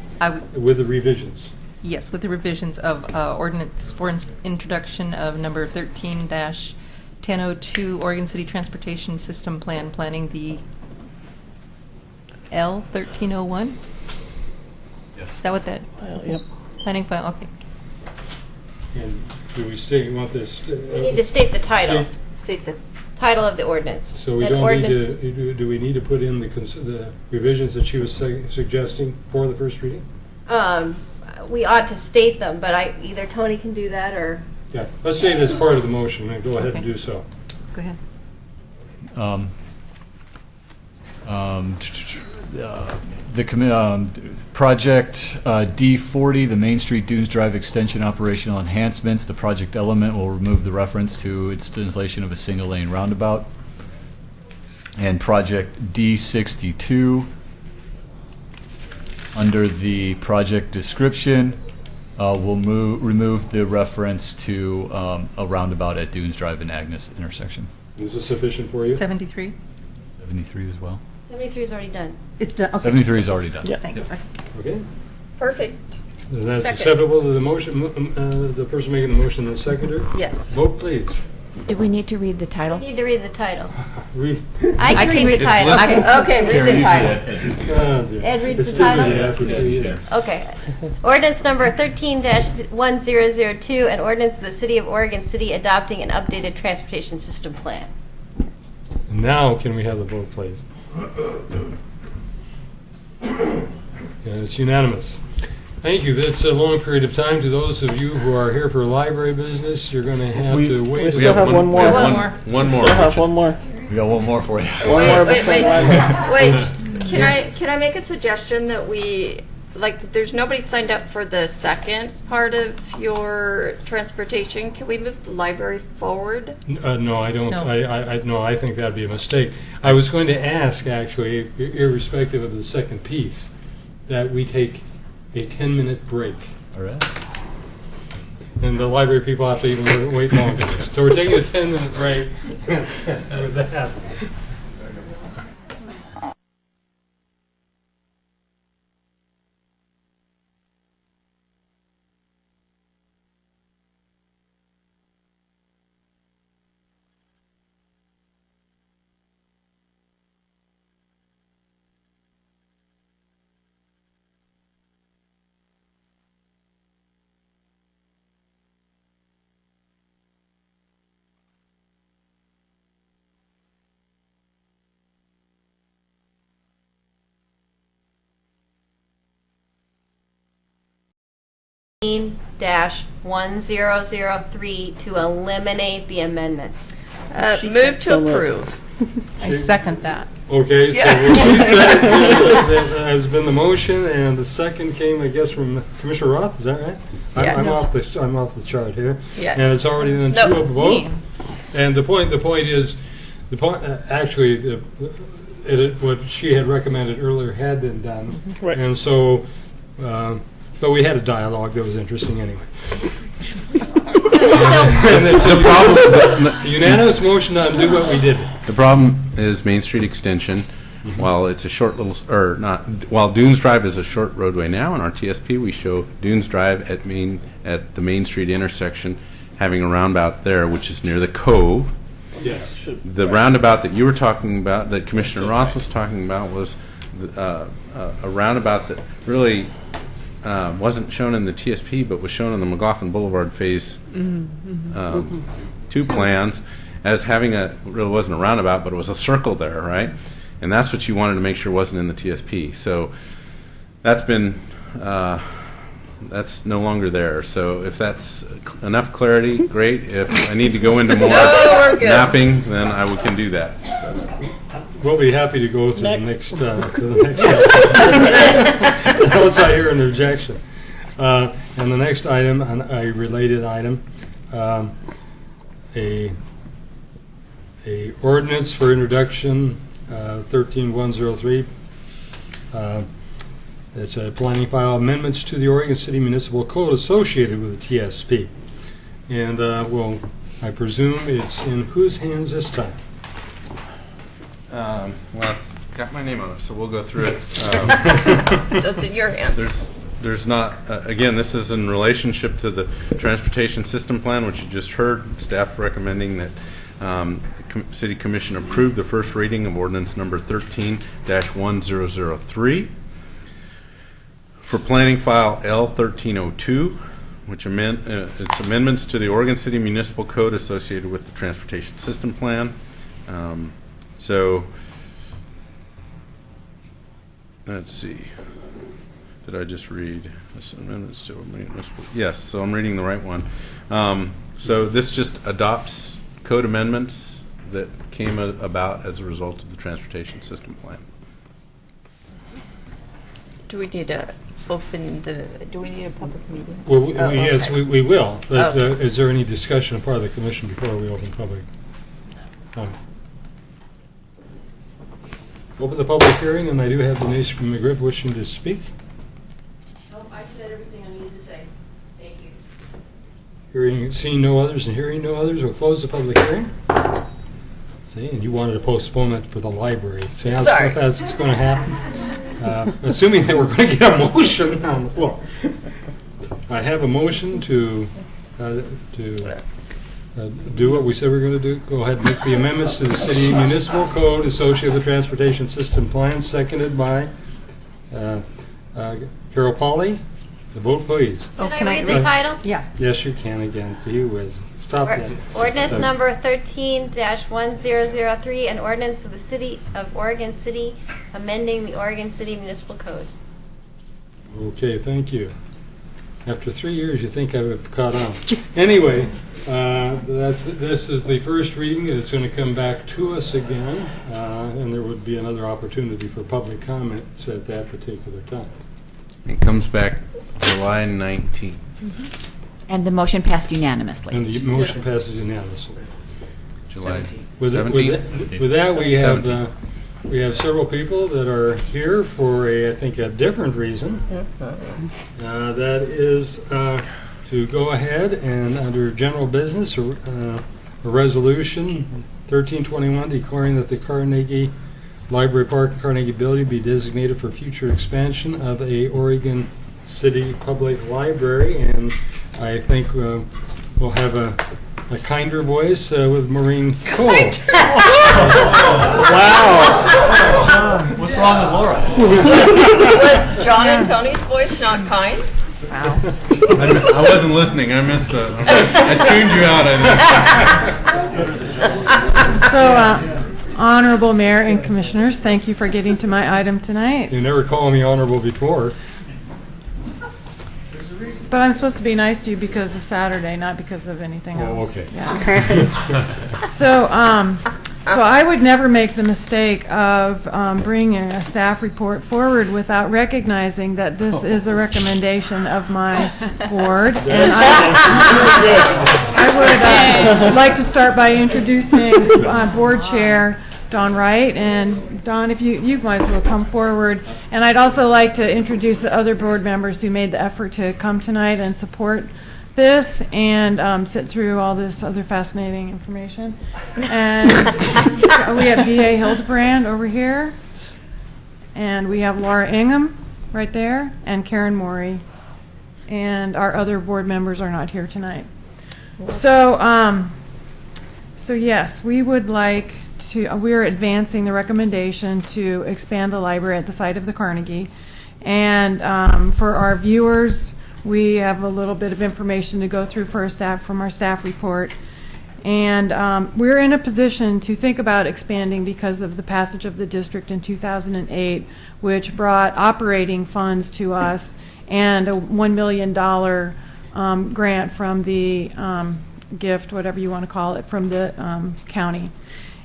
with the revisions? yes, with the revisions of ordinance for introduction of number 13-1002, Oregon City Transportation System Plan, planning the L1301. Yes. Is that what that? Yep. Planning file. Okay. And do we want this? We need to state the title. State the title of the ordinance. So we don't need to. Do we need to put in the revisions that she was suggesting for the first reading? We ought to state them, but either Tony can do that or. Yeah, let's state it as part of the motion, and go ahead and do so. Go ahead. The project D40, the Main Street Dunes Drive Extension Operational Enhancements, the project element will remove the reference to its installation of a single lane roundabout. And project D62, under the project description, will remove the reference to a roundabout at Dunes Drive and Agnes intersection. Is this sufficient for you? 73? 73 as well. 73 is already done. It's done. Okay. 73 is already done. Yeah. Thanks. Okay. Perfect. That's Second. acceptable to the motion, the person making the motion, the seconder? Yes. Vote, please. Do we need to read the title? I need to read the title. Read. I can read the title. Okay, read the title. Oh, dear. Ed reads It's the too title? many after 2 years. Okay. Ordinance number 13-1002, an ordinance of the City of Oregon City adopting an updated transportation system plan. Now, can we have the vote, please? And it's unanimous. Thank you. That's a long period of time. To those of you who are here for library business, you're going to have to wait. We still have one more. One more. Still have one more. We got one more for you. One more before library. Wait, can I make a suggestion that we, like, there's nobody signed up for the second part of your transportation. Can we move the library forward? No, I don't. No. I think that'd be a mistake. I was going to ask, actually, irrespective of the second piece, that we take a 10-minute break. All right. And the library people have to even wait longer. So we're taking a 10-minute break with that. -1003 to eliminate the amendments. Move to approve. I second that. Okay, so Yeah. what she said has been the motion, and the second came, I guess, from Commissioner Roth. Is that right? Yes. I'm off the chart here. Yes. And it's already been No, two up vote. me. And the point is, actually, what she had recommended earlier had been done. Right. And so, but we had a dialogue that was interesting anyway. And it's The problem is that- a unanimous motion to undo what we did. The problem is Main Street Extension, while it's a short little, or not, while Dunes Drive is a short roadway now, in our TSP, we show Dunes Drive at the Main Street intersection, having a roundabout there, which is near the Cove. Yes. The roundabout that you were talking about, that Commissioner Ross was talking about, was a roundabout that really wasn't shown in the TSP, but was shown in the McLaughlin Boulevard Phase 2 plans as having really wasn't a roundabout, but it was a circle there, right? And that's what you wanted to make sure wasn't in the TSP. So that's been, that's no longer there. So if that's enough clarity, great. If I need to go into more mapping, then I can do that. We'll be happy to go through Next. the next step. Unless I hear an objection. And the next item, a related item, a ordinance for introduction, 13103. It's a planning file amendments to the Oregon City Municipal Code associated with the TSP. And I presume it's in whose hands this time? Well, it's got my name on it, so we'll go through it. So it's in your hands. There's not, again, this is in relationship to the Transportation System Plan, which you just heard. Staff recommending that the City Commission approve the first reading of ordinance number 13-1003. For planning file L1302, which it's amendments to the Oregon City Municipal Code associated with the Transportation System Plan. So, let's see. Did I just read this amendments to municipal? Yes, so I'm reading the right one. So this just adopts code amendments that came about as a result of the Transportation System Plan. Do we need to open do we need a public meeting? Well, yes, okay. we will. But, Okay. is there any discussion on part of the commission before we open public comment? Open the public hearing, and I do have Denise McGriff wishing to speak. Nope, I said everything I needed to say. Thank you. Seeing no others and hearing no others, we'll close the public hearing. See, and you wanted to postpone it for the library. See how Sorry. fast it's going to happen? Assuming that we're going to get a motion on the floor. I have a motion to do what we said we were going to do. Go ahead and make the amendments to the city municipal code associated with the transportation system plan, seconded by Carol Pauley. The vote, please. Can I read the title? Yeah. Yes, you can again. Gee whiz. Stop that. Ordinance number 13-1003, an ordinance of the City of Oregon City amending the Oregon City Municipal Code. Okay, thank you. After 3 years, you think I've caught on. Anyway, this is the first reading. It's going to come back to us again, and there would be another opportunity for public comments at that particular time. It comes back July 19th. And the motion passed unanimously. And the motion passes unanimously. July 17th. With that, we have several people that are here for I think a different reason. That is to go ahead and under general business, a resolution 1321 declaring that the Carnegie Library Park and Carnegie Building be designated for future expansion of a Oregon City Public Library, and I think we'll have a kinder voice with Maureen Cole. Wow. What's wrong with Laura? Was John and Tony's voice not kind? Wow. I wasn't listening. I missed the. I tuned you out. I think. So, Honorable Mayor and Commissioners, thank you for getting to my item tonight. You never called me honorable before. But I'm supposed to be nice to you because of Saturday, not because of anything else. Okay. Yeah. So I would never make the mistake of bringing a staff report forward without recognizing that this is a recommendation of my board. And I would like to start by introducing Board Chair Don Wright. And Don, if you might as well come forward. And I'd also like to introduce the other board members who made the effort to come tonight and support this and sit through all this other fascinating information. And we have D.A. Hildebrand over here. And we have Laura Ingham right there and Karen Morey. And our other board members are not here tonight. So yes, we would like we're advancing the recommendation to expand the library at the site of the Carnegie. And for our viewers, we have a little bit of information to go through for from our staff report. And we're in a position to think about expanding because of the passage of the district in 2008, which brought operating funds to us and a $1 million grant from the gift, whatever you want to call it, from the county.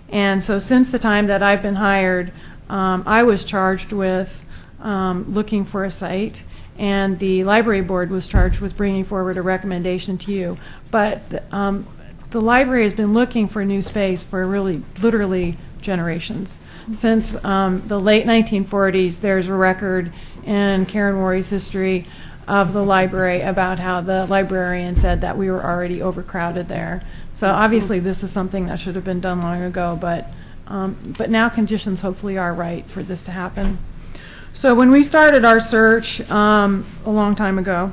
And so since the time that I've been hired, I was charged with looking for a site, and the library board was charged with bringing forward a recommendation to you. But the library has been looking for new space for really, literally generations. Since the late 1940s, there's a record in Karen Morey's history of the library about how the librarian said that we were already overcrowded there. So obviously this is something that should have been done long ago, but now conditions hopefully are right for this to happen. So when we started our search a long time ago,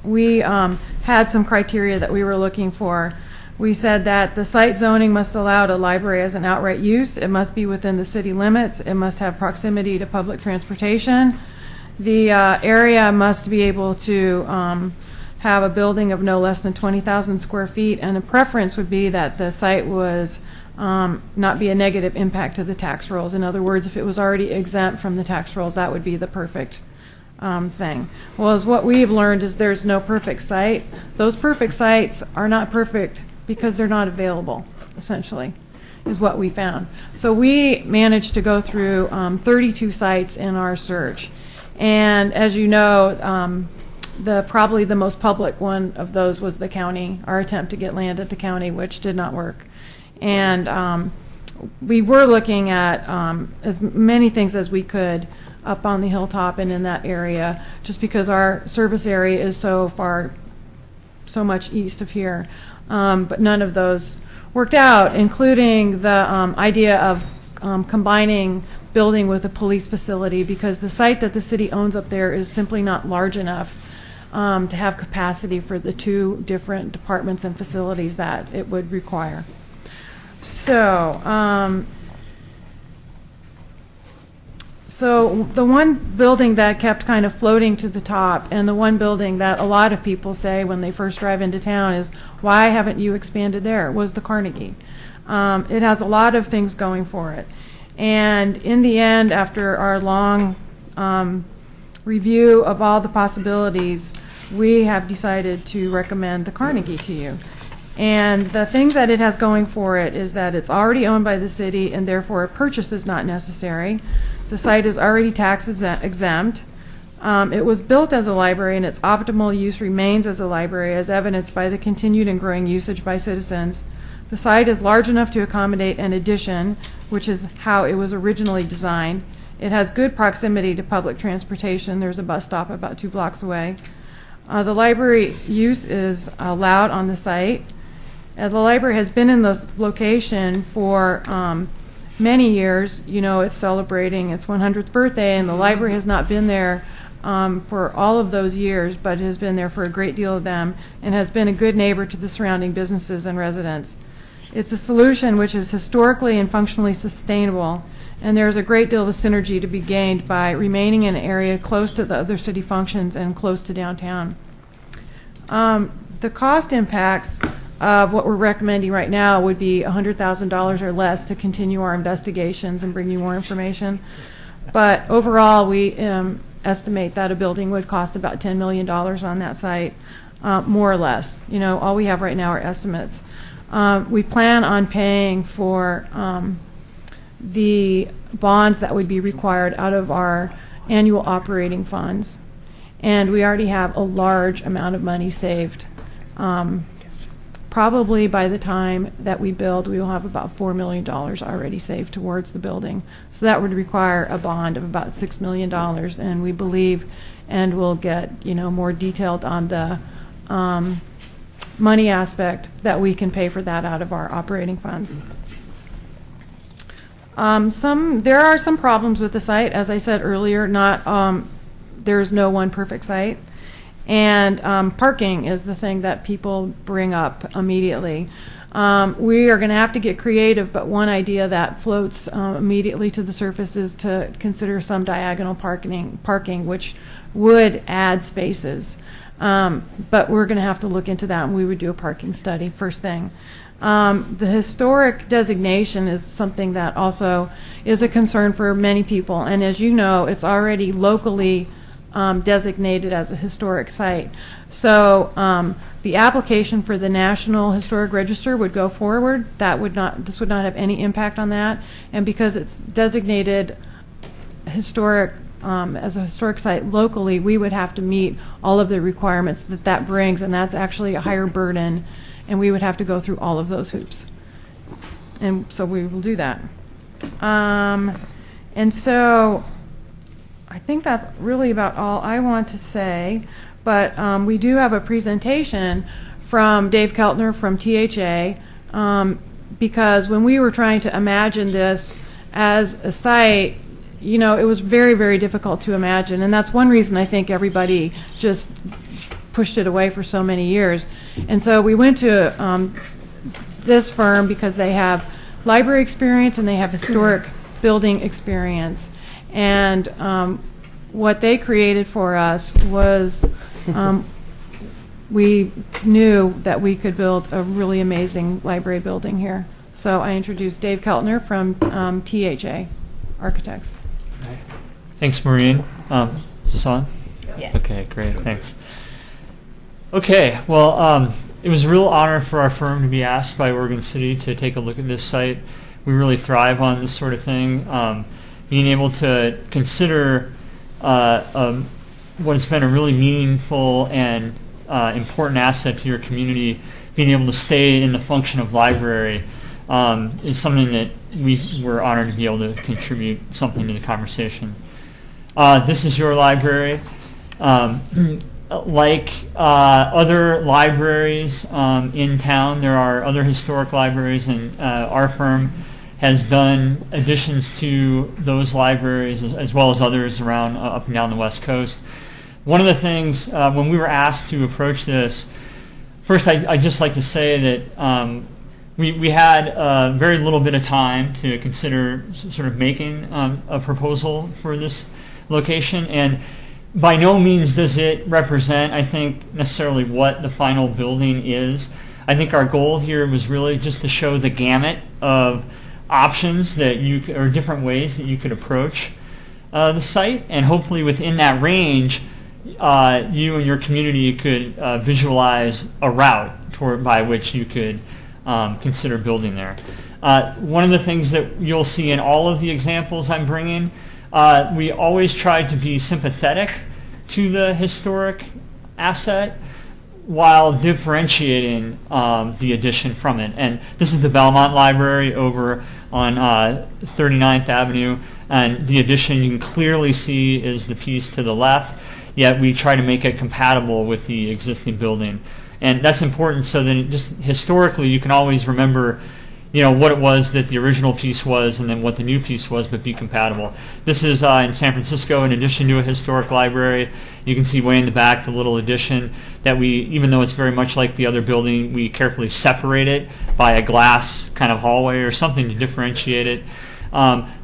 we had some criteria that we were looking for. We said that the site zoning must allow a library as an outright use. It must be within the city limits. It must have proximity to public transportation. The area must be able to have a building of no less than 20,000 square feet, and the preference would be that the site was not be a negative impact to the tax rolls. In other words, if it was already exempt from the tax rolls, that would be the perfect thing. Well, as what we've learned is there's no perfect site. Those perfect sites are not perfect because they're not available, essentially, is what we found. So we managed to go through 32 sites in our search. And as you know, probably the most public one of those was the county, our attempt to get land at the county, which did not work. And we were looking at as many things as we could up on the hilltop and in that area, just because our service area is so much east of here. But none of those worked out, including the idea of combining building with a police facility, because the site that the city owns up there is simply not large enough to have capacity for the 2 different departments and facilities that it would require. So, so the one building that kept kind of floating to the top, and the one building that a lot of people say when they first drive into town is, why haven't you expanded there, was the Carnegie. It has a lot of things going for it. And in the end, after our long review of all the possibilities, we have decided to recommend the Carnegie to you. And the things that it has going for it is that it's already owned by the city, and therefore a purchase is not necessary. The site is already tax exempt. It was built as a library, and its optimal use remains as a library, as evidenced by the continued and growing usage by citizens. The site is large enough to accommodate an addition, which is how it was originally designed. It has good proximity to public transportation. There's a bus stop about 2 blocks away. The library use is allowed on the site. The library has been in this location for many years. You know, it's celebrating its 100th birthday, and the library has not been there for all of those years, but has been there for a great deal of them, and has been a good neighbor to the surrounding businesses and residents. It's a solution which is historically and functionally sustainable, and there's a great deal of synergy to be gained by remaining in an area close to the other city functions and close to downtown. The cost impacts of what we're recommending right now would be $100,000 or less to continue our investigations and bring you more information. But overall, we estimate that a building would cost about $10 million on that site, more or less. You know, all we have right now are estimates. We plan on paying for the bonds that would be required out of our annual operating funds, and we already have a large amount of money saved. Probably by the time that we build, we will have about $4 million already saved towards the building. So that would require a bond of about $6 million, and we believe, and we'll get, you know, more detailed on the money aspect, that we can pay for that out of our operating funds. There are some problems with the site, as I said earlier. There's no one perfect site. And parking is the thing that people bring up immediately. We are going to have to get creative, but one idea that floats immediately to the surface is to consider some diagonal parking, which would add spaces. But we're going to have to look into that, and we would do a parking study first thing. The historic designation is something that also is a concern for many people, and as you know, it's already locally designated as a historic site. So the application for the National Historic Register would go forward. This would not have any impact on that. And because it's designated historic as a historic site locally, we would have to meet all of the requirements that brings, and that's actually a higher burden, and we would have to go through all of those hoops. And so we will do that. And so I think that's really about all I want to say, but we do have a presentation from Dave Keltner from THA, because when we were trying to imagine this as a site, you know, it was very, very difficult to imagine, and that's one reason I think everybody just pushed it away for so many years. And so we went to this firm because they have library experience and they have historic building experience. And what they created for us was we knew that we could build a really amazing library building here. So I introduced Dave Keltner from THA Architects. Thanks, Maureen. Is this on? Yes. Okay, great. Thanks. Okay, well, it was a real honor for our firm to be asked by Oregon City to take a look at this site. We really thrive on this sort of thing. Being able to consider what has been a really meaningful and important asset to your community, being able to stay in the function of library, is something that we were honored to be able to contribute something to the conversation. This is your library. Like other libraries in town, there are other historic libraries, and our firm has done additions to those libraries as well as others around up and down the West Coast. one of the things when we were asked to approach this, first I'd just like to say that we had very little bit of time to consider sort of making a proposal for this location, and by no means does it represent, I think, necessarily what the final building is. I think our goal here was really just to show the gamut of options that or different ways that you could approach the site, and hopefully within that range, you and your community could visualize a route by which you could consider building there. One of the things that you'll see in all of the examples I'm bringing, we always tried to be sympathetic to the historic asset while differentiating the addition from it. And this is the Belmont Library over on 39th Avenue, and the addition you can clearly see is the piece to the left, yet we try to make it compatible with the existing building. And that's important so that just historically you can always remember, what it was that the original piece was and then what the new piece was, but be compatible. This is in San Francisco, in addition to a historic library. You can see way in the back the little addition that we, even though it's very much like the other building, we carefully separate it by a glass kind of hallway or something to differentiate it.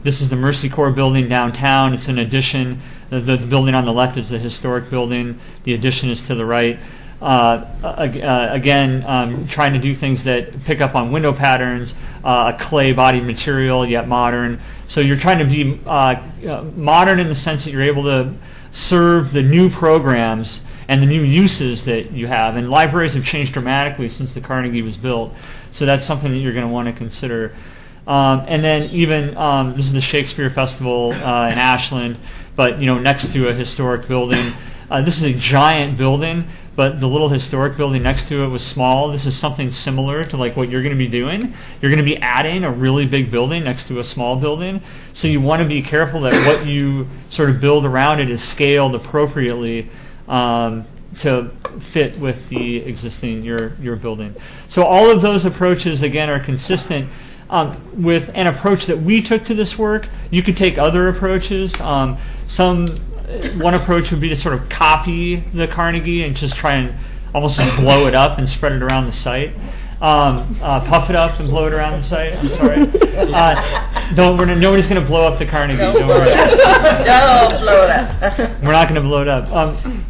This is the Mercy Corps building downtown. It's an addition. The building on the left is the historic building. The addition is to the right. Again, trying to do things that pick up on window patterns, a clay body material, yet modern. So you're trying to be modern in the sense that you're able to serve the new programs and the new uses that you have. And libraries have changed dramatically since the Carnegie was built. So that's something that you're going to want to consider. And then even, this is the Shakespeare Festival in Ashland, but next to a historic building. This is a giant building, but the little historic building next to it was small. This is something similar to like what you're going to be doing. You're going to be adding a really big building next to a small building. So you want to be careful that what you sort of build around it is scaled appropriately to fit with the existing your building. So all of those approaches, again, are consistent with an approach that we took to this work. You could take other approaches. One approach would be to sort of copy the Carnegie and just try and almost just blow it up and spread it around the site. Puff it up and blow it around the site. I'm sorry. Nobody's going to blow up the Carnegie. Don't worry. Don't blow it up. We're not going to blow it up.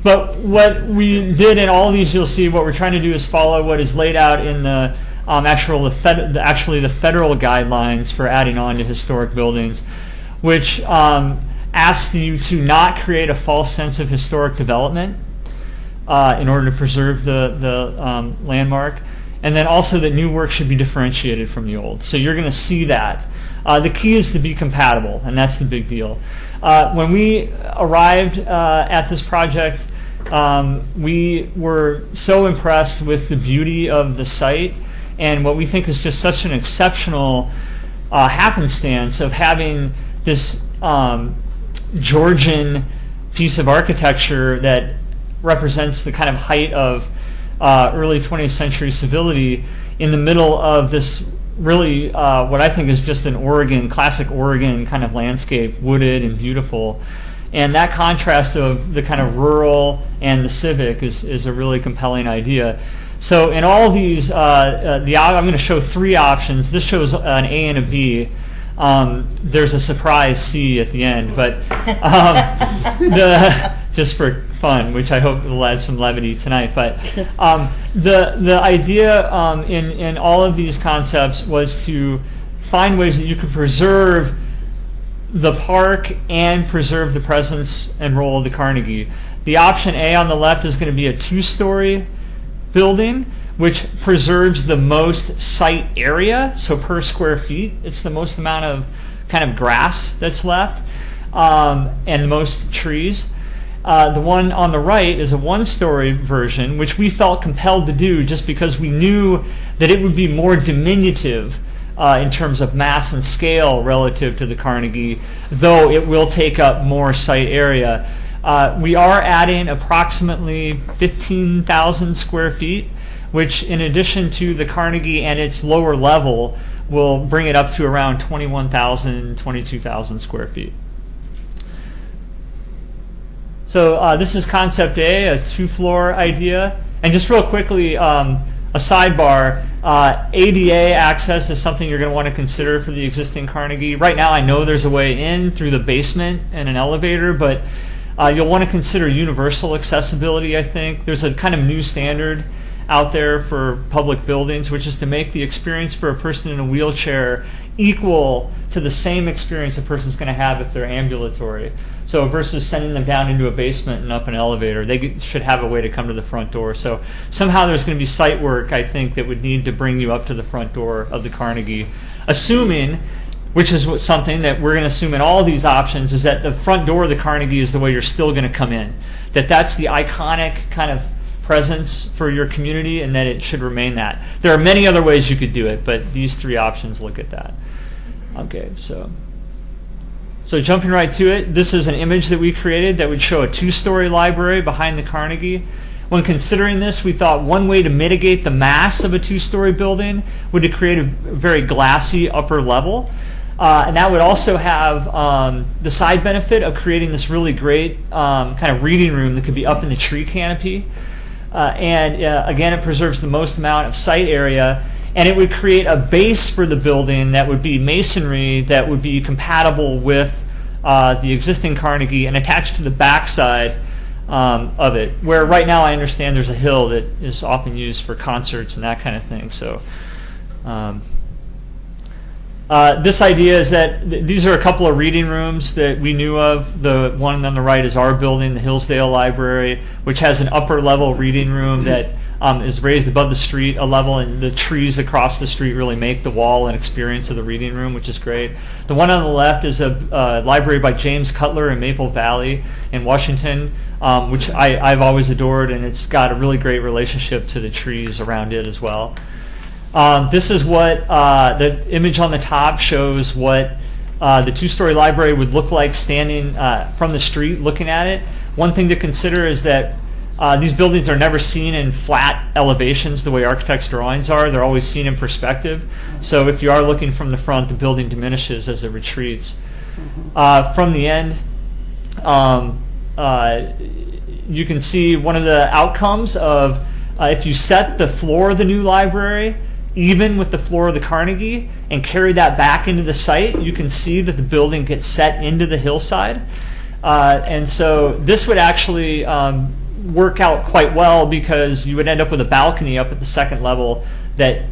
But what we did in all of these, you'll see what we're trying to do is follow what is laid out in the federal guidelines for adding on to historic buildings, which asks you to not create a false sense of historic development in order to preserve the landmark, and then also that new work should be differentiated from the old. So you're going to see that. The key is to be compatible, and that's the big deal. When we arrived at this project, we were so impressed with the beauty of the site and what we think is just such an exceptional happenstance of having this Georgian piece of architecture that represents the kind of height of early 20th century civility in the middle of this really what I think is just an classic Oregon kind of landscape, wooded and beautiful. And that contrast of the kind of rural and the civic is a really compelling idea. So in all these, I'm going to show three options. This shows an A and a B. There's a surprise C at the end, but just for fun, which I hope will add some levity tonight. But the idea in all of these concepts was to find ways that you could preserve the park and preserve the presence and role of the Carnegie. The option A on the left is going to be a 2-story building, which preserves the most site area, so per square feet, it's the most amount of kind of grass that's left, and the most trees. The one on the right is a 1-story version, which we felt compelled to do just because we knew that it would be more diminutive in terms of mass and scale relative to the Carnegie, though it will take up more site area. We are adding approximately 15,000 square feet, which in addition to the Carnegie and its lower level will bring it up to around 21,000, 22,000 square feet. So this is concept A, a 2-floor idea. And just real quickly, a sidebar, ADA access is something you're going to want to consider for the existing Carnegie. Right now I know there's a way in through the basement and an elevator, but you'll want to consider universal accessibility, I think. There's a kind of new standard out there for public buildings, which is to make the experience for a person in a wheelchair equal to the same experience a person's going to have if they're ambulatory. So versus sending them down into a basement and up an elevator, they should have a way to come to the front door. So somehow there's going to be site work, I think, that would need to bring you up to the front door of the Carnegie, assuming, which is something that we're going to assume in all these options, is that the front door of the Carnegie is the way you're still going to come in. That's the iconic kind of presence for your community, and that it should remain that. There are many other ways you could do it, but these 3 options look at that. Okay, so jumping right to it, this is an image that we created that would show a 2-story library behind the Carnegie. When considering this, we thought one way to mitigate the mass of a 2-story building would to create a very glassy upper level. And that would also have the side benefit of creating this really great kind of reading room that could be up in the tree canopy. Again, it preserves the most amount of site area, and it would create a base for the building that would be masonry that would be compatible with the existing Carnegie and attached to the backside of it, where right now I understand there's a hill that is often used for concerts and that kind of thing. So this idea is that these are a couple of reading rooms that we knew of. The one on the right is our building, the Hillsdale Library, which has an upper level reading room that is raised above the street a level, and the trees across the street really make the wall an experience of the reading room, which is great. The one on the left is a library by James Cutler in Maple Valley in Washington, which I've always adored, and it's got a really great relationship to the trees around it as well. This is what the image on the top shows what the 2-story library would look like standing from the street looking at it. One thing to consider is that these buildings are never seen in flat elevations the way architects' drawings are. They're always seen in perspective. So if you are looking from the front, the building diminishes as it retreats. From the end, you can see one of the outcomes of if you set the floor of the new library even with the floor of the Carnegie and carry that back into the site, you can see that the building gets set into the hillside. And so this would actually work out quite well, because you would end up with a balcony up at the second level that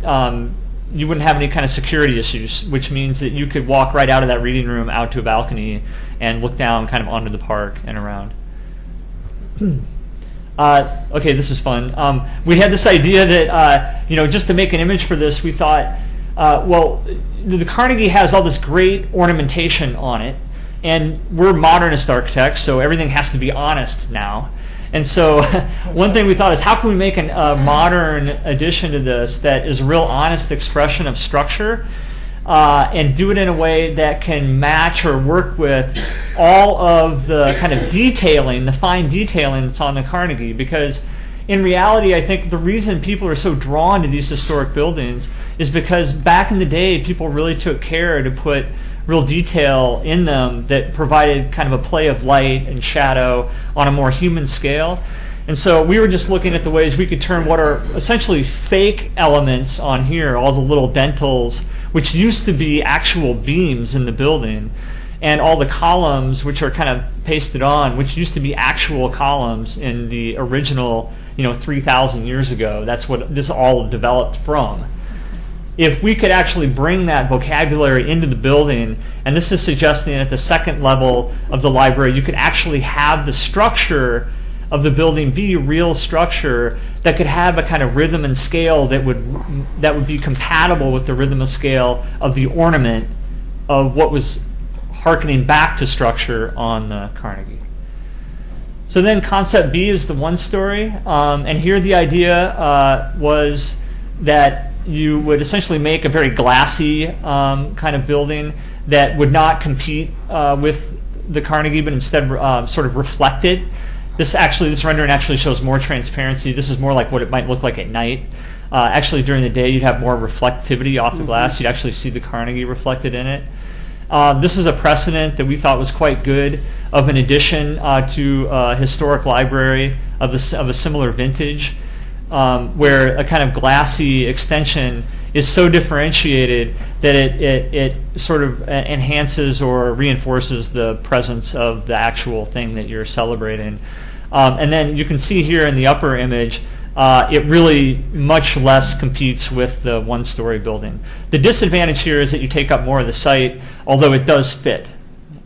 you wouldn't have any kind of security issues, which means that you could walk right out of that reading room out to a balcony and look down kind of onto the park and around. Okay, this is fun. We had this idea that, just to make an image for this, we thought, the Carnegie has all this great ornamentation on it, and we're modernist architects, so everything has to be honest now. And so one thing we thought is, how can we make a modern addition to this that is a real honest expression of structure, and do it in a way that can match or work with all of the kind of detailing, the fine detailing that's on the Carnegie. Because in reality, I think the reason people are so drawn to these historic buildings is because back in the day, people really took care to put real detail in them that provided kind of a play of light and shadow on a more human scale. And so we were just looking at the ways we could turn what are essentially fake elements on here, all the little dentals, which used to be actual beams in the building, and all the columns, which are kind of pasted on, which used to be actual columns in the original, 3,000 years ago. That's what this all developed from. If we could actually bring that vocabulary into the building, and this is suggesting at the second level of the library, you could actually have the structure of the building be real structure that could have a kind of rhythm and scale that would be compatible with the rhythm and scale of the ornament of what was hearkening back to structure on the Carnegie. So then concept B is the 1-story, and here the idea was that you would essentially make a very glassy kind of building that would not compete with the Carnegie, but instead sort of reflect it. This rendering actually shows more transparency. This is more like what it might look like at night. Actually, during the day, you'd have more reflectivity off the glass. You'd actually see the Carnegie reflected in it. This is a precedent that we thought was quite good of an addition to a historic library of a similar vintage, where a kind of glassy extension is so differentiated that it sort of enhances or reinforces the presence of the actual thing that you're celebrating. And then you can see here in the upper image, it really much less competes with the one-story building. The disadvantage here is that you take up more of the site, although it does fit.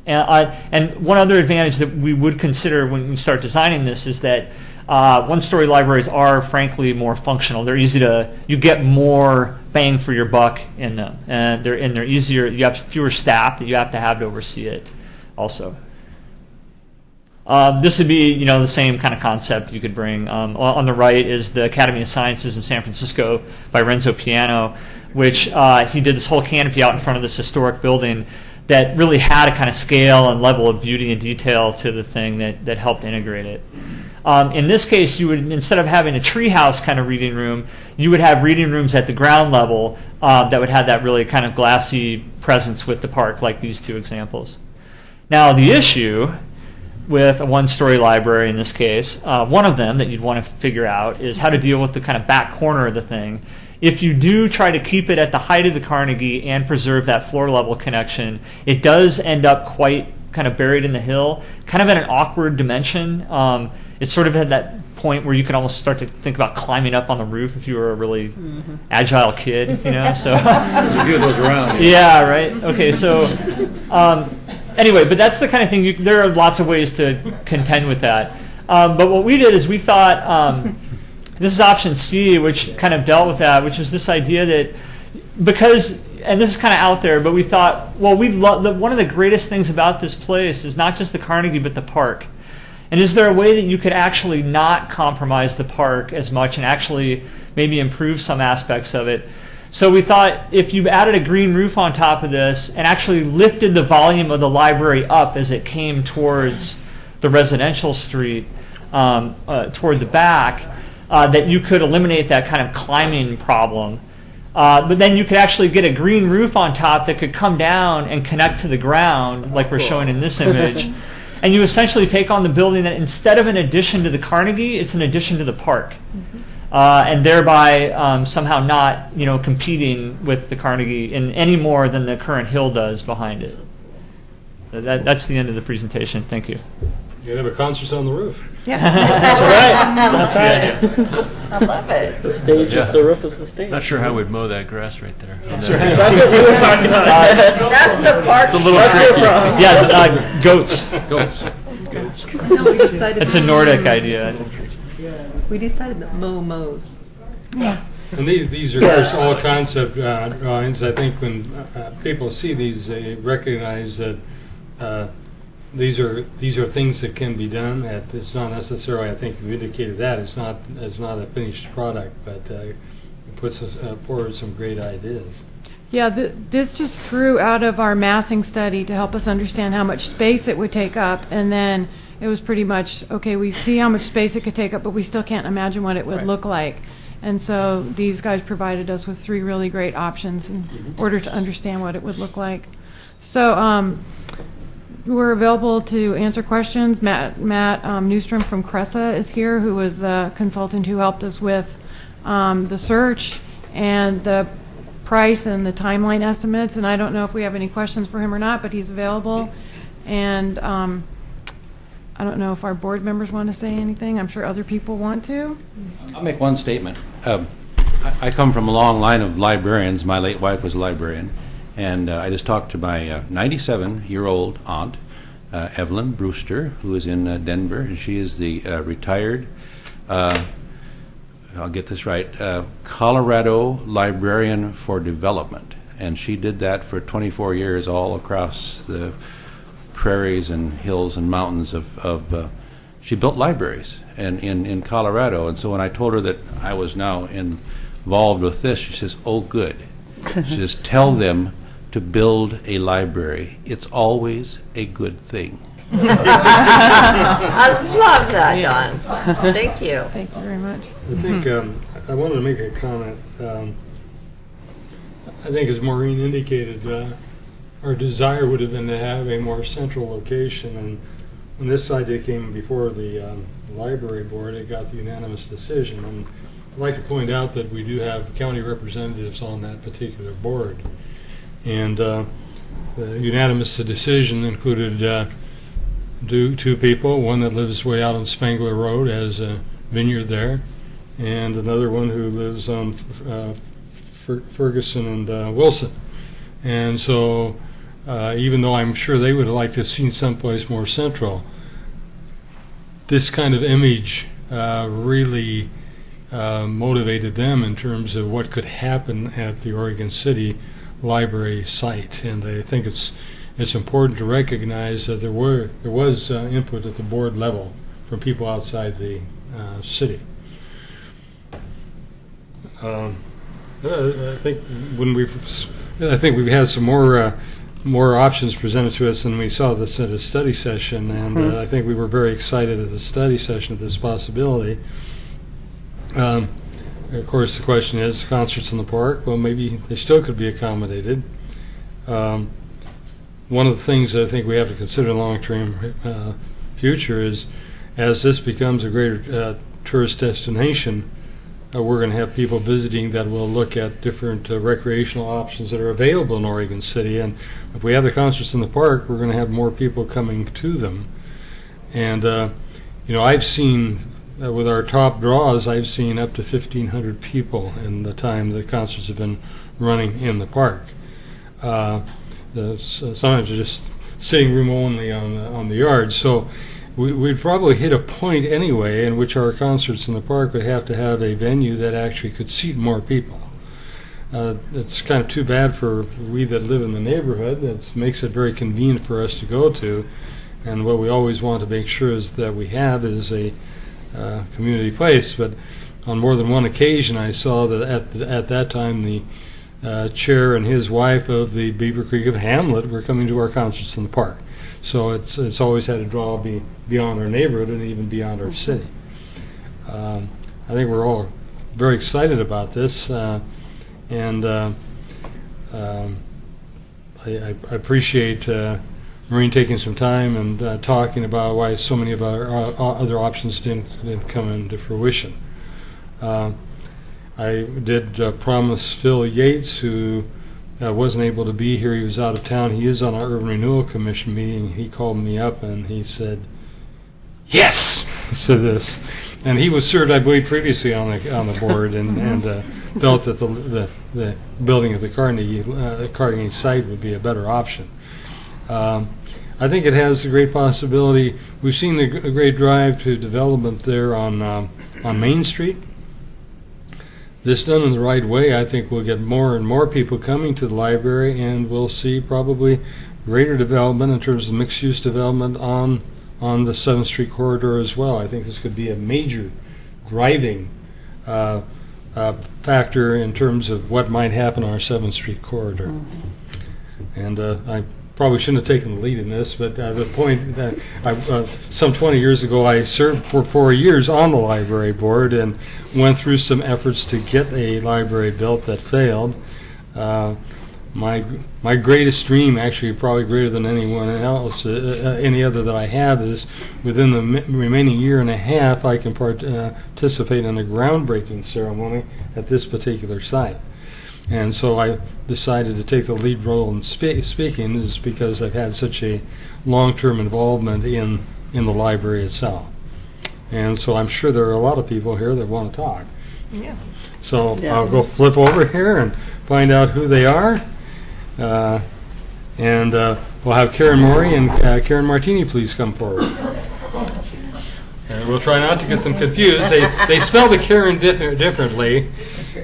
And one other advantage that we would consider when we start designing this is that one-story libraries are, frankly, more functional. They're easy to, you get more bang for your buck in them, and they're easier. You have fewer staff that you have to oversee it, also. This would be, the same kind of concept you could bring. On the right is the Academy of Sciences in San Francisco by Renzo Piano, which he did this whole canopy out in front of this historic building that really had a kind of scale and level of beauty and detail to the thing that helped integrate it. In this case, you would, instead of having a treehouse kind of reading room, you would have reading rooms at the ground level that would have that really kind of glassy presence with the park, like these two examples. Now, the issue with a one-story library in this case, one of them that you'd want to figure out is how to deal with the kind of back corner of the thing. If you do try to keep it at the height of the Carnegie and preserve that floor-level connection, it does end up quite kind of buried in the hill, kind of at an awkward dimension. It's sort of at that point where you can almost start to think about climbing up on the roof if you were a really agile kid, So there's a few of those around. Yeah, right. Okay, so anyway, but that's the kind of thing. There are lots of ways to contend with that. But what we did is we thought this is option C, which kind of dealt with that, which was this idea that because. And this is kind of out there, but we thought, well, one of the greatest things about this place is not just the Carnegie, but the park. And is there a way that you could actually not compromise the park as much and actually maybe improve some aspects of it? So we thought if you added a green roof on top of this and actually lifted the volume of the library up as it came towards the residential street, toward the back, that you could eliminate that kind of climbing problem. But then you could actually get a green roof on top that could come down and connect to the ground, like we're showing in this image. And you essentially take on the building that instead of an addition to the Carnegie, it's an addition to the park. And thereby somehow not, competing with the Carnegie in any more than the current hill does behind it. That's the end of the presentation. Thank you. You can have a concert on the roof. Yeah. That's right. That's the idea. I love it. The stage is the roof is the stage. Not sure how we'd mow that grass right there. That's right. That's what we were talking about. That's the park. It's a little tricky. Yeah, goats. Goats. No, we decided It's a Nordic idea. We decided that mows. Yeah. And these are just all concept drawings. I think when people see these, they recognize that these are things that can be done. It's not necessarily, I think you indicated that, it's not a finished product, but it puts us forward some great ideas. Yeah, this just grew out of our massing study to help us understand how much space it would take up, and then it was pretty much, okay, we see how much space it could take up, but we still can't imagine what it would look like. And so these guys provided us with 3 really great options in order to understand what it would look like. So we're available to answer questions. Matt Newstrom from Cressa is here, who was the consultant who helped us with the search and the price and the timeline estimates. And I don't know if we have any questions for him or not, but he's available. And I don't know if our board members want to say anything. I'm sure other people want to. I'll make one statement. I come from a long line of librarians. My late wife was a librarian. And I just talked to my 97-year-old aunt, Evelyn Brewster, who is in Denver. And she is the retired, I'll get this right, Colorado Librarian for Development. And she did that for 24 years all across the prairies and hills and mountains of she built libraries in Colorado. And so when I told her that I was now involved with this, she says, oh, good. She says, tell them to build a library. It's always a good thing. I love that, Don. Thank you. Thank you very much. I think I wanted to make a comment. I think as Maureen indicated, our desire would have been to have a more central location, and when this idea came before the library board, it got the unanimous decision. And I'd like to point out that we do have county representatives on that particular board. And the unanimous decision included two people, one that lives way out on Spangler Road, has a vineyard there, and another one who lives on Ferguson and Wilson. And so even though I'm sure they would have liked to have seen someplace more central, this kind of image really motivated them in terms of what could happen at the Oregon City Library site. And I think it's important to recognize that there was input at the board level from people outside the city. I think we've had some more options presented to us than we saw this at a study session, and I think we were very excited at the study session of this possibility. Of course, the question is, concerts in the park, well, maybe they still could be accommodated. One of the things that I think we have to consider in the long-term future is, as this becomes a greater tourist destination, we're going to have people visiting that will look at different recreational options that are available in Oregon City. And if we have the concerts in the park, we're going to have more people coming to them. And, I've seen, with our top draws, I've seen up to 1,500 people in the time the concerts have been running in the park. Sometimes just sitting room only on the yard. So we'd probably hit a point anyway in which our concerts in the park would have to have a venue that actually could seat more people. It's kind of too bad for we that live in the neighborhood. It makes it very convenient for us to go to. And what we always want to make sure is that we have is a community place. But on more than one occasion, I saw that at that time the chair and his wife of the Beaver Creek of Hamlet were coming to our concerts in the park. So it's always had a draw beyond our neighborhood and even beyond our city. I think we're all very excited about this, and I appreciate Maureen taking some time and talking about why so many of our other options didn't come into fruition. I did promise Phil Yates, who wasn't able to be here. He was out of town. He is on our Urban Renewal Commission meeting. He called me up and he said, "Yes!" to this. And he was served, I believe, previously on the board and felt that the building of the Carnegie site would be a better option. I think it has a great possibility. We've seen a great drive to development there on Main Street. This done in the right way, I think we'll get more and more people coming to the library, and we'll see probably greater development in terms of mixed-use development on the 7th Street corridor as well. I think this could be a major driving factor in terms of what might happen on our 7th Street corridor. And I probably shouldn't have taken the lead in this, but the point that some 20 years ago I served for 4 years on the library board and went through some efforts to get a library built that failed. My greatest dream, actually probably greater than anyone else, any other that I have, is within the remaining year and a half I can participate in a groundbreaking ceremony at this particular site. And so I decided to take the lead role in speaking, is because I've had such a long-term involvement in the library itself. And so I'm sure there are a lot of people here that want to talk. Yeah. So I'll go flip over here and find out who they are. And we'll have Karen Morey and Karen Martini please come forward. And we'll try not to get them confused. They spell the Karen differently.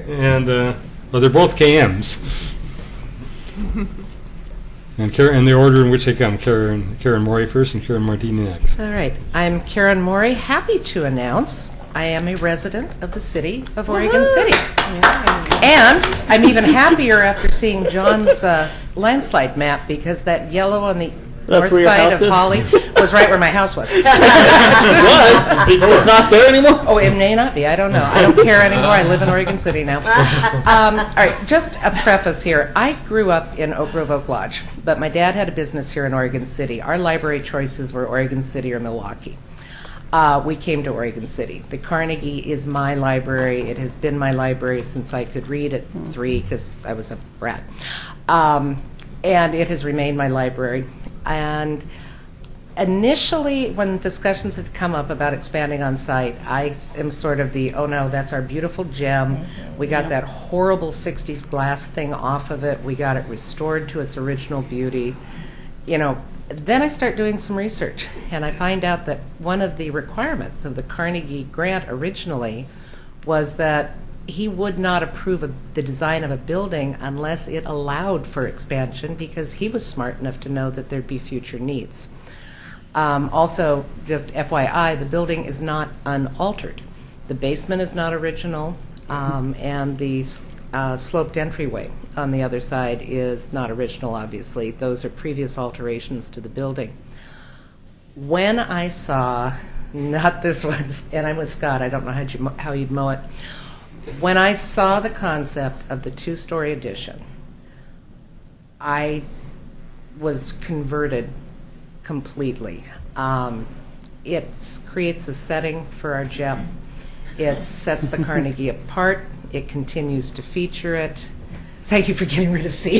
And well, they're both KMs. And Karen, in the order in which they come, Karen Morey first and Karen Martini next. All right. I'm Karen Morey. Happy to announce I am a resident of the city of Oregon City. And I'm even happier after seeing John's landslide map, because that yellow on the north where your side house of is? Holly, was right where my house was. It was? It's not there anymore? Oh, it may not be. I don't know. I don't care anymore. I live in Oregon City now. All right, just a preface here. I grew up in Oak Grove Oak Lodge, but my dad had a business here in Oregon City. Our library choices were Oregon City or Milwaukee. We came to Oregon City. The Carnegie is my library. It has been my library since I could read at 3 because I was a brat. And it has remained my library. And initially, when discussions had come up about expanding on site, I am sort of the, oh no, that's our beautiful gem. We got that horrible 60s glass thing off of it. We got it restored to its original beauty. You know, then I start doing some research, and I find out that one of the requirements of the Carnegie grant originally was that he would not approve of the design of a building unless it allowed for expansion, because he was smart enough to know that there'd be future needs. Also, just FYI, the building is not unaltered. The basement is not original, and the sloped entryway on the other side is not original, obviously. Those are previous alterations to the building. When I saw, not this one, and I'm with Scott, I don't know how you'd mow it. When I saw the concept of the 2-story addition, I was converted completely. It creates a setting for our gem. It sets the Carnegie apart. It continues to feature it. Thank you for getting rid of C.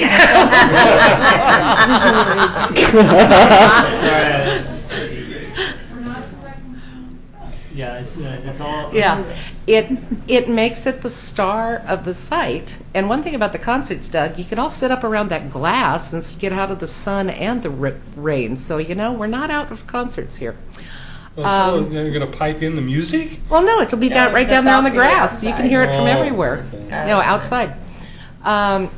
Yeah, it's all. Yeah, it makes it the star of the site. And one thing about the concerts, Doug, you can all sit up around that glass and get out of the sun and the rain. So, you know, we're not out of concerts here. So they're going to pipe in the music? Well, no, it'll be down, right down there on the grass. outside. You can hear it from everywhere. Okay. No, outside. I'm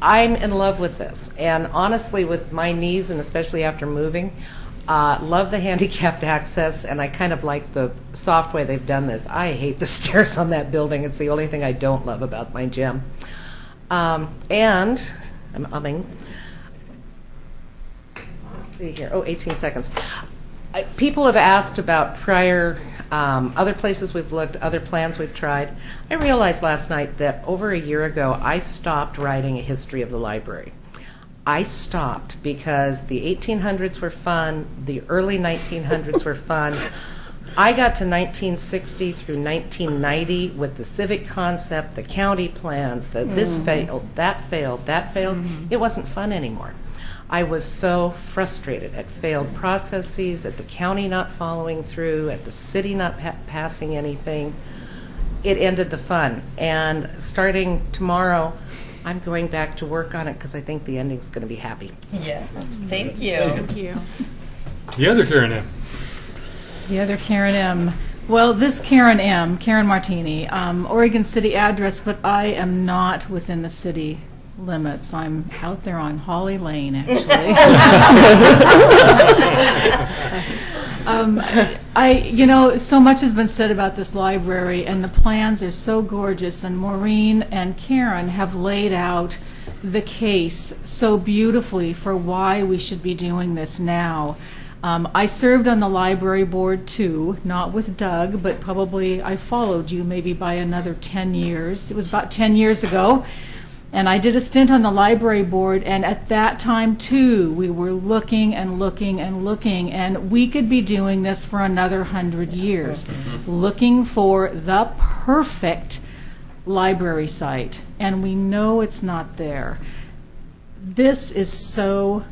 in love with this. And honestly, with my knees, and especially after moving, love the handicapped access, and I kind of like the soft way they've done this. I hate the stairs on that building. It's the only thing I don't love about my gym. And I'm umming. Let's see here. Oh, 18 seconds. People have asked about prior other places we've looked, other plans we've tried. I realized last night that over a year ago, I stopped writing a history of the library. I stopped because the 1800s were fun, the early 1900s were fun. I got to 1960 through 1990 with the civic concept, the county plans, this failed, that failed, that failed. It wasn't fun anymore. I was so frustrated at failed processes, at the county not following through, at the city not passing anything. It ended the fun. And starting tomorrow, I'm going back to work on it because I think the ending's going to be happy. Yeah. Thank you. Thank you. The other Karen M. The other Karen M. Well, this Karen M., Karen Martini, Oregon City address, but I am not within the city limits. I'm out there on Holly Lane, actually. So much has been said about this library, and the plans are so gorgeous, and Maureen and Karen have laid out the case so beautifully for why we should be doing this now. I served on the library board too, not with Doug, but probably I followed you maybe by another 10 years. It was about 10 years ago. And I did a stint on the library board, and at that time, too, we were looking and looking and looking, and we could be doing this for another 100 years, looking for the perfect library site, and we know it's not there. This is so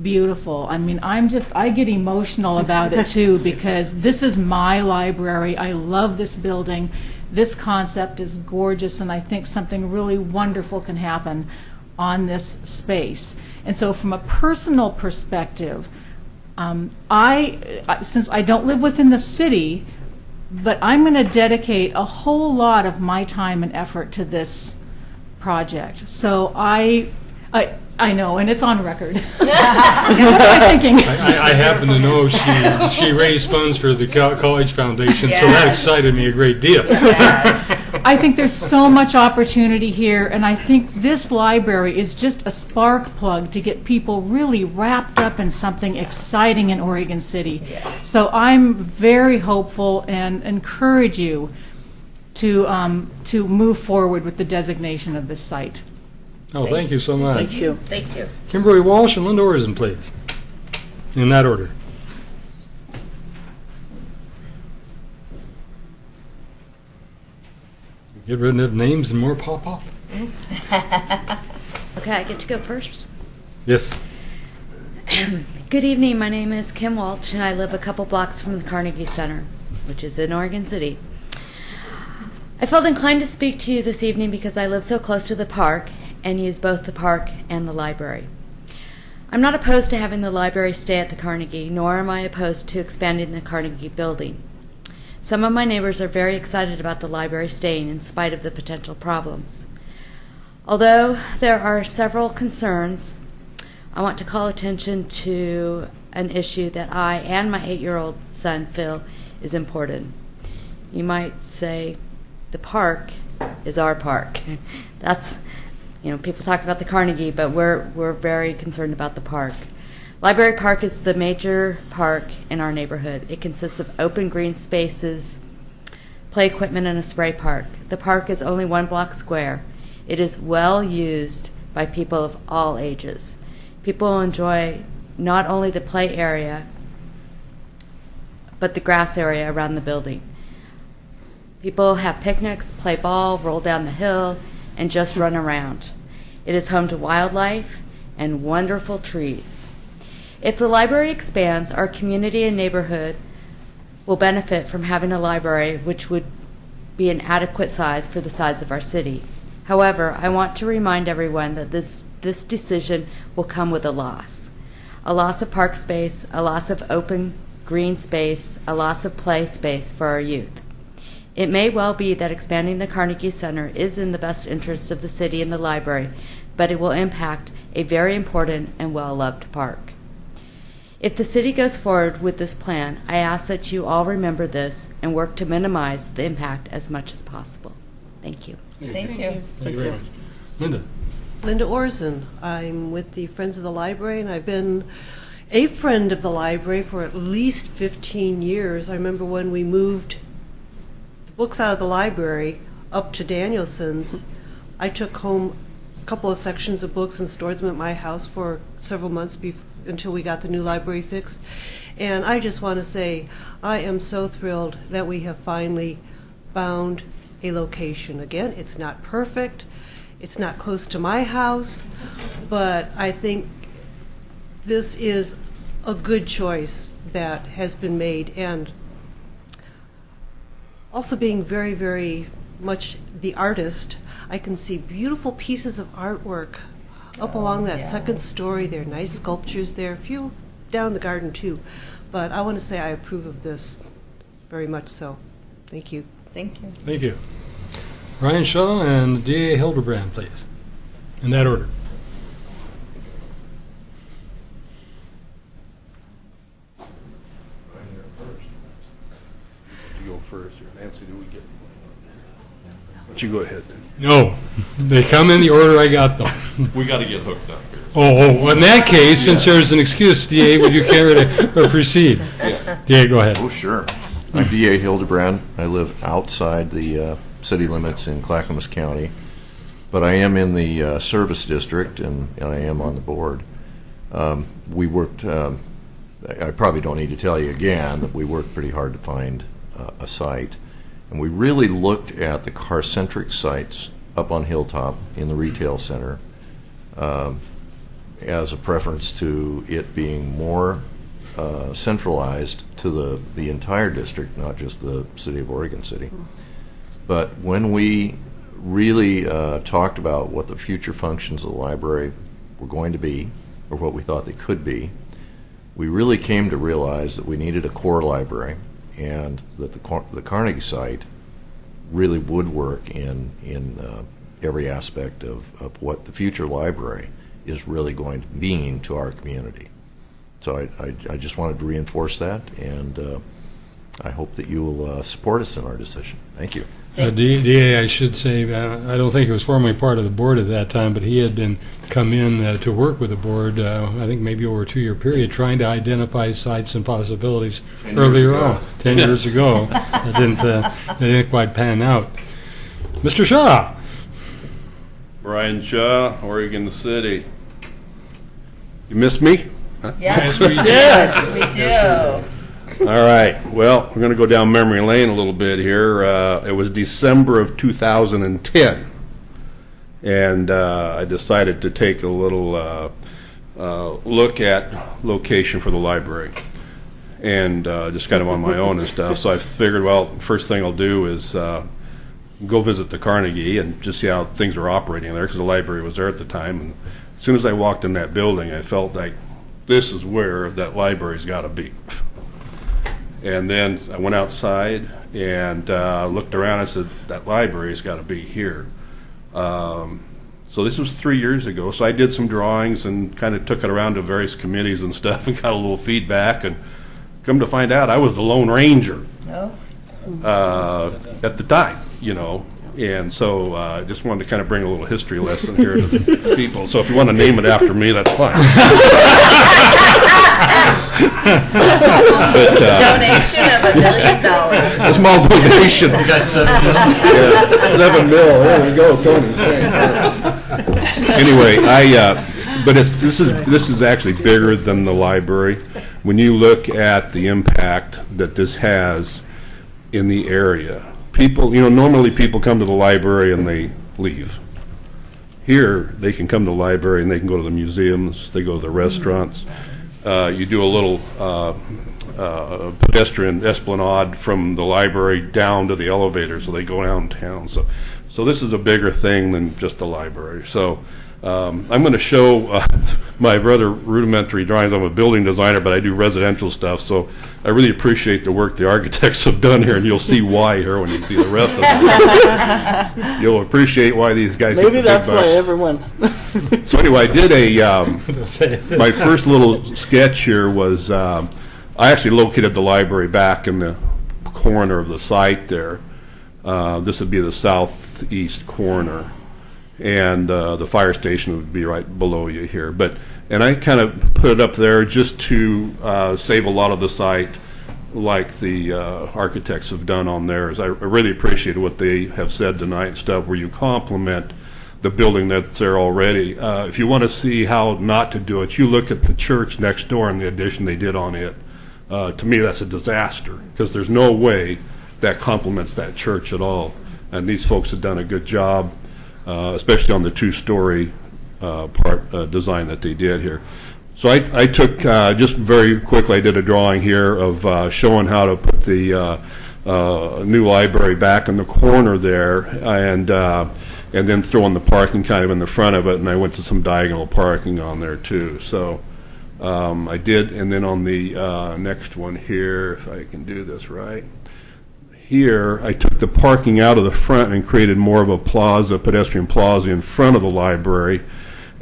beautiful. I mean, I get emotional about it, too, because this is my library. I love this building. This concept is gorgeous, and I think something really wonderful can happen on this space. And so from a personal perspective, since I don't live within the city, but I'm going to dedicate a whole lot of my time and effort to this project. So I know, and it's on record. What am I thinking? I happen to know she raised funds for the College Foundation, so that excited me a great deal. I think there's so much opportunity here, and I think this library is just a spark plug to get people really wrapped up in something exciting in Oregon City. So I'm very hopeful and encourage you to move forward with the designation of this site. Oh, thank you so much. Thank you. Thank you. Kimberly Walsh and Linda Orson, please. In that order. Get rid of names and more pop up. Okay, I get to go first. Yes. Good evening. My name is Kim Walsh, and I live a couple blocks from the Carnegie Center, which is in Oregon City. I felt inclined to speak to you this evening because I live so close to the park and use both the park and the library. I'm not opposed to having the library stay at the Carnegie, nor am I opposed to expanding the Carnegie building. Some of my neighbors are very excited about the library staying in spite of the potential problems. Although there are several concerns, I want to call attention to an issue that I and my 8-year-old son feel is important. You might say the park is our park. That's, people talk about the Carnegie, but we're very concerned about the park. Library Park is the major park in our neighborhood. It consists of open green spaces, play equipment, and a spray park. The park is only 1 block square. It is well used by people of all ages. People enjoy not only the play area, but the grass area around the building. People have picnics, play ball, roll down the hill, and just run around. It is home to wildlife and wonderful trees. If the library expands, our community and neighborhood will benefit from having a library which would be an adequate size for the size of our city. However, I want to remind everyone that this decision will come with a loss of park space, a loss of open green space, a loss of play space for our youth. It may well be that expanding the Carnegie Center is in the best interest of the city and the library, but it will impact a very important and well-loved park. If the city goes forward with this plan, I ask that you all remember this and work to minimize the impact as much as possible. Thank you. Thank you. Thank you very much. Linda. Linda Orson. I'm with the Friends of the Library, and I've been a friend of the library for at least 15 years. I remember when we moved the books out of the library up to Danielson's, I took home a couple of sections of books and stored them at my house for several months until we got the new library fixed. And I just want to say I am so thrilled that we have finally found a location. Again, it's not perfect. It's not close to my house, but I think this is a good choice that has been made, and also being very, very much the artist, I can see beautiful pieces of artwork up along that second story. There are nice sculptures there, a few down the garden too, but I want to say I approve of this very much so. Thank you. Thank you. Thank you. Ryan Shaw and D.A. Hildebrand, please. In that order. You go first. Nancy, do we get? But you go ahead. No, they come in the order I got them. We got to get hooked up here. Oh, in that case, since there's an excuse, D.A., would you care to proceed? Yeah. D.A., go ahead. Oh, sure. I'm D.A. Hildebrand. I live outside the city limits in Clackamas County, but I am in the service district, and I am on the board. We worked, I probably don't need to tell you again, that we worked pretty hard to find a site. And we really looked at the car-centric sites up on Hilltop in the retail center as a preference to it being more centralized to the entire district, not just the city of Oregon City. But when we really talked about what the future functions of the library were going to be, or what we thought they could be, we really came to realize that we needed a core library, and that the Carnegie site really would work in every aspect of what the future library is really going to mean to our community. So I just wanted to reinforce that, and I hope that you will support us in our decision. Thank you. DA, I should say, I don't think he was formally part of the board at that time, but he had come in to work with the board, I think maybe over a 2-year period, trying to identify sites and possibilities earlier on, 10 years ago. It didn't quite pan out. Mr. Shaw. Brian Shaw, Oregon City. You miss me? Yes, we do. Yes, we do. All right. Well, we're going to go down memory lane a little bit here. It was December of 2010, and I decided to take a little look at location for the library, and just kind of on my own and stuff. So I figured, well, first thing I'll do is go visit the Carnegie and just see how things were operating there, because the library was there at the time. And as soon as I walked in that building, I felt like this is where that library's got to be. And then I went outside and looked around. I said, that library's got to be here. So this was 3 years ago. So I did some drawings and kind of took it around to various committees and stuff and got a little feedback. And come to find out, I was the Lone Ranger at the time, you know. And so I just wanted to kind of bring a little history lesson here to the people. So if you want to name it after me, that's fine. But, donation of $1 million. A small donation. We got $7 million. Yeah, $7 million. There we go, Tony. Anyway, but this is actually bigger than the library. When you look at the impact that this has in the area, people, you know, normally people come to the library and they leave. Here, they can come to the library and they can go to the museums, they go to the restaurants. You do a little pedestrian esplanade from the library down to the elevator, so they go downtown. So this is a bigger thing than just the library. So I'm going to show my rather rudimentary drawings. I'm a building designer, but I do residential stuff, so I really appreciate the work the architects have done here, and you'll see why here when you see the rest of it. You'll appreciate why these guys Maybe get the that's big why bucks. everyone. So anyway, I did my first little sketch here was, I actually located the library back in the corner of the site there. This would be the southeast corner, and the fire station would be right below you here. And I kind of put it up there just to save a lot of the site, like the architects have done on theirs. I really appreciated what they have said tonight and stuff, where you compliment the building that's there already. If you want to see how not to do it, you look at the church next door and the addition they did on it. To me, that's a disaster, because there's no way that complements that church at all. And these folks have done a good job, especially on the two-story design that they did here. So I took, just very quickly, I did a drawing here of showing how to put the new library back in the corner there, and then throwing the parking kind of in the front of it, and I went to some diagonal parking on there too. So I did, and then on the next one here, if I can do this right, here I took the parking out of the front and created more of a plaza, pedestrian plaza in front of the library,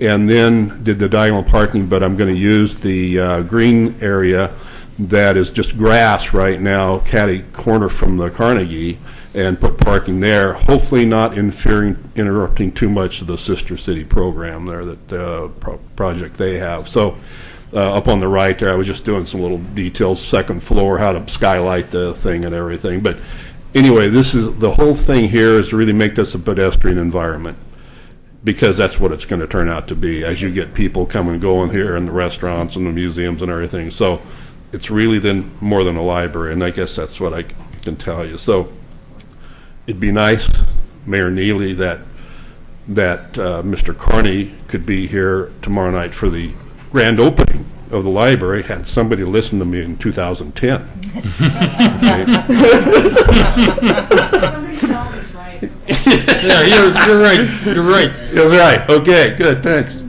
and then did the diagonal parking, but I'm going to use the green area that is just grass right now, catty corner from the Carnegie, and put parking there, hopefully not interrupting too much of the Sister City program there, that project they have. So up on the right there, I was just doing some little details, second floor, how to skylight the thing and everything. But anyway, this is the whole thing here, is to really make this a pedestrian environment, because that's what it's going to turn out to be as you get people coming and going here in the restaurants and the museums and everything. So it's really then more than a library, and I guess that's what I can tell you. So it'd be nice, Mayor Neely, that Mr. Carney could be here tomorrow night for the grand opening of the library, had somebody listen to me in 2010. Yeah, you're right. You're right. That's right. Okay, good. Thanks.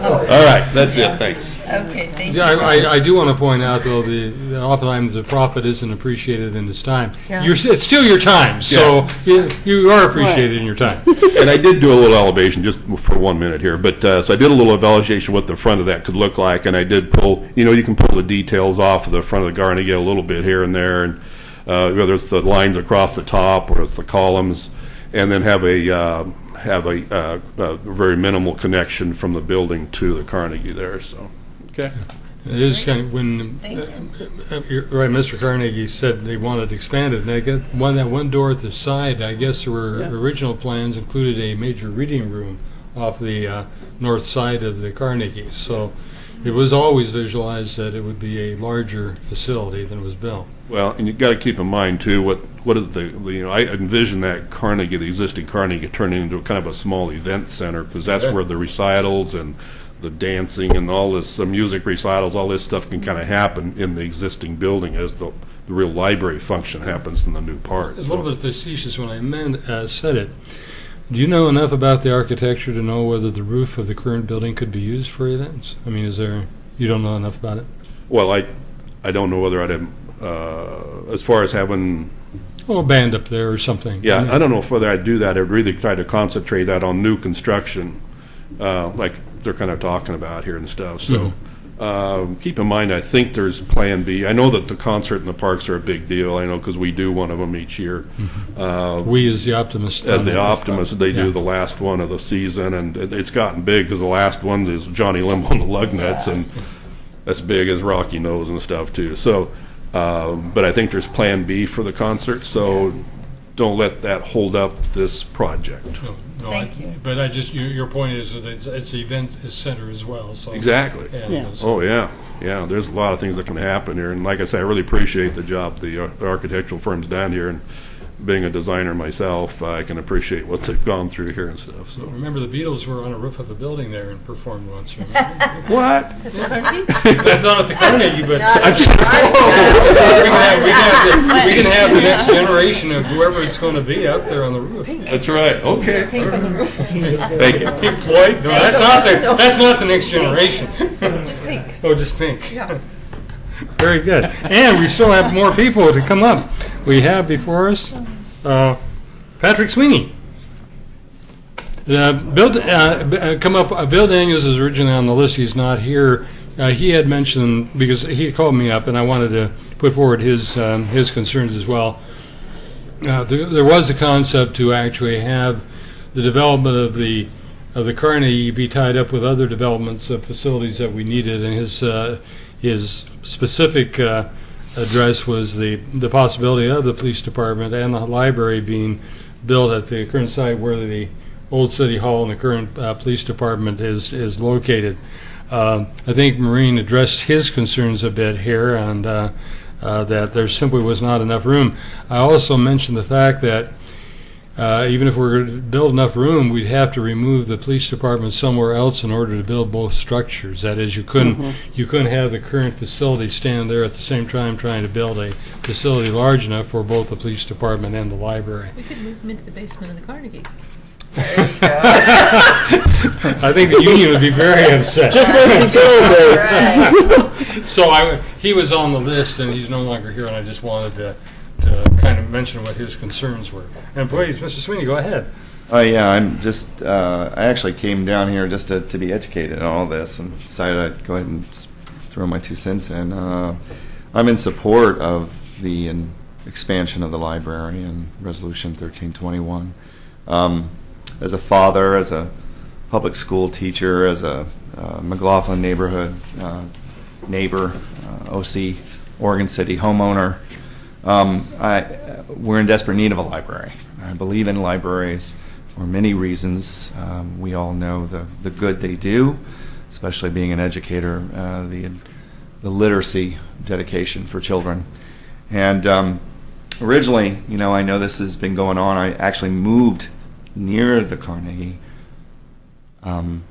All right, that's it. Thanks. Okay, thank you. Yeah, I do want to point out, though, that oftentimes the profit isn't appreciated in this time. Yeah. It's still your time, so you are appreciated in your time. And I did do a little elevation just for 1 minute here, but so I did a little elevation what the front of that could look like, and I did pull, you can pull the details off of the front of the Carnegie a little bit here and there, and whether it's the lines across the top or it's the columns, and then have a very minimal connection from the building to the Carnegie there. So, okay. It is kind of when you're right, Mr. Carnegie said they wanted expanded, and I get that one door at the side. I guess there were original plans included a major reading room off the north side of the Carnegie. So it was always visualized that it would be a larger facility than was built. Well, and you've got to keep in mind too what is I envision that Carnegie, the existing Carnegie, turning into kind of a small event center, because that's where the recitals and the dancing and all this, the music recitals, all this stuff can kind of happen in the existing building as the real library function happens in the new part. A little bit facetious when I said it. Do you know enough about the architecture to know whether the roof of the current building could be used for events? I mean, you don't know enough about it? Well, I don't know whether I'd have, as far as having a band up there or something. Yeah, I don't know whether I'd do that. I'd really try to concentrate that on new construction, like they're kind of talking about here and stuff. So keep in mind, I think there's Plan B. I know that the concert and the parks are a big deal. I know because we do one of them each year. We as the Optimist. As the Optimist, they do the last one of the season, and it's gotten big because the last one is Johnny Limbo and the Lugnuts, and that's big as Rocky knows and stuff too. So, but I think there's Plan B for the concert. So don't let that hold up this project. No, Thank you. But your point is that it's the event center as well. So exactly. Oh yeah. There's a lot of things that can happen here, and like I say, I really appreciate the job the architectural firm's done here, and being a designer myself, I can appreciate what they've gone through here and stuff. So remember, the Beatles were on a roof of a building there and performed once. What? That's not at the Carnegie, but we can have the next generation of whoever it's going to be up there on the roof. That's right. Okay. Thank you. Pink Floyd? No, that's not the next generation. Just pink. Oh, just pink. Yeah. Very good. And we still have more people to come up. We have before us Patrick Sweeney. Bill Daniels is originally on the list. He's not here. He had mentioned, because he called me up, and I wanted to put forward his concerns as well. There was a concept to actually have the development of the Carnegie be tied up with other developments of facilities that we needed, and his specific address was the possibility of the police department and the library being built at the current site where the old city hall and the current police department is located. I think Maureen addressed his concerns a bit here, and that there simply was not enough room. I also mentioned the fact that even if we were to build enough room, we'd have to remove the police department somewhere else in order to build both structures. That is, you couldn't have the current facility stand there at the same time trying to build a facility large enough for both the police department and the library. We could move them into the basement of the Carnegie. I think the union would be very upset. Just like the gold days. So he was on the list, and he's no longer here, and I just wanted to kind of mention what his concerns were. And please, Mr. Sweeney, go ahead. Oh yeah, I'm just. I actually came down here just to be educated on all this, and decided I'd go ahead and throw my 2 cents in. I'm in support of the expansion of the library and Resolution 1321. As a father, as a public school teacher, as a McLaughlin neighborhood neighbor, OC, Oregon City homeowner, we're in desperate need of a library. I believe in libraries for many reasons. We all know the good they do, especially being an educator, the literacy dedication for children. And originally, I know this has been going on. I actually moved near the Carnegie, and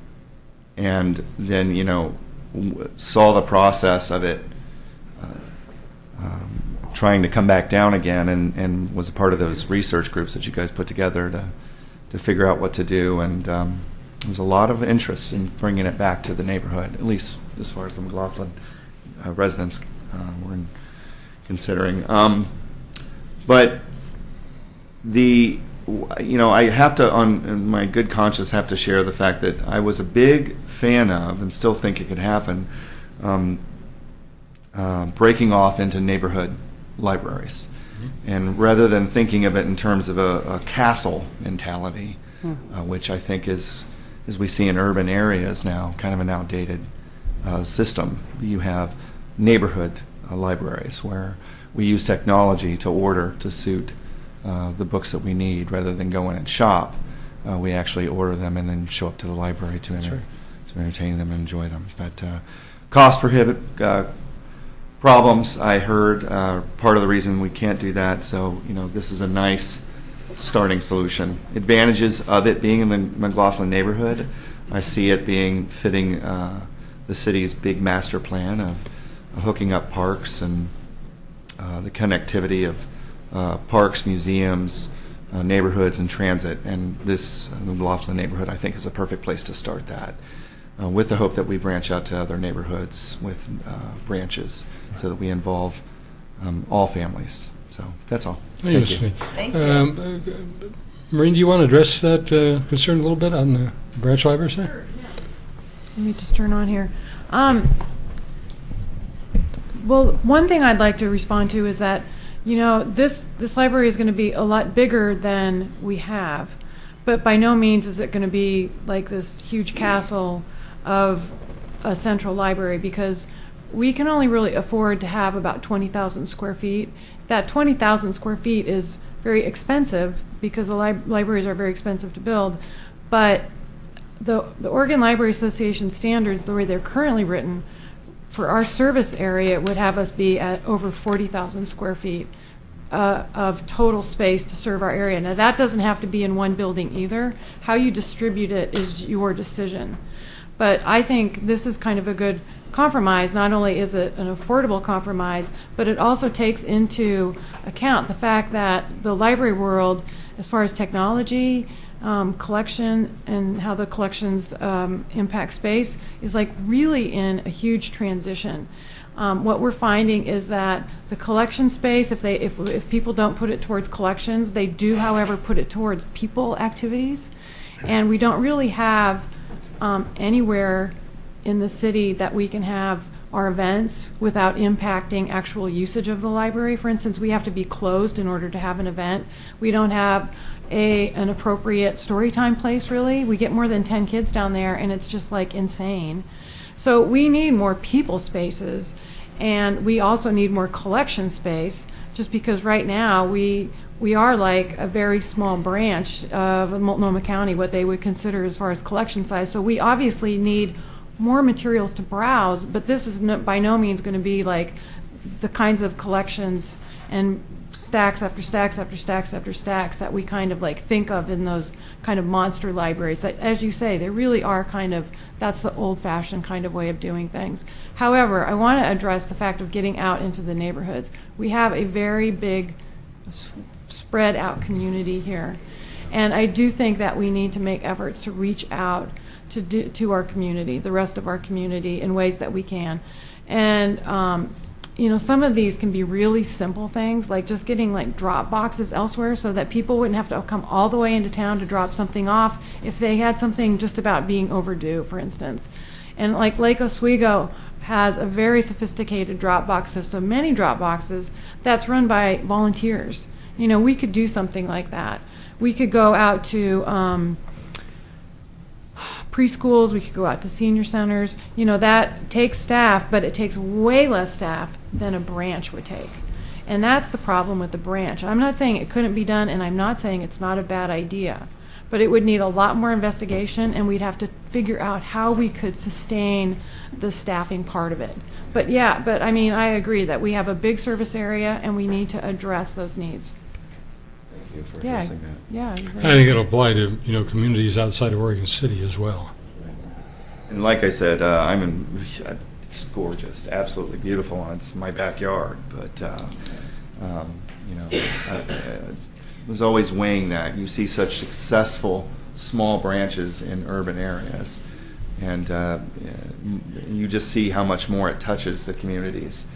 then, saw the process of it trying to come back down again, and was a part of those research groups that you guys put together to figure out what to do. And there was a lot of interest in bringing it back to the neighborhood, at least as far as the McLaughlin residents were considering. But I have to, on my good conscience, have to share the fact that I was a big fan of, and still think it could happen, breaking off into neighborhood libraries. And rather than thinking of it in terms of a castle mentality, which I think is, as we see in urban areas now, kind of an outdated system. You have neighborhood libraries where we use technology to order to suit the books that we need rather than go in and shop. We actually order them and then show up to the library to entertain them and enjoy them. But cost prohibitive problems, I heard, part of the reason we can't do that. So, this is a nice starting solution. Advantages of it being in the McLaughlin neighborhood, I see it being fitting the city's big master plan of hooking up parks and the connectivity of parks, museums, neighborhoods, and transit. And this McLaughlin neighborhood, I think, is a perfect place to start that, with the hope that we branch out to other neighborhoods with branches so that we involve all families. So that's all. Thank you. Thank you. Maureen, do you want to address that concern a little bit on the branch library side? Sure, yeah. Let me just turn on here. Well, one thing I'd like to respond to is that, this library is going to be a lot bigger than we have, but by no means is it going to be like this huge castle of a central library, because we can only really afford to have about 20,000 square feet. That 20,000 square feet is very expensive because the libraries are very expensive to build, but the Oregon Library Association standards, the way they're currently written, for our service area would have us be at over 40,000 square feet of total space to serve our area. Now, that doesn't have to be in one building either. How you distribute it is your decision. But I think this is kind of a good compromise. Not only is it an affordable compromise, but it also takes into account the fact that the library world, as far as technology, collection, and how the collections impact space, is like really in a huge transition. What we're finding is that the collection space, if people don't put it towards collections, they do, however, put it towards people activities, and we don't really have anywhere in the city that we can have our events without impacting actual usage of the library. For instance, we have to be closed in order to have an event. We don't have an appropriate story time place, really. We get more than 10 kids down there, and it's just like insane. So we need more people spaces, and we also need more collection space, just because right now we are like a very small branch of Multnomah County, what they would consider as far as collection size. So we obviously need more materials to browse, but this is by no means going to be like the kinds of collections and stacks after stacks after stacks after stacks that we kind of like think of in those kind of monster libraries that, as you say, they really are kind of, that's the old-fashioned kind of way of doing things. However, I want to address the fact of getting out into the neighborhoods. We have a very big spread out community here, and I do think that we need to make efforts to reach out to our community, the rest of our community, in ways that we can. And some of these can be really simple things, like just getting like drop boxes elsewhere so that people wouldn't have to come all the way into town to drop something off if they had something just about being overdue, for instance. And like Lake Oswego has a very sophisticated drop box system, many drop boxes, that's run by volunteers. We could do something like that. We could go out to preschools, we could go out to senior centers. That takes staff, but it takes way less staff than a branch would take. And that's the problem with the branch. I'm not saying it couldn't be done, and I'm not saying it's not a bad idea, but it would need a lot more investigation, and we'd have to figure out how we could sustain the staffing part of it. But I mean, I agree that we have a big service area, and we need to address those needs. Thank you for addressing that. Yeah. I think it'll apply to communities outside of Oregon City as well. And like I said, it's gorgeous, absolutely beautiful, and it's my backyard. But I was always weighing that. You see such successful small branches in urban areas, and you just see how much more it touches the communities.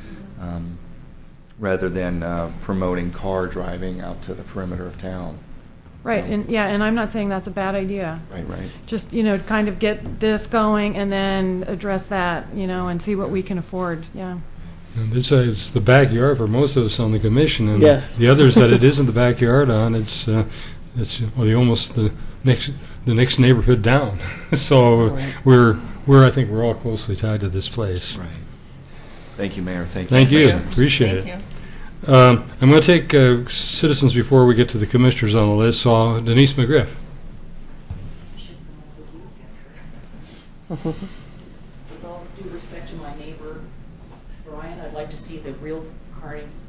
Rather than promoting car driving out to the perimeter of town. Right, So- and I'm not saying that's a bad idea. Right. Just, kind of get this going and then address that, and see what we can afford, yeah. And it's the backyard for most of us on the commission, and Yes. the others that it isn't the backyard on, it's almost the next neighborhood down. So we're I think we're all closely tied to this place. Right. Thank you, Mayor. Thank you. Thank you. Commissioners. Appreciate Thank it. I'm going to take citizens before we get to the commissioners on the list. So Denise McGriff. With all due respect to my neighbor, Brian, I'd like to see the real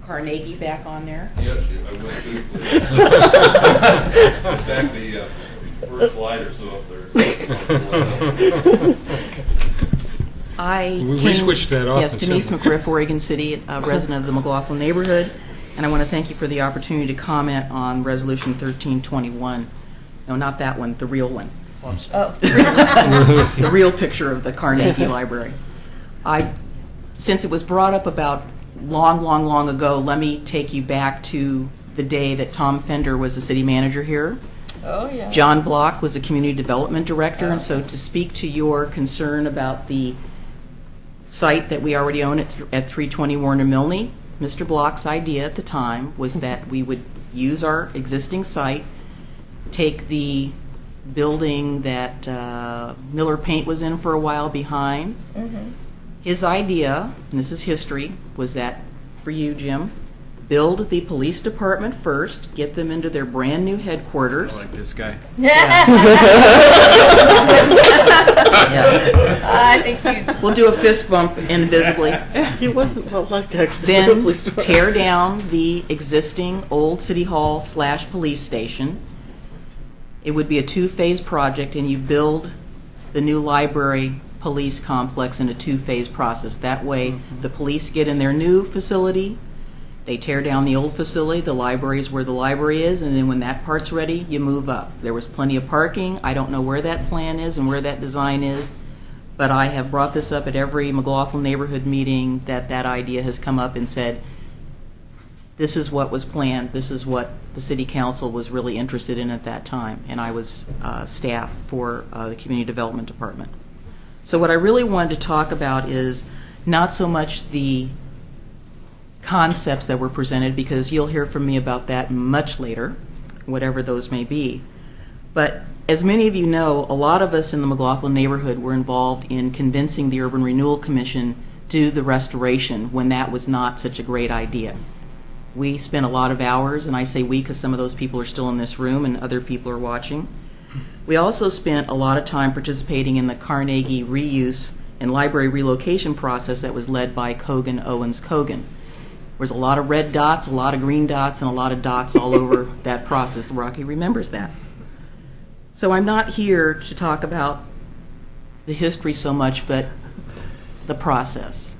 Carnegie back on there. Yes, I will too, please. In fact, the first slide or so up there. We switched that off. Yes, Denise McGriff, Oregon City, a resident of the McLaughlin neighborhood, and I want to thank you for the opportunity to comment on Resolution 1321. No, not that one, the real one. Oh. The real picture of the Carnegie Library. Since it was brought up about long ago, let me take you back to the day that Tom Fender was the city manager here. Oh, yeah. John Block was the community development director, and so to speak to your concern about the site that we already own at 320 Warner Milne, Mr. Block's idea at the time was that we would use our existing site, take the building that Miller Paint was in for a while behind. Mm-hmm. His idea, and this is history, was that for you, Jim, build the police department first, get them into their brand new headquarters. I like this guy. I think you. We'll do a fist bump invisibly. He wasn't well liked, actually. Then tear down the existing old city hall / police station. It would be a 2-phase project, and you build the new library police complex in a 2-phase process. That way, the police get in their new facility, they tear down the old facility, the library is where the library is, and then when that part's ready, you move up. There was plenty of parking. I don't know where that plan is and where that design is, but I have brought this up at every McLaughlin neighborhood meeting that idea has come up and said, this is what was planned, this is what the city council was really interested in at that time, and I was staff for the community development department. So what I really wanted to talk about is not so much the concepts that were presented, because you'll hear from me about that much later, whatever those may be. But as many of you know, a lot of us in the McLaughlin neighborhood were involved in convincing the Urban Renewal Commission to do the restoration when that was not such a great idea. We spent a lot of hours, and I say we because some of those people are still in this room and other people are watching. We also spent a lot of time participating in the Carnegie reuse and library relocation process that was led by Kogan Owens Kogan. There was a lot of red dots, a lot of green dots, and a lot of dots all over that process. Rocky remembers that. So I'm not here to talk about the history so much, but the process.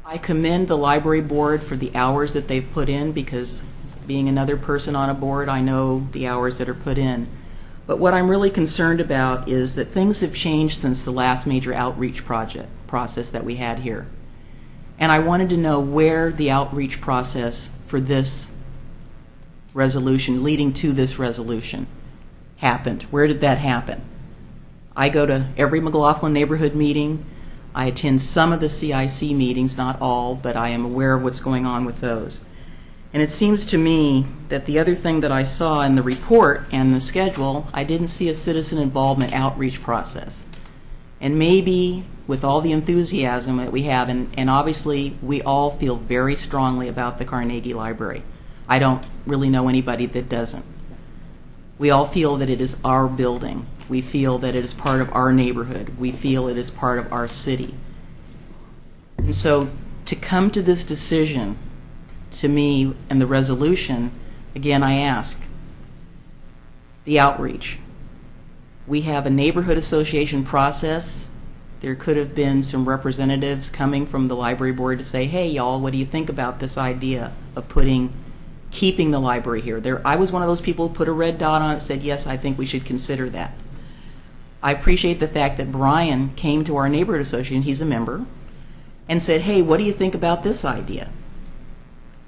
I commend the library board for the hours that they've put in, because being another person on a board, I know the hours that are put in. But what I'm really concerned about is that things have changed since the last major outreach process that we had here. And I wanted to know where the outreach process for this resolution, leading to this resolution, happened. Where did that happen? I go to every McLaughlin neighborhood meeting. I attend some of the CIC meetings, not all, but I am aware of what's going on with those. And it seems to me that the other thing that I saw in the report and the schedule, I didn't see a citizen involvement outreach process. And maybe with all the enthusiasm that we have, and obviously we all feel very strongly about the Carnegie Library. I don't really know anybody that doesn't. We all feel that it is our building. We feel that it is part of our neighborhood. We feel it is part of our city. And so to come to this decision, to me, and the resolution, again, I ask, the outreach. We have a neighborhood association process. There could have been some representatives coming from the library board to say, hey, y'all, what do you think about this idea of keeping the library here? I was one of those people who put a red dot on it and said, yes, I think we should consider that. I appreciate the fact that Brian came to our neighborhood association, he's a member, and said, hey, what do you think about this idea?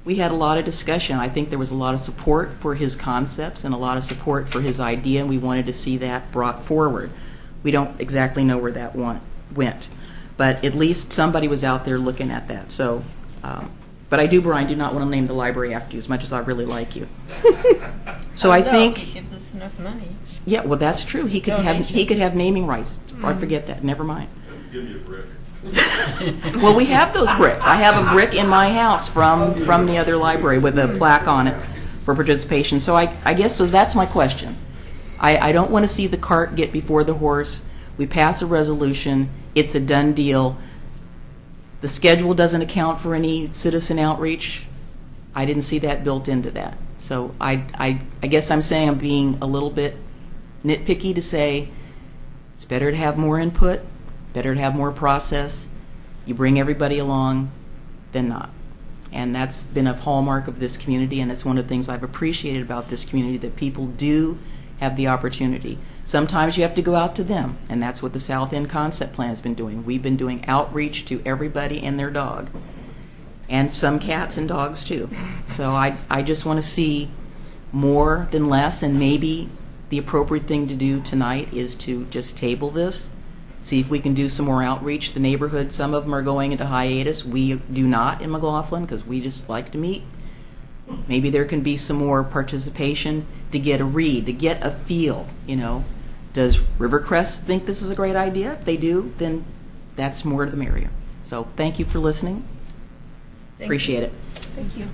We had a lot of discussion. I think there was a lot of support for his concepts and a lot of support for his idea, and we wanted to see that brought forward. We don't exactly know where that went. But at least somebody was out there looking at that. So, but I do, Brian, do not want to name the library after you as much as I really like you. So I think he gives us enough money. Yeah, well, that's true. He could have naming rights. I forget that. Never mind. Give me a brick. Well, we have those bricks. I have a brick in my house from the other library with a plaque on it for participation. So I guess so. That's my question. I don't want to see the cart get before the horse. We pass a resolution. It's a done deal. The schedule doesn't account for any citizen outreach. I didn't see that built into that. So I guess I'm saying I'm being a little bit nitpicky to say it's better to have more input, better to have more process. You bring everybody along than not. And that's been a hallmark of this community, and it's one of the things I've appreciated about this community, that people do have the opportunity. Sometimes you have to go out to them, and that's what the South End Concept Plan has been doing. We've been doing outreach to everybody and their dog, and some cats and dogs too. So I just want to see more than less, and maybe the appropriate thing to do tonight is to just table this, see if we can do some more outreach. The neighborhood, some of them are going into hiatus. We do not in McLaughlin because we just like to meet. Maybe there can be some more participation to get a read, to get a feel, you know. Does Rivercrest think this is a great idea? If they do, then that's more the merrier. So thank you for listening. Appreciate it. Thank you.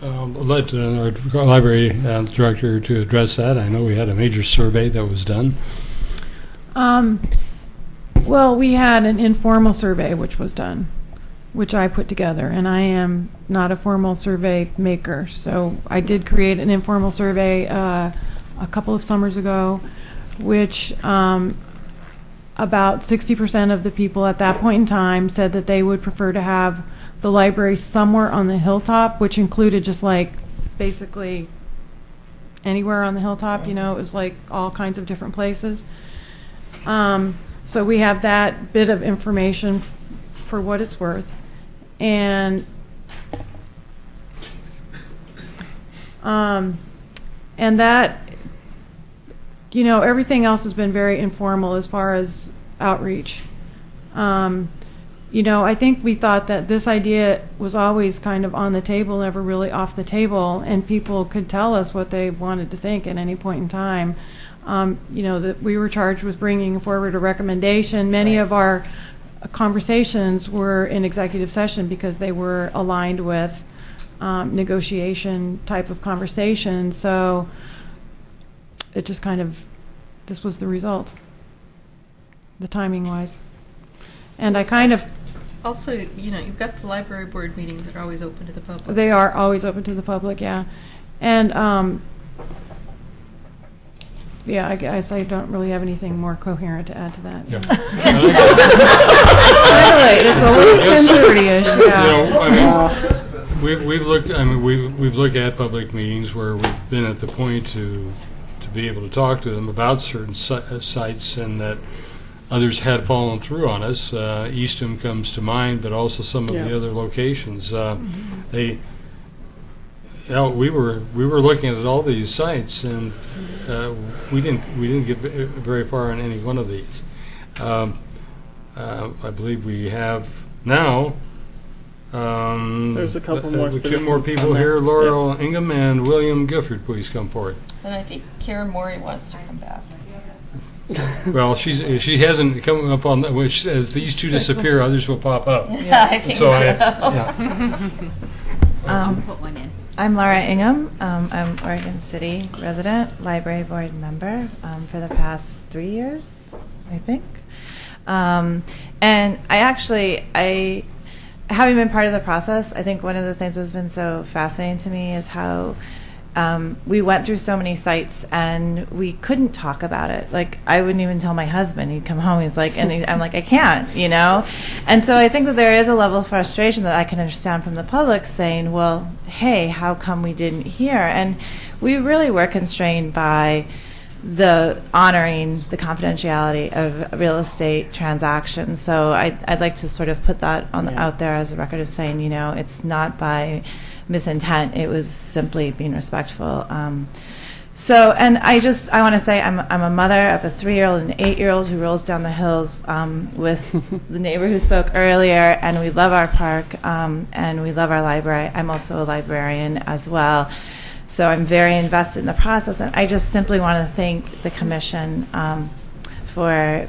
I'd like our library director to address that. I know we had a major survey that was done. Well, we had an informal survey which was done, which I put together, and I am not a formal survey maker. So I did create an informal survey a couple of summers ago, which about 60% of the people at that point in time said that they would prefer to have the library somewhere on the hilltop, which included just like basically anywhere on the hilltop. You know, it was like all kinds of different places. So we have that bit of information for what it's worth. And that, you know, everything else has been very informal as far as outreach. You know, I think we thought that this idea was always kind of on the table, never really off the table, and people could tell us what they wanted to think at any point in time. You know, that we were charged with bringing forward a recommendation. Many of our conversations were in executive session because they were aligned with negotiation type of conversation. So it just kind of, this was the result, the timing wise. And I kind of... Also, you know, you've got the library board meetings that are always open to the public. They are always open to the public, yeah. And yeah, I guess I don't really have anything more coherent to add to that. Yeah. It's a little 10:30-ish. Yeah. You know, I mean, we've looked. I mean, we've looked at public meetings where we've been at the point to be able to talk to them about certain sites, and that others had fallen through on us. Eastham comes to mind, but also some of the other locations. They. You know, we were looking at all these sites, and we didn't get very far on any one of these. I believe we have now. There's a couple more. Two more people here: Laurel Ingham and William Gifford. Please come forward. And I think Karen Morey wants to come back. Well, she hasn't come up on that. Which, as these two disappear, others will pop up. Yeah, I think so. I'll put one in. I'm Laura Ingham. I'm Oregon City resident, library board member for the past 3 years, I think. And having been part of the process, I think one of the things that's been so fascinating to me is how we went through so many sites and we couldn't talk about it. Like, I wouldn't even tell my husband. He'd come home, he's like, I'm like, I can't, you know? And so I think that there is a level of frustration that I can understand from the public saying, well, hey, how come we didn't hear? And we really were constrained by the honoring the confidentiality of real estate transactions. So I'd like to sort of put that out there as a record of saying, you know, it's not by misintent, it was simply being respectful. So, and I want to say I'm a mother of a 3-year-old and an 8-year-old who rolls down the hills with the neighbor who spoke earlier, and we love our park and we love our library. I'm also a librarian as well. So I'm very invested in the process, and I just simply want to thank the commission for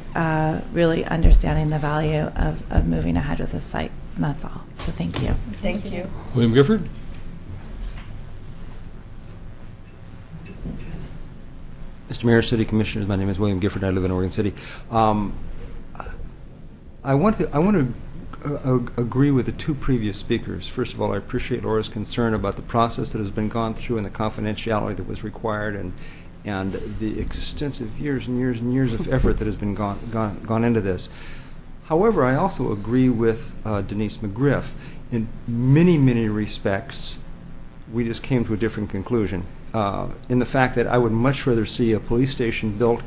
really understanding the value of moving ahead with this site, and that's all. So thank you. Thank you. William Gifford? Mr. Mayor, City Commissioners, my name is William Gifford. I live in Oregon City. I want to agree with the two previous speakers. First of all, I appreciate Laura's concern about the process that has been gone through and the confidentiality that was required, and the extensive years and years and years of effort that has been gone into this. However, I also agree with Denise McGriff. In many, many respects, we just came to a different conclusion. In the fact that I would much rather see a police station built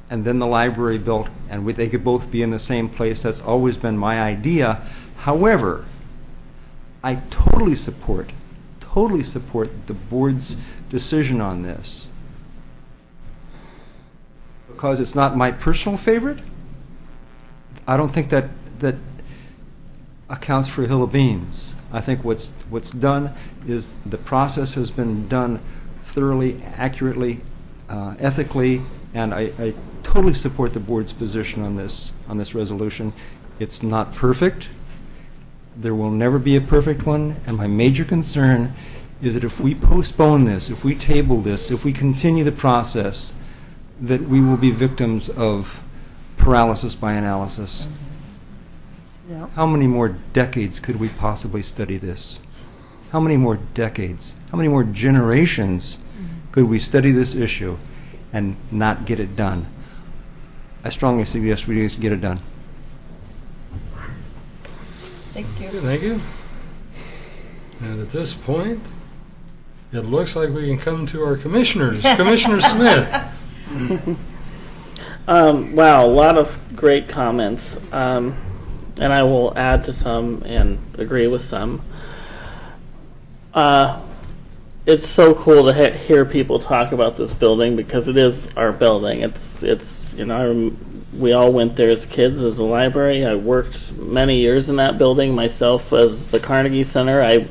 and then the library built, and they could both be in the same place. That's always been my idea. However, I totally support the board's decision on this, because it's not my personal favorite. I don't think that accounts for a hill of beans. I think what's done is the process has been done thoroughly, accurately, ethically, and I totally support the board's position on this resolution. It's not perfect. There will never be a perfect one, and my major concern is that if we postpone this, if we table this, if we continue the process, that we will be victims of paralysis by analysis. How many more decades could we possibly study this? How many more decades? How many more generations could we study this issue and not get it done? I strongly suggest we just get it done. Thank you. Thank you. And at this point, it looks like we can come to our commissioners. Commissioner Smith. Wow, a lot of great comments. And I will add to some and agree with some. It's so cool to hear people talk about this building, because it is our building. It's we all went there as kids as a library. I worked many years in that building myself as the Carnegie Center. I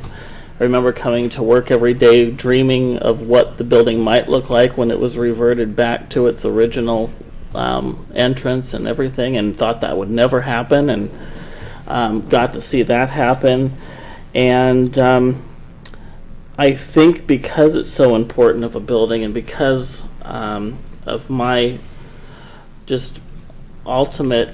remember coming to work every day dreaming of what the building might look like when it was reverted back to its original entrance and everything, and thought that would never happen, and got to see that happen. And I think because it's so important of a building, and because of my just ultimate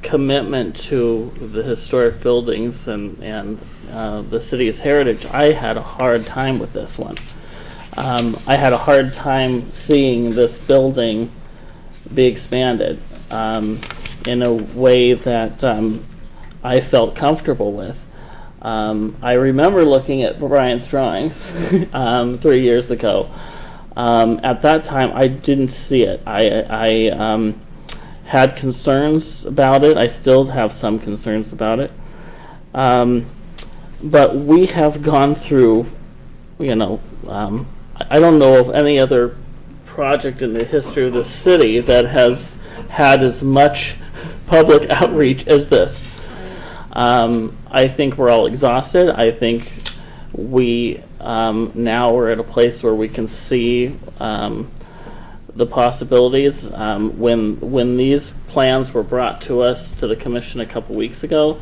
commitment to the historic buildings and the city's heritage, I had a hard time with this one. I had a hard time seeing this building be expanded in a way that I felt comfortable with. I remember looking at Brian's drawings 3 years ago. At that time, I didn't see it. I had concerns about it. I still have some concerns about it. But we have gone through, I don't know of any other project in the history of the city that has had as much public outreach as this. I think we're all exhausted. I think we now are at a place where we can see the possibilities. When these plans were brought to us, to the commission a couple weeks ago,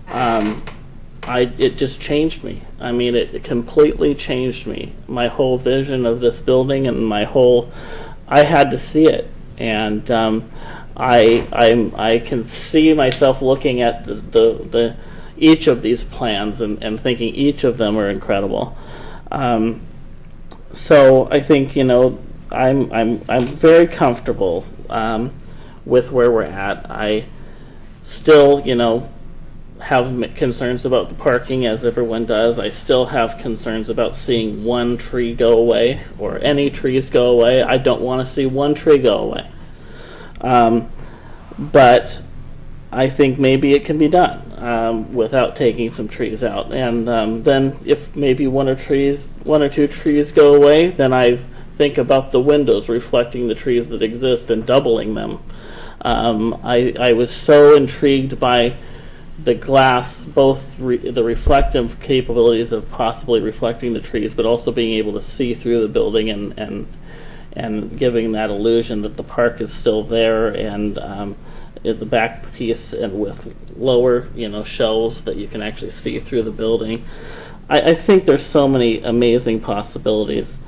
it just changed me. I mean, it completely changed me. My whole vision of this building and I had to see it. And I can see myself looking at the each of these plans and thinking each of them are incredible. So I think I'm very comfortable with where we're at. I still have concerns about the parking, as everyone does. I still have concerns about seeing one tree go away, or any trees go away. I don't want to see one tree go away. But I think maybe it can be done. without taking some trees out. And then if maybe one or two trees go away, then I think about the windows reflecting the trees that exist and doubling them. I was so intrigued by the glass, both the reflective capabilities of possibly reflecting the trees, but also being able to see through the building and giving that illusion that the park is still there, and at the back piece and with lower, shelves that you can actually see through the building. I think there's so many amazing possibilities.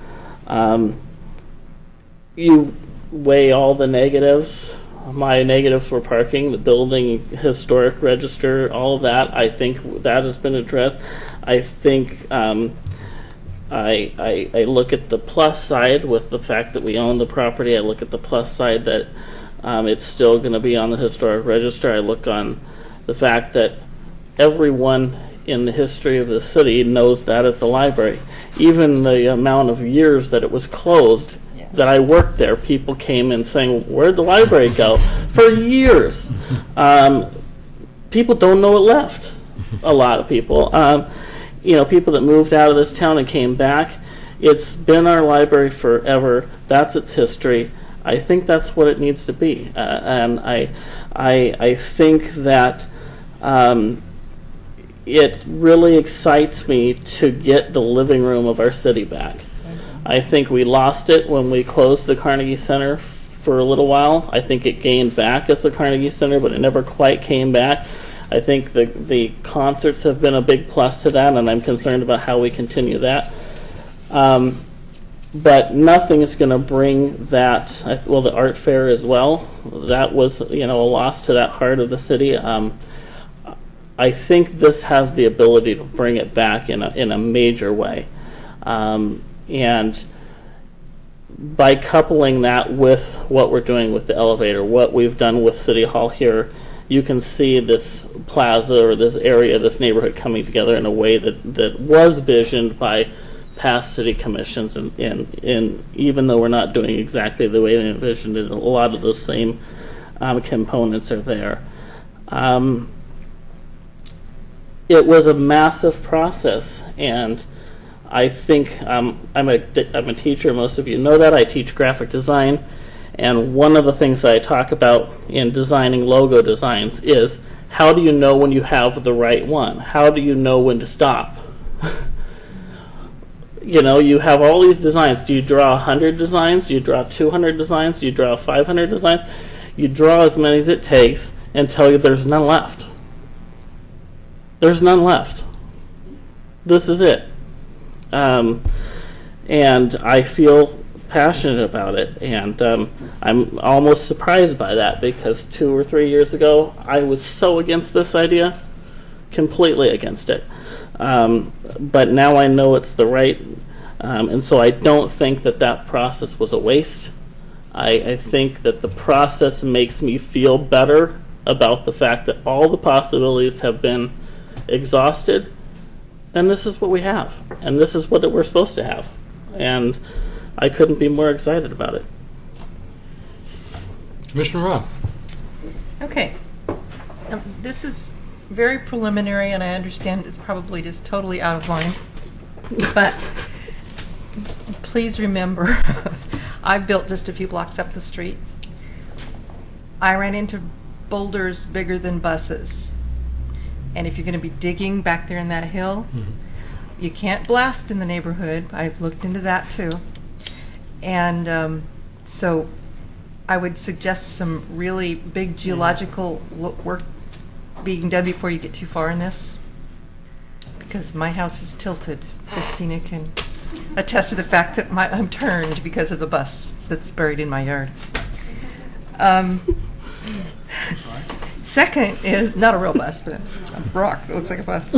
You weigh all the negatives. My negatives were parking, the building, historic register, all of that. I think that has been addressed. I think I look at the plus side with the fact that we own the property. I look at the plus side that it's still going to be on the historic register. I look on the fact that everyone in the history of the city knows that as the library. Even the amount of years that it was closed, that I worked there, people came in saying, "Where'd the library go?" For years. People don't know it left. A lot of people. People that moved out of this town and came back. It's been our library forever. That's its history. I think that's what it needs to be. And I think that it really excites me to get the living room of our city back. I think we lost it when we closed the Carnegie Center for a little while. I think it gained back as the Carnegie Center, but it never quite came back. I think the concerts have been a big plus to that, and I'm concerned about how we continue that. But nothing is going to bring that. Well, the art fair as well. That was, a loss to that heart of the city. I think this has the ability to bring it back in a major way. And by coupling that with what we're doing with the elevator, what we've done with City Hall here, you can see this plaza or this area, this neighborhood coming together in a way that was visioned by past city commissions. And even though we're not doing exactly the way they envisioned it, a lot of those same components are there. It was a massive process, and I think I'm a teacher. Most of you know that. I teach graphic design, and one of the things that I talk about in designing logo designs is how do you know when you have the right one? How do you know when to stop? You have all these designs. Do you draw 100 designs? Do you draw 200 designs? Do you draw 500 designs? You draw as many as it takes until there's none left. There's none left. This is it. And I feel passionate about it, and I'm almost surprised by that, because 2 or 3 years ago I was so against this idea, completely against it. But now I know it's the right, and so I don't think that process was a waste. I think that the process makes me feel better about the fact that all the possibilities have been exhausted. And this is what we have. And this is what we're supposed to have. And I couldn't be more excited about it. Commissioner Roth. Okay. This is very preliminary, and I understand it's probably just totally out of line. But please remember, I've built just a few blocks up the street. I ran into boulders bigger than buses. And if you're going to be digging back there in that hill, you can't blast in the neighborhood. I've looked into that too. And so I would suggest some really big geological work being done before you get too far in this. Because my house is tilted. Christina can attest to the fact that I'm turned because of the bus that's buried in my yard. Second is not a real bus, but it's a rock that looks like a bus.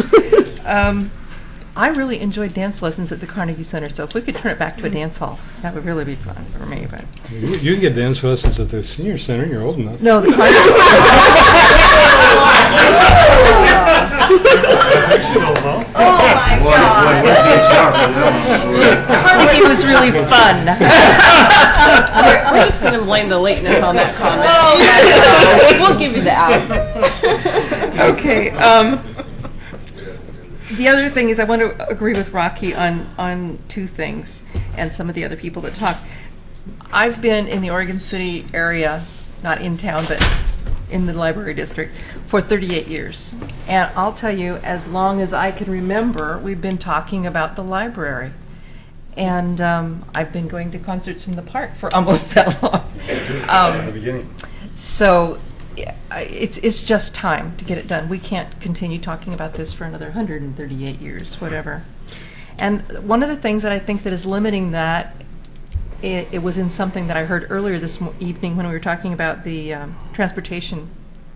I really enjoyed dance lessons at the Carnegie Center, so if we could turn it back to a dance hall, that would really be fun for me. But you can get dance lessons at the senior center. You're old enough. No, the Carnegie. Oh my God! Carnegie was really fun. We're just going to blame the lateness on that comment. Oh my God! We'll give you the out. Okay. The other thing is I want to agree with Rocky on two things and some of the other people that talked. I've been in the Oregon City area, not in town, but in the library district, for 38 years. And I'll tell you, as long as I can remember, we've been talking about the library. And I've been going to concerts in the park for almost that long. At the beginning. So it's just time to get it done. We can't continue talking about this for another 138 years, whatever. And one of the things that I think that is limiting that, it was in something that I heard earlier this evening when we were talking about the transportation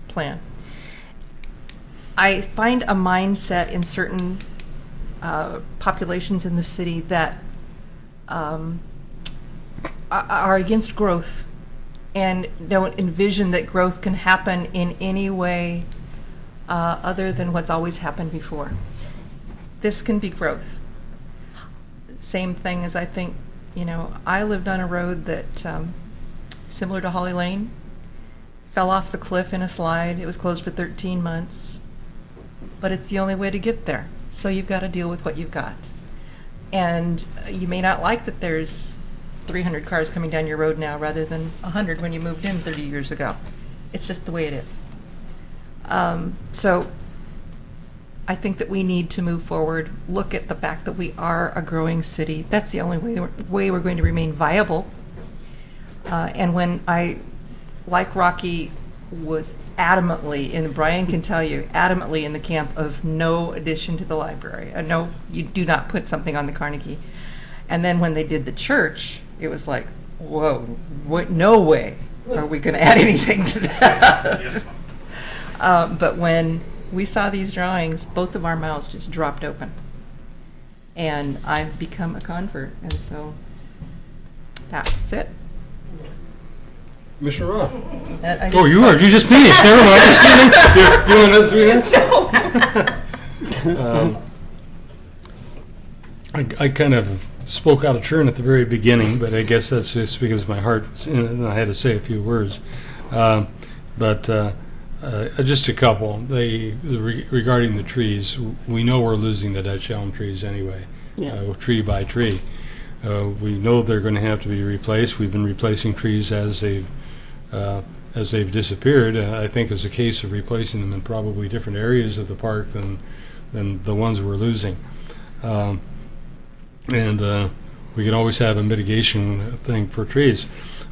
plan. I find a mindset in certain populations in the city that are against growth and don't envision that growth can happen in any way other than what's always happened before. This can be growth. Same thing as I think, I lived on a road that, similar to Holly Lane, fell off the cliff in a slide. It was closed for 13 months, but it's the only way to get there. So you've got to deal with what you've got. And you may not like that there's 300 cars coming down your road now rather than 100 when you moved in 30 years ago. It's just the way it is. So I think that we need to move forward, look at the fact that we are a growing city. That's the only way we're going to remain viable. And when like Rocky was adamantly, and Brian can tell you, adamantly in the camp of no addition to the library. No, you do not put something on the Carnegie. And then when they did the church, it was like, whoa, no way are we going to add anything to that. But when we saw these drawings, both of our mouths just dropped open. And I've become a convert, and so that's it. Mr. Roth. You are. You just finished. Never mind. Just kidding. You want another 3 minutes? I kind of spoke out of turn at the very beginning, but I guess that's just because my heart was in it and I had to say a few words. But just a couple. Regarding the trees, we know we're losing the Dutch elm trees anyway, tree by tree. We know they're going to have to be replaced. We've been replacing trees as they've disappeared. I think it's a case of replacing them in probably different areas of the park than the ones we're losing. And we can always have a mitigation thing for trees.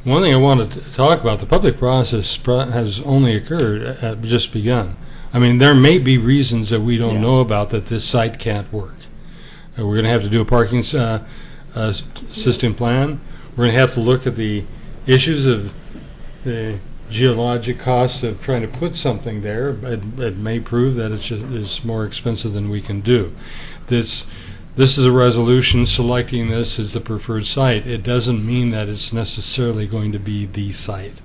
One thing I wanted to talk about, the public process has only occurred, just begun. I mean, there may be reasons that we don't know about that this site can't work. We're going to have to do a parking system plan. We're going to have to look at the issues of the geologic cost of trying to put something there. It may prove that it's more expensive than we can do. This is a resolution selecting this as the preferred site. It doesn't mean that it's necessarily going to be the site.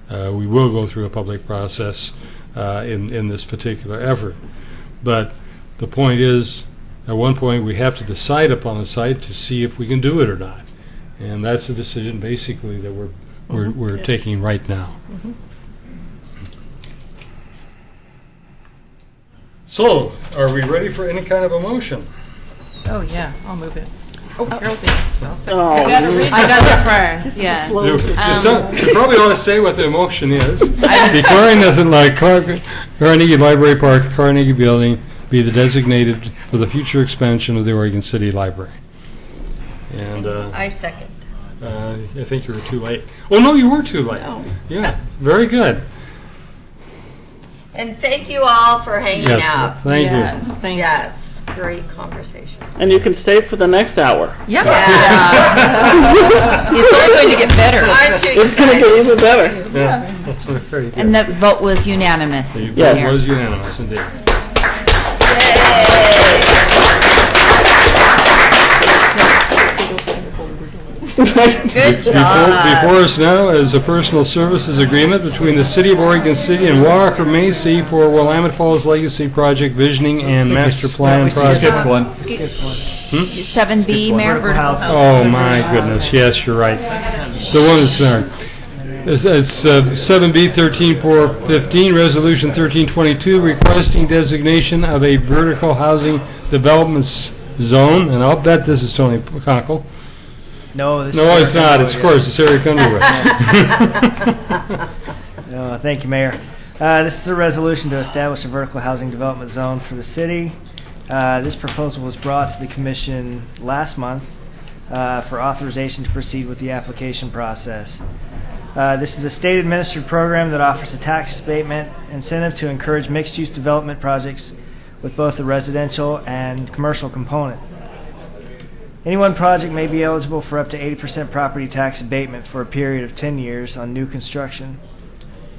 We will go through a public process in this particular effort. But the point is, at one point we have to decide upon a site to see if we can do it or not. And that's the decision basically that we're taking right now. Mm-hmm. So, are we ready for any kind of a motion? Oh, yeah, I'll move it. Oh, Carol did. So I'll second. I got it first, yes. You probably ought to say what the motion is. Declaring that the Carnegie Library Park, Carnegie Building, be the designated for the future expansion of the Oregon City Library. And I second. I think you were too late. Oh, no, you were too late. No. Yeah, very good. And thank you all for hanging out. Thank you. Thank you. Yes, great conversation. And you can stay for the next hour. Yep. Yeah. It's only going to get better. Aren't you It's going to get even better. Yeah, that's very good. And the vote was unanimous. The Yes. vote was unanimous, indeed. Good job. Before us now is a personal services agreement between the City of Oregon City and Walker Macy for Willamette Falls Legacy Project Visioning and Master Plan Project. Skip one. 7B, Mayor. Oh my goodness, yes, you're right. The one that's there. It's 7B 13415, Resolution 1322, requesting designation of a vertical housing development zone, and I'll bet this is Tony Conkle. No, this No, is it's not. It's, of course, it's Eric Underwood. Thank you, Mayor. This is a resolution to establish a vertical housing development zone for the city. This proposal was brought to the commission last month for authorization to proceed with the application process. This is a state-administered program that offers a tax abatement incentive to encourage mixed-use development projects with both a residential and commercial component. Any one project may be eligible for up to 80% property tax abatement for a period of 10 years on new construction.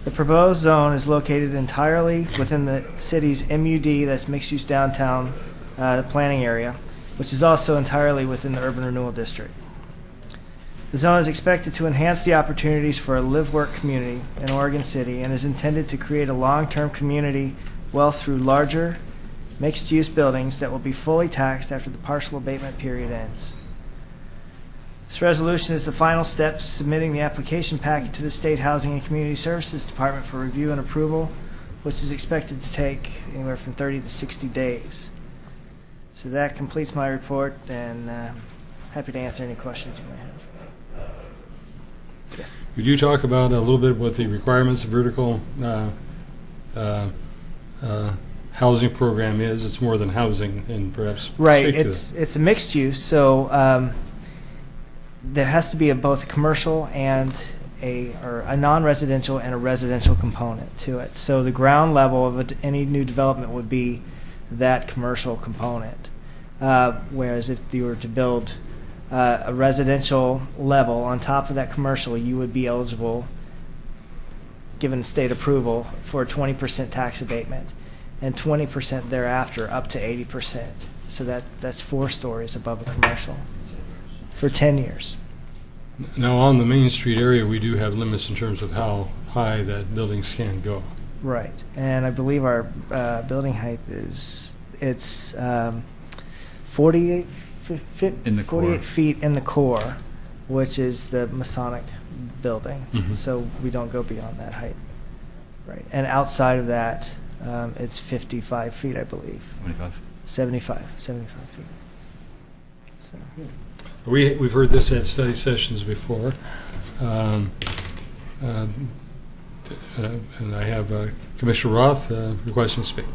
The proposed zone is located entirely within the city's MUD, that's mixed-use downtown planning area, which is also entirely within the urban renewal district. The zone is expected to enhance the opportunities for a live-work community in Oregon City and is intended to create a long-term community wealth through larger, mixed-use buildings that will be fully taxed after the partial abatement period ends. This resolution is the final step to submitting the application packet to the State Housing and Community Services Department for review and approval, which is expected to take anywhere from 30 to 60 days. So that completes my report, and happy to answer any questions you may have. Yes. Could you talk about a little bit what the requirements of vertical housing program is? It's more than housing, and perhaps Right. speak to It's a mixed use, so there has to be both a commercial and a non-residential and a residential component to it. So the ground level of any new development would be that commercial component. Whereas if you were to build a residential level on top of that commercial, you would be eligible, given state approval, for a 20% tax abatement, and 20% thereafter up to 80%. So that's 4 stories above a commercial for 10 years. Now, on the Main Street area, we do have limits in terms of how high that buildings can go. Right, and I believe our building height is 48 in the 48 core. feet in the core, which is the Masonic building. Mhm. So we don't go beyond that height. Right, and outside of that, it's 55 feet, I believe. 75 feet. So. We've heard this at study sessions before, and I have Commissioner Roth requesting to speak.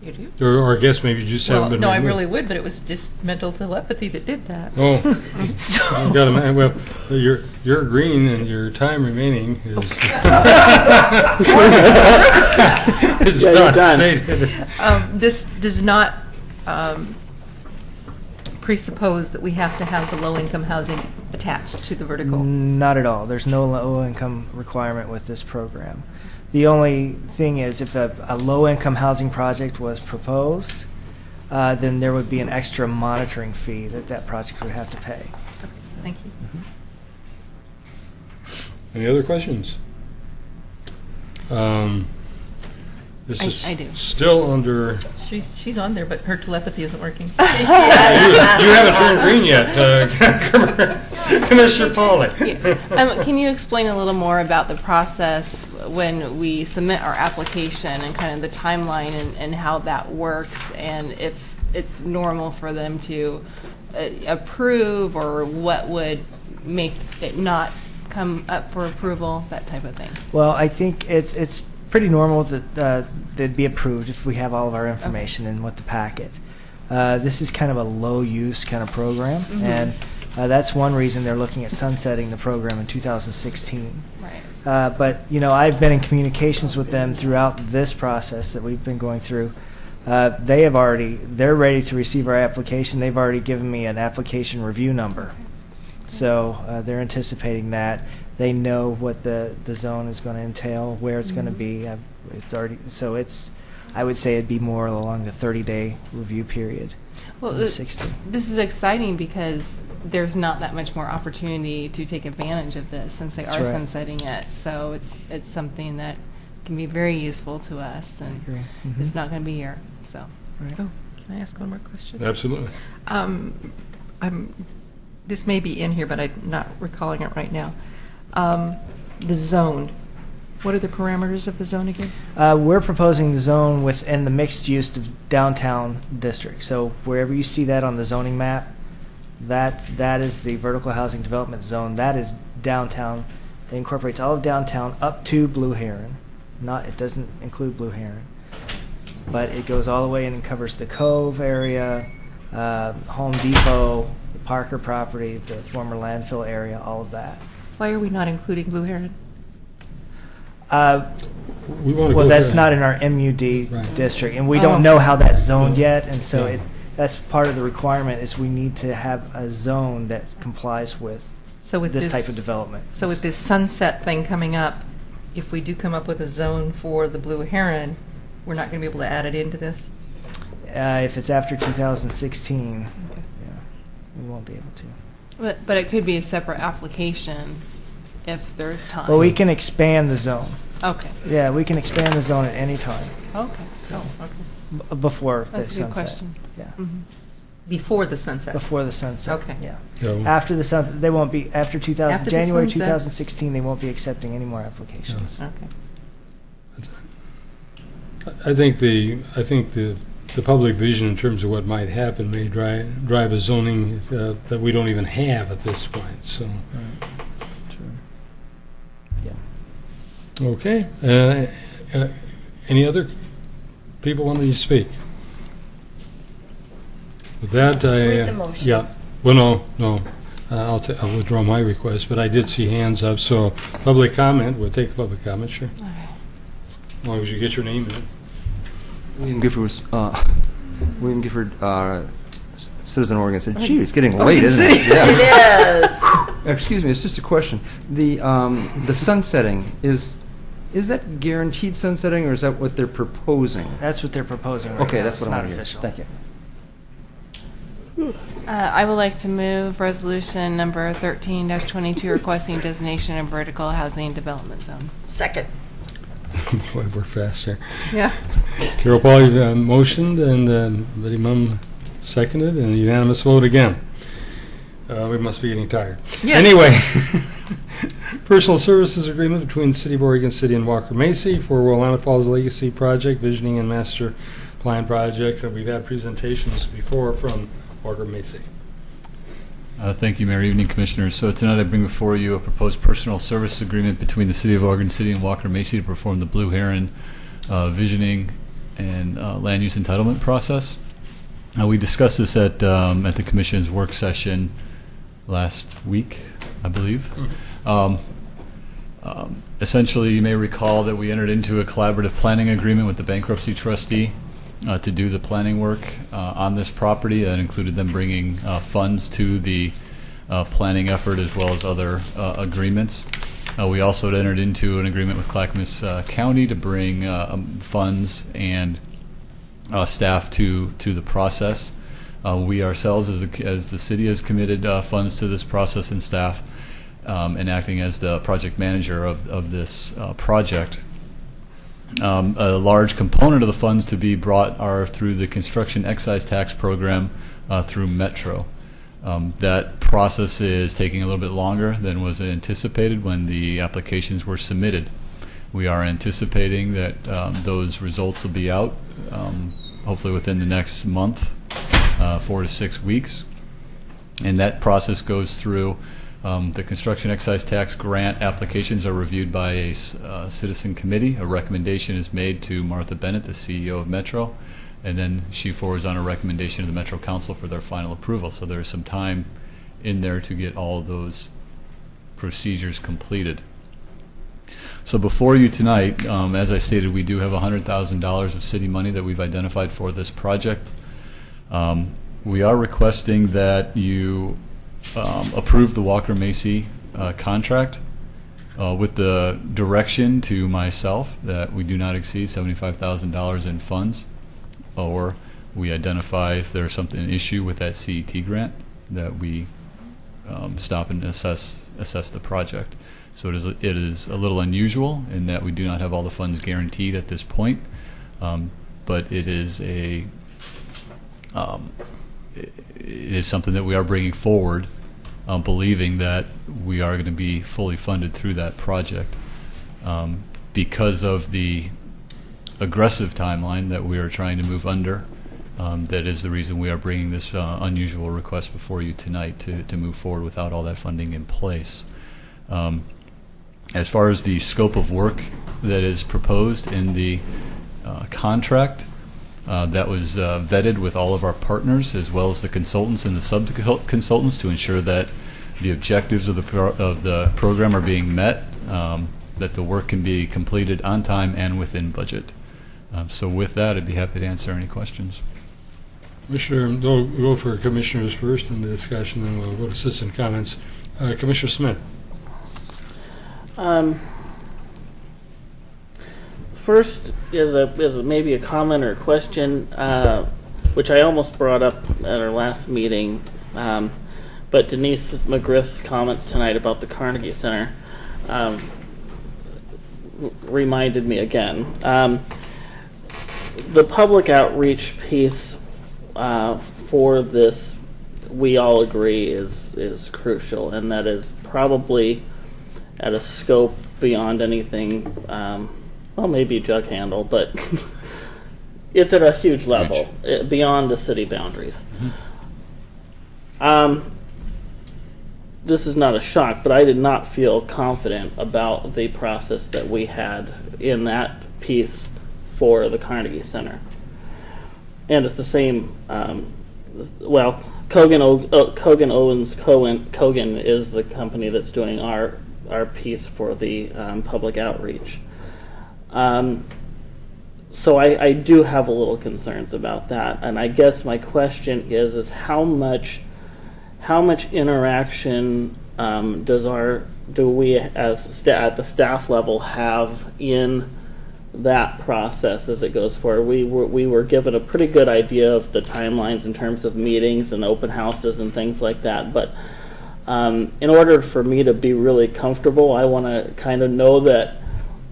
You do? Or I guess maybe you just haven't been. No, I removed. really would, but it was just mental telepathy that did that. Oh, So- you got to. Well, you're green, and your time remaining is. is Yeah, you're not done. stated. This does not presuppose that we have to have the low-income housing attached to the vertical. Not at all. There's no low-income requirement with this program. The only thing is, if a low-income housing project was proposed, then there would be an extra monitoring fee that project would have to pay. Thank you. Any other questions? This is I do. still under. She's on there, but her telepathy isn't working. You haven't turned green yet, Commissioner Pauly. Yes. Can you explain a little more about the process when we submit our application and kind of the timeline and how that works, and if it's normal for them to approve, or what would make it not come up for approval, that type of thing? Well, I think it's pretty normal that they'd be approved if we have all of our information in with the packet. This is kind of a low-use kind of program, Mhm. and that's one reason they're looking at sunsetting the program in 2016. Right. But, I've been in communications with them throughout this process that we've been going through. They're ready to receive our application. They've already given me an application review number. So they're anticipating that. They know what the zone is going to entail, where it's going to be. I would say it'd be more along the 30-day review period. Well, than 60. This is exciting because there's not that much more opportunity to take advantage of this since they That's are right. sunsetting it. So it's something that can be very useful to us, and agree. it's Mhm. not going to be here. So. Oh, can I ask one more question? Absolutely. This may be in here, but I'm not recalling it right now. the zone. What are the parameters of the zone again? We're proposing the zone within the mixed use of downtown district. So wherever you see that on the zoning map, that is the vertical housing development zone. That is downtown. It incorporates all of downtown up to Blue Heron. It doesn't include Blue Heron, but it goes all the way and covers the Cove area, Home Depot, the Parker property, the former landfill area, all of that. Why are we not including Blue Heron? We want to Well, go that's through not it. in our MUD Right. district, and we don't know how that's zoned yet, and so Yeah. that's part of the requirement is we need to have a zone that complies with this type of development. So with this sunset thing coming up, if we do come up with a zone for the Blue Heron, we're not going to be able to add it into this? If it's after 2016, yeah, we won't be able to. But it could be a separate application if there's time. Well, we can expand the zone. Okay. Yeah, we can expand the zone at any time. Okay. So, okay. Before That's the a good sunset. question. Yeah. Before the sunset? Before the sunset. Okay. Yeah. So- After the sunset, they won't be, after the January sunset? 2016, they won't be accepting any more applications. Okay. I think the public vision in terms of what might happen may drive a zoning that we don't even have at this point. So, okay. Any other people wanting to speak? With that, Read the motion. yeah. Well, no. I'll withdraw my request, but I did see hands up. So, public comment. We'll take public comment, sure. As long as you get your name in it. William Gifford, Citizen Oregon said, "Gee, it's getting late, isn't it?" Yeah. It is. Excuse me, it's just a question. The sunsetting is that guaranteed sunsetting, or is that what they're proposing? That's what they're proposing right Okay, now. that's It's what I not want to hear. official. Thank you. I would like to move resolution number 13-22 requesting designation of vertical housing development zone. Second. Boy, we're fast here. Yeah. Carol Paul, you've motioned, and Betty Mum seconded, and unanimous vote again. We must be getting tired. Yes. Anyway, personal services agreement between the City of Oregon City and Walker Macy for Willamette Falls Legacy Project, Visioning and Master Plan Project. We've had presentations before from Walker Macy. Thank you, Mayor. Evening, Commissioners. So tonight I bring before you a proposed personal service agreement between the City of Oregon City and Walker Macy to perform the Blue Heron visioning and land use entitlement process. We discussed this at the Commission's work session last week, I believe. Essentially, you may recall that we entered into a collaborative planning agreement with the bankruptcy trustee to do the planning work on this property. That included them bringing funds to the planning effort as well as other agreements. We also entered into an agreement with Clackamas County to bring funds and staff to the process. We ourselves, as the city, has committed funds to this process and staff, and acting as the project manager of this project. A large component of the funds to be brought are through the construction excise tax program through Metro. That process is taking a little bit longer than was anticipated when the applications were submitted. We are anticipating that those results will be out hopefully within the next month, 4 to 6 weeks. And that process goes through the construction excise tax grant applications are reviewed by a citizen committee. A recommendation is made to Martha Bennett, the CEO of Metro, and then she forwards on a recommendation to the Metro Council for their final approval. So there's some time in there to get all of those procedures completed. So before you tonight, as I stated, we do have $100,000 of city money that we've identified for this project. We are requesting that you approve the Walker Macy contract with the direction to myself that we do not exceed $75,000 in funds, or we identify if there's an issue with that CET grant that we stop and assess the project. So it is a little unusual in that we do not have all the funds guaranteed at this point, but it is it is something that we are bringing forward believing that we are going to be fully funded through that project. Because of the aggressive timeline that we are trying to move under, that is the reason we are bringing this unusual request before you tonight to move forward without all that funding in place. As far as the scope of work that is proposed in the contract, that was vetted with all of our partners as well as the consultants and the sub-consultants to ensure that the objectives of the program are being met, that the work can be completed on time and within budget. So with that, I'd be happy to answer any questions. Commissioner, we'll go for commissioners first in the discussion, then we'll go to citizen comments. Commissioner Smith. First is maybe a comment or a question, which I almost brought up at our last meeting, but Denise McGriff's comments tonight about the Carnegie Center reminded me again. The public outreach piece for this, we all agree, is crucial, and that is probably at a scope beyond anything, well, maybe jug handle, but it's at a huge level, beyond the city boundaries. This is not a shock, but I did not feel confident about the process that we had in that piece for the Carnegie Center. And it's the same, well, Kogan is the company that's doing our piece for the public outreach. So I do have a little concerns about that, and I guess my question is how much interaction do we as at the staff level have in that process as it goes forward? We were given a pretty good idea of the timelines in terms of meetings and open houses and things like that, but in order for me to be really comfortable, I want to kind of know that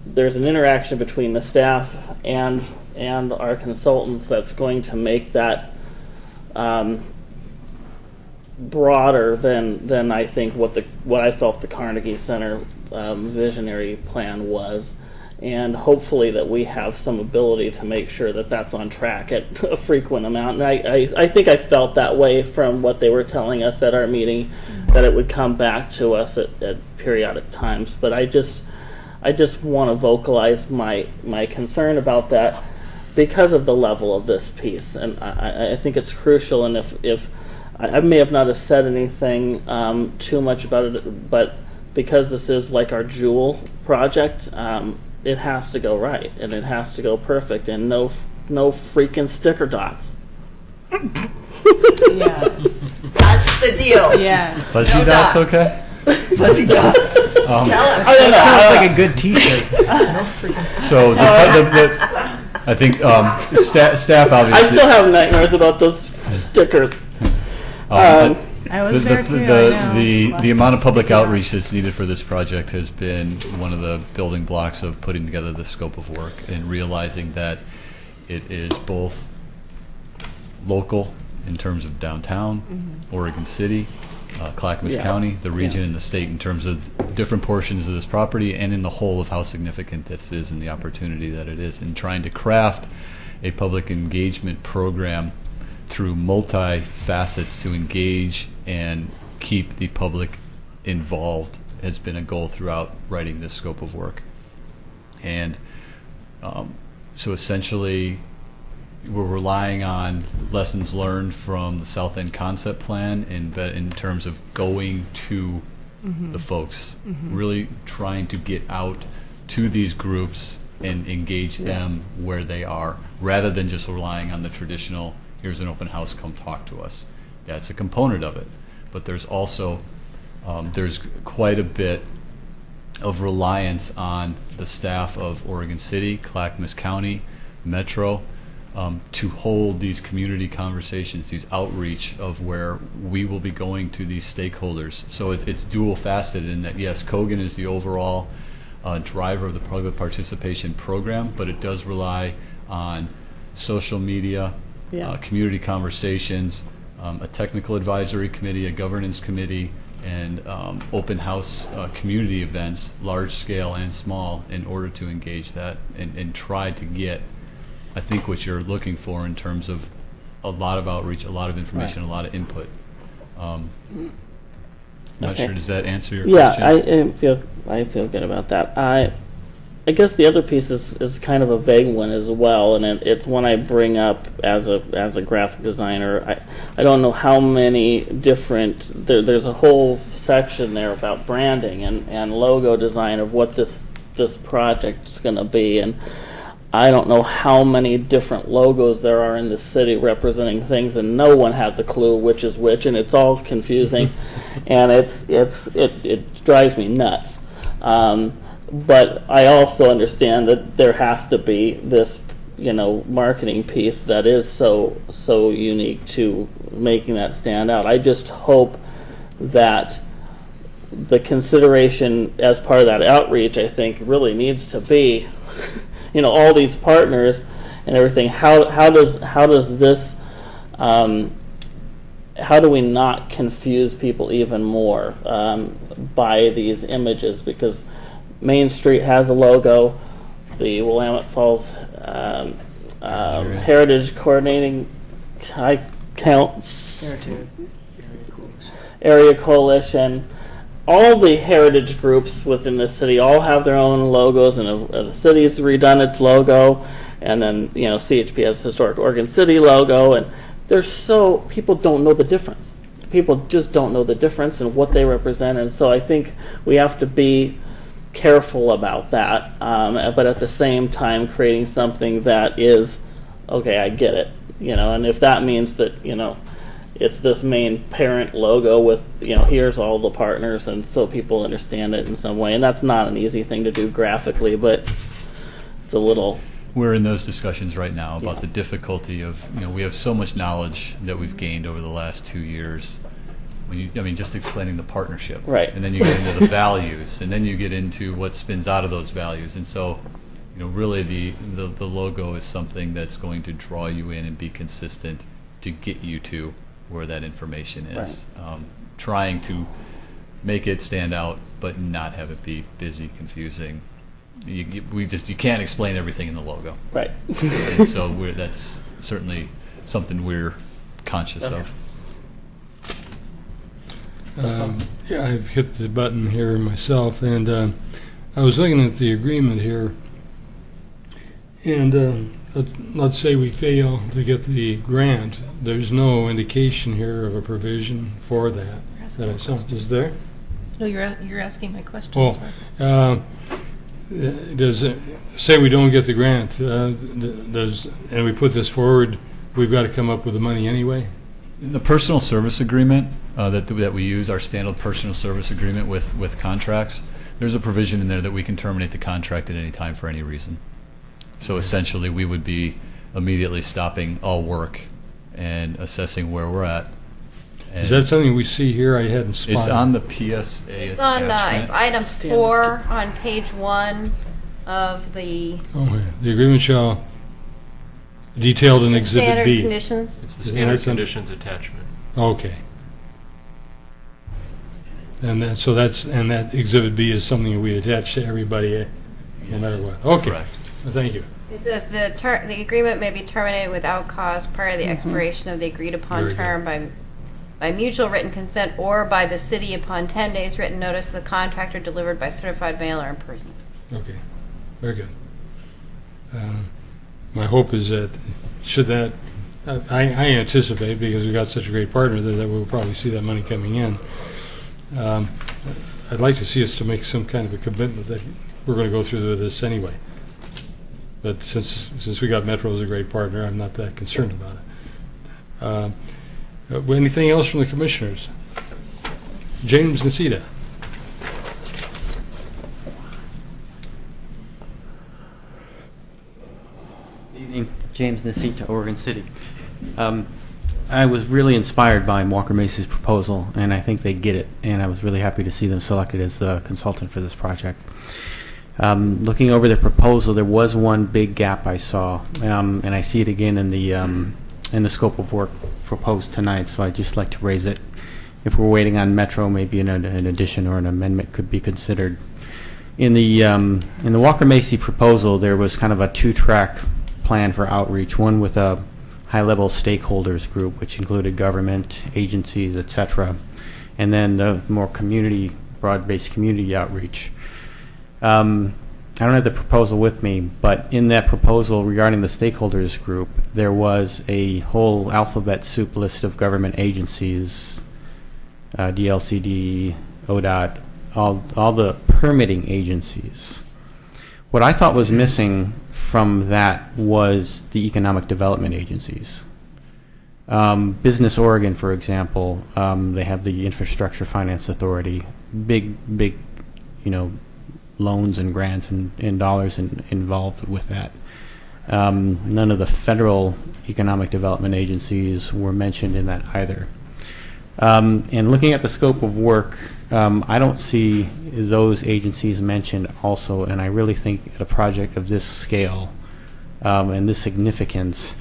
there's an interaction between the staff and our consultants that's going to make that broader than I think what I felt the Carnegie Center visionary plan was, and hopefully that we have some ability to make sure that that's on track at a frequent amount. And I think I felt that way from what they were telling us at our meeting, that it would come back to us at periodic times. But I just want to vocalize my concern about that because of the level of this piece, and I think it's crucial. And if I may have not have said anything too much about it, but because this is like our jewel project, it has to go right and it has to go perfect, and no freaking sticker dots. Yeah, that's the deal. Yeah, fuzzy dots, okay? Fuzzy dots. Tell us. Sounds like a good T-shirt. So I think staff obviously. I still have nightmares about those stickers. I was there too, I know. The amount of public outreach that's needed for this project has been one of the building blocks of putting together the scope of work and realizing that it is both local in terms of downtown, Oregon City, Clackamas County, the region, and the state in terms of different portions of this property, and in the whole of how significant this is and the opportunity that it is, in trying to craft a public engagement program through multi-facets to engage and keep the public involved has been a goal throughout writing this scope of work. And so essentially we're relying on lessons learned from the South End concept plan in terms of going to the folks, really trying to get out to these groups and engage them where they are, rather than just relying on the traditional, here's an open house, come talk to us. That's a component of it. But there's also, there's quite a bit of reliance on the staff of Oregon City, Clackamas County, Metro, to hold these community conversations, these outreach of where we will be going to these stakeholders. So it's dual faceted in that, yes, Kogan is the overall driver of the public participation program, but it does rely on social media, community conversations, a technical advisory committee, a governance committee, and open house community events, large scale and small, in order to engage that and try to get, I think, what you're looking for in terms of a lot of outreach, a lot of information, Right. a lot of input. Not Okay. sure, does that answer your Yeah, question? I feel good about that. I guess the other piece is kind of a vague one as well, and it's one I bring up as a graphic designer. I don't know how many different there's a whole section there about branding and logo design of what this project's going to be, and I don't know how many different logos there are in the city representing things, and no one has a clue which is which, and it's all confusing, and it drives me nuts. But I also understand that there has to be this, marketing piece that is so unique to making that stand out. I just hope that the consideration as part of that outreach, I think, really needs to be, all these partners and everything. How does this? How do we not confuse people even more by these images? Because Main Street has a logo. The Willamette Falls Heritage Coordinating Area Coalition. All the heritage groups within the city all have their own logos, and the city's redone its logo, and then CHP has Historic Oregon City logo, and people don't know the difference. People just don't know the difference and what they represent, and so I think we have to be careful about that, but at the same time creating something that is okay. I get it, and if that means that it's this main parent logo with here's all the partners, and so people understand it in some way, and that's not an easy thing to do graphically, but it's a little. We're in those discussions right now about the difficulty of we have so much knowledge that we've gained over the last 2 years. Just explaining the partnership. Right. And then you get into the values, and then you get into what spins out of those values. And so, really the logo is something that's going to draw you in and be consistent to get you to where that information is. Right. Trying to make it stand out, but not have it be busy, confusing. You can't explain everything in the logo. Right. And so that's certainly something we're conscious of. Yeah, I've hit the button here myself, and I was looking at the agreement here, and let's say we fail to get the grant. There's no indication here of a provision for that. That I saw. Is there? No, you're asking my questions. Oh, does it say we don't get the grant? And we put this forward, we've got to come up with the money anyway? In the personal service agreement that we use, our standard personal service agreement with contracts, there's a provision in there that we can terminate the contract at any time for any reason. So essentially, we would be immediately stopping all work and assessing where we're at. And is that something we see here? I hadn't spotted. It's on the PSA. It's on. It's item 4 on page 1 of the. Oh, yeah. The agreement shall detailed in Exhibit standard B. Conditions. It's the standard conditions attachment. Okay. And that Exhibit B is something that we attach to everybody, no matter what. Okay. Correct. Well, thank you. It says the agreement may be terminated without cause prior to the expiration of the agreed upon Very term by mutual written consent or by the city upon 10 days written notice of the contractor delivered by certified mail or in person. Okay. Very good. My hope is that I anticipate, because we've got such a great partner, that we'll probably see that money coming in. I'd like to see us to make some kind of a commitment that we're going to go through this anyway. But since we got Metro as a great partner, I'm not that concerned about it. Anything else from the commissioners? James Nacita. Good evening, James Nacita, Oregon City. I was really inspired by Walker Macy's proposal, and I think they get it, and I was really happy to see them selected as the consultant for this project. Looking over their proposal, there was one big gap I saw, and I see it again in the scope of work proposed tonight, so I'd just like to raise it if we're waiting on Metro, maybe an addition or an amendment could be considered. In the Walker Macy proposal, there was kind of a two-track plan for outreach. One with a high-level stakeholders group, which included government, agencies, etc., and then the more broad-based community outreach. I don't have the proposal with me, but in that proposal regarding the stakeholders group, there was a whole alphabet soup list of government agencies, DLCD, ODOT, all the permitting agencies. What I thought was missing from that was the economic development agencies. Business Oregon, for example, they have the Infrastructure Finance Authority, big, loans and grants and dollars involved with that. None of the federal economic development agencies were mentioned in that either. And looking at the scope of work, I don't see those agencies mentioned also, and I really think at a project of this scale and this significance,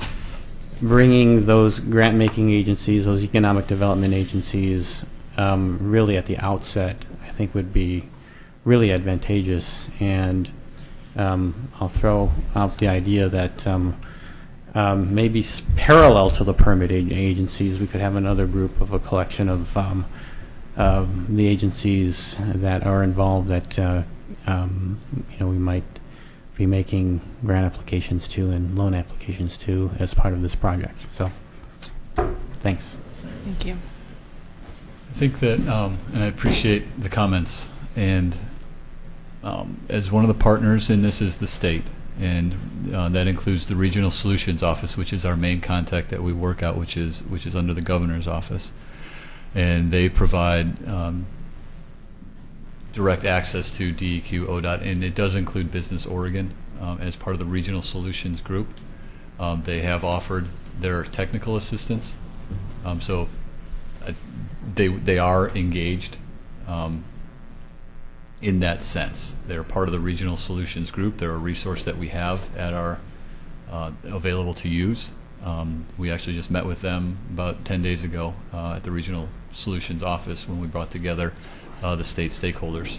bringing those grant-making agencies, those economic development agencies, really at the outset, I think would be really advantageous. And I'll throw out the idea that maybe parallel to the permitting agencies, we could have another group of a collection of the agencies that are involved that we might be making grant applications to and loan applications to as part of this project. So, thanks. Thank you. I think that, and I appreciate the comments, and as one of the partners in this is the state, and that includes the Regional Solutions Office, which is our main contact that we work out, which is under the governor's office, and they provide direct access to DEQ, ODOT, and it does include Business Oregon as part of the Regional Solutions Group. They have offered their technical assistance, so they are engaged in that sense. They're part of the Regional Solutions Group. They're a resource that we have at our available to use. We actually just met with them about 10 days ago at the Regional Solutions Office when we brought together the state stakeholders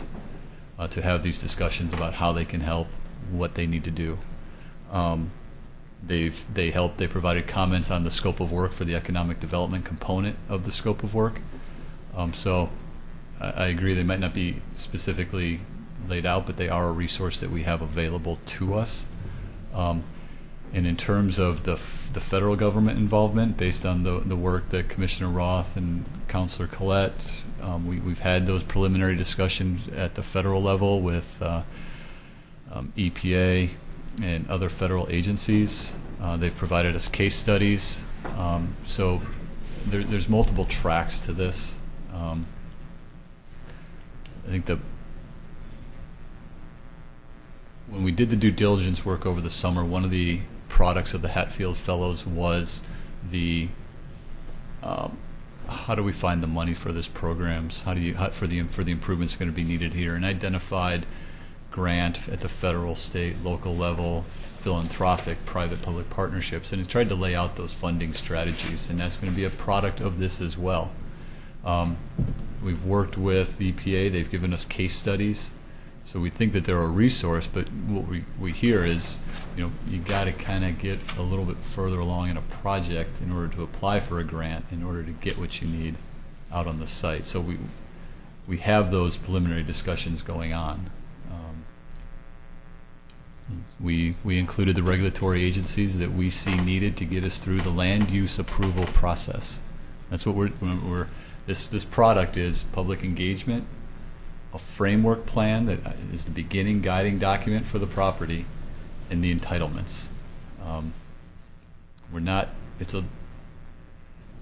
to have these discussions about how they can help, what they need to do. They provided comments on the scope of work for the economic development component of the scope of work. So I agree they might not be specifically laid out, but they are a resource that we have available to us. And in terms of the federal government involvement, based on the work that Commissioner Roth and Councilor Collette, we've had those preliminary discussions at the federal level with EPA and other federal agencies. They've provided us case studies. So there's multiple tracks to this. I think when we did the due diligence work over the summer, one of the products of the Hatfield Fellows was the how do we find the money for this programs? For the improvements going to be needed here, and identified grant at the federal, state, local level, philanthropic, private-public partnerships, and it tried to lay out those funding strategies, and that's going to be a product of this as well. We've worked with the EPA. They've given us case studies. So we think that they're a resource, but what we hear is, you got to kind of get a little bit further along in a project in order to apply for a grant, in order to get what you need out on the site. So we have those preliminary discussions going on. We included the regulatory agencies that we see needed to get us through the land use approval process. That's what this product is: public engagement, a framework plan that is the beginning guiding document for the property, and the entitlements.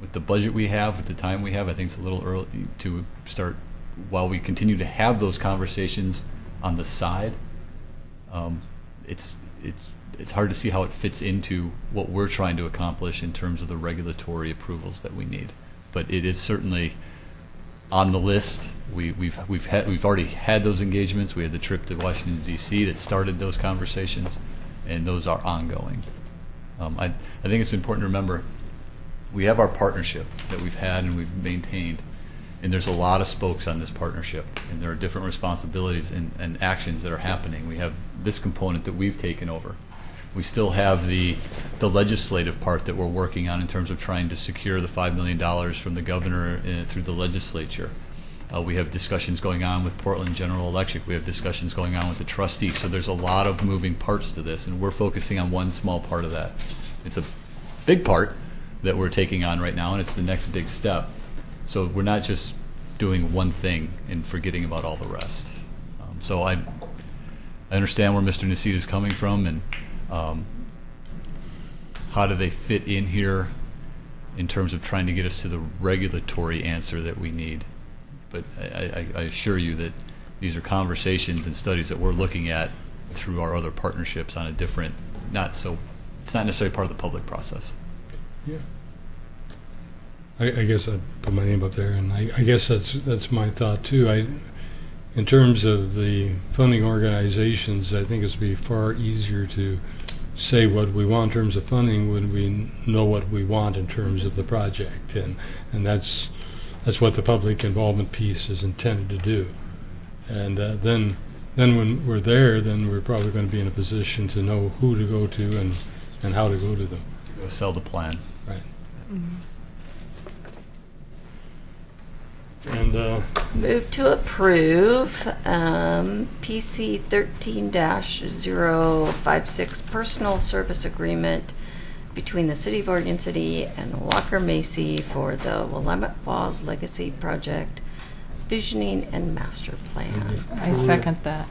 With the budget we have, with the time we have, I think it's a little early to start, while we continue to have those conversations on the side. It's hard to see how it fits into what we're trying to accomplish in terms of the regulatory approvals that we need. But it is certainly on the list. We've already had those engagements. We had the trip to Washington D.C. that started those conversations, and those are ongoing. I think it's important to remember we have our partnership that we've had and we've maintained, And there's a lot of spokes on this partnership, and there are different responsibilities and actions that are happening. We have this component that we've taken over. We still have the legislative part that we're working on in terms of trying to secure the $5 million from the governor through the legislature. We have discussions going on with Portland General Electric. We have discussions going on with the trustee. So there's a lot of moving parts to this, and we're focusing on one small part of that. It's a big part that we're taking on right now, and it's the next big step. So we're not just doing one thing and forgetting about all the rest. So I understand where Mr. Nacita is coming from, and how do they fit in here in terms of trying to get us to the regulatory answer that we need. But I assure you that these are conversations and studies that we're looking at through our other partnerships on a different, it's not necessarily part of the public process. Yeah. I guess I'd put my name up there, and I guess that's my thought too. In terms of the funding organizations, I think it's be far easier to say what we want in terms of funding when we know what we want in terms of the project, and that's what the public involvement piece is intended to do. And then when we're there, then we're probably going to be in a position to know who to go to and how to go to them. Go sell the plan. Right. Mm-hmm. And move to approve PC 13-056 personal service agreement between the City of Oregon City and Walker Macy for the Willamette Falls Legacy Project Visioning and Master Plan. I second that.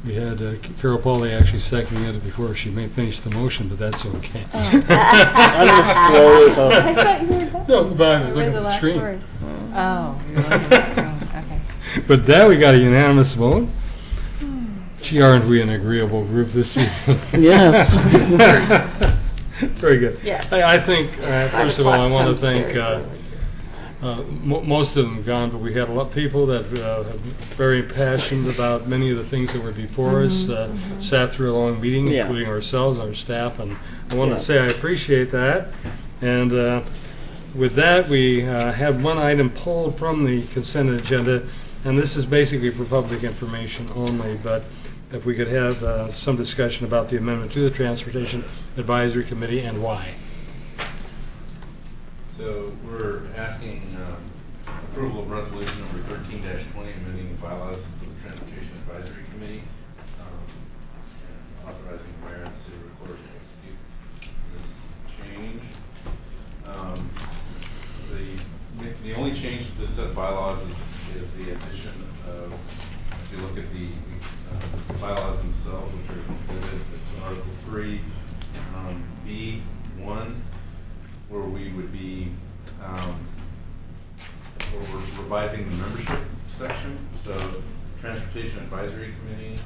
We had Carol Pauley actually seconding it before she may finish the motion, but that's okay. I'm just slowly I thought you were done. No, but I was looking the at the last screen. word. Oh, you're looking at the screen. Okay. But that we got a unanimous vote. Gee, aren't we an agreeable group this evening? Yes. Very good. Yes. I think, first of all, I want to thank most of them gone, but we had a lot of people that are very passionate about many of the things that were before us, sat through a long meeting, including ourselves, our staff, and I want to say I appreciate that. And with that, we have one item pulled from the consent agenda, and this is basically for public information only, but if we could have some discussion about the amendment to the Transportation Advisory Committee and why. So we're asking approval of resolution number 13-20, amending the bylaws for the Transportation Advisory Committee, and authorizing the mayor and the city recorder to execute this change. The only change to this set of bylaws is the addition of, if you look at the bylaws themselves, which are exhibit, it's Article 3, B1, where we would be where we're revising the membership section. So Transportation Advisory Committee.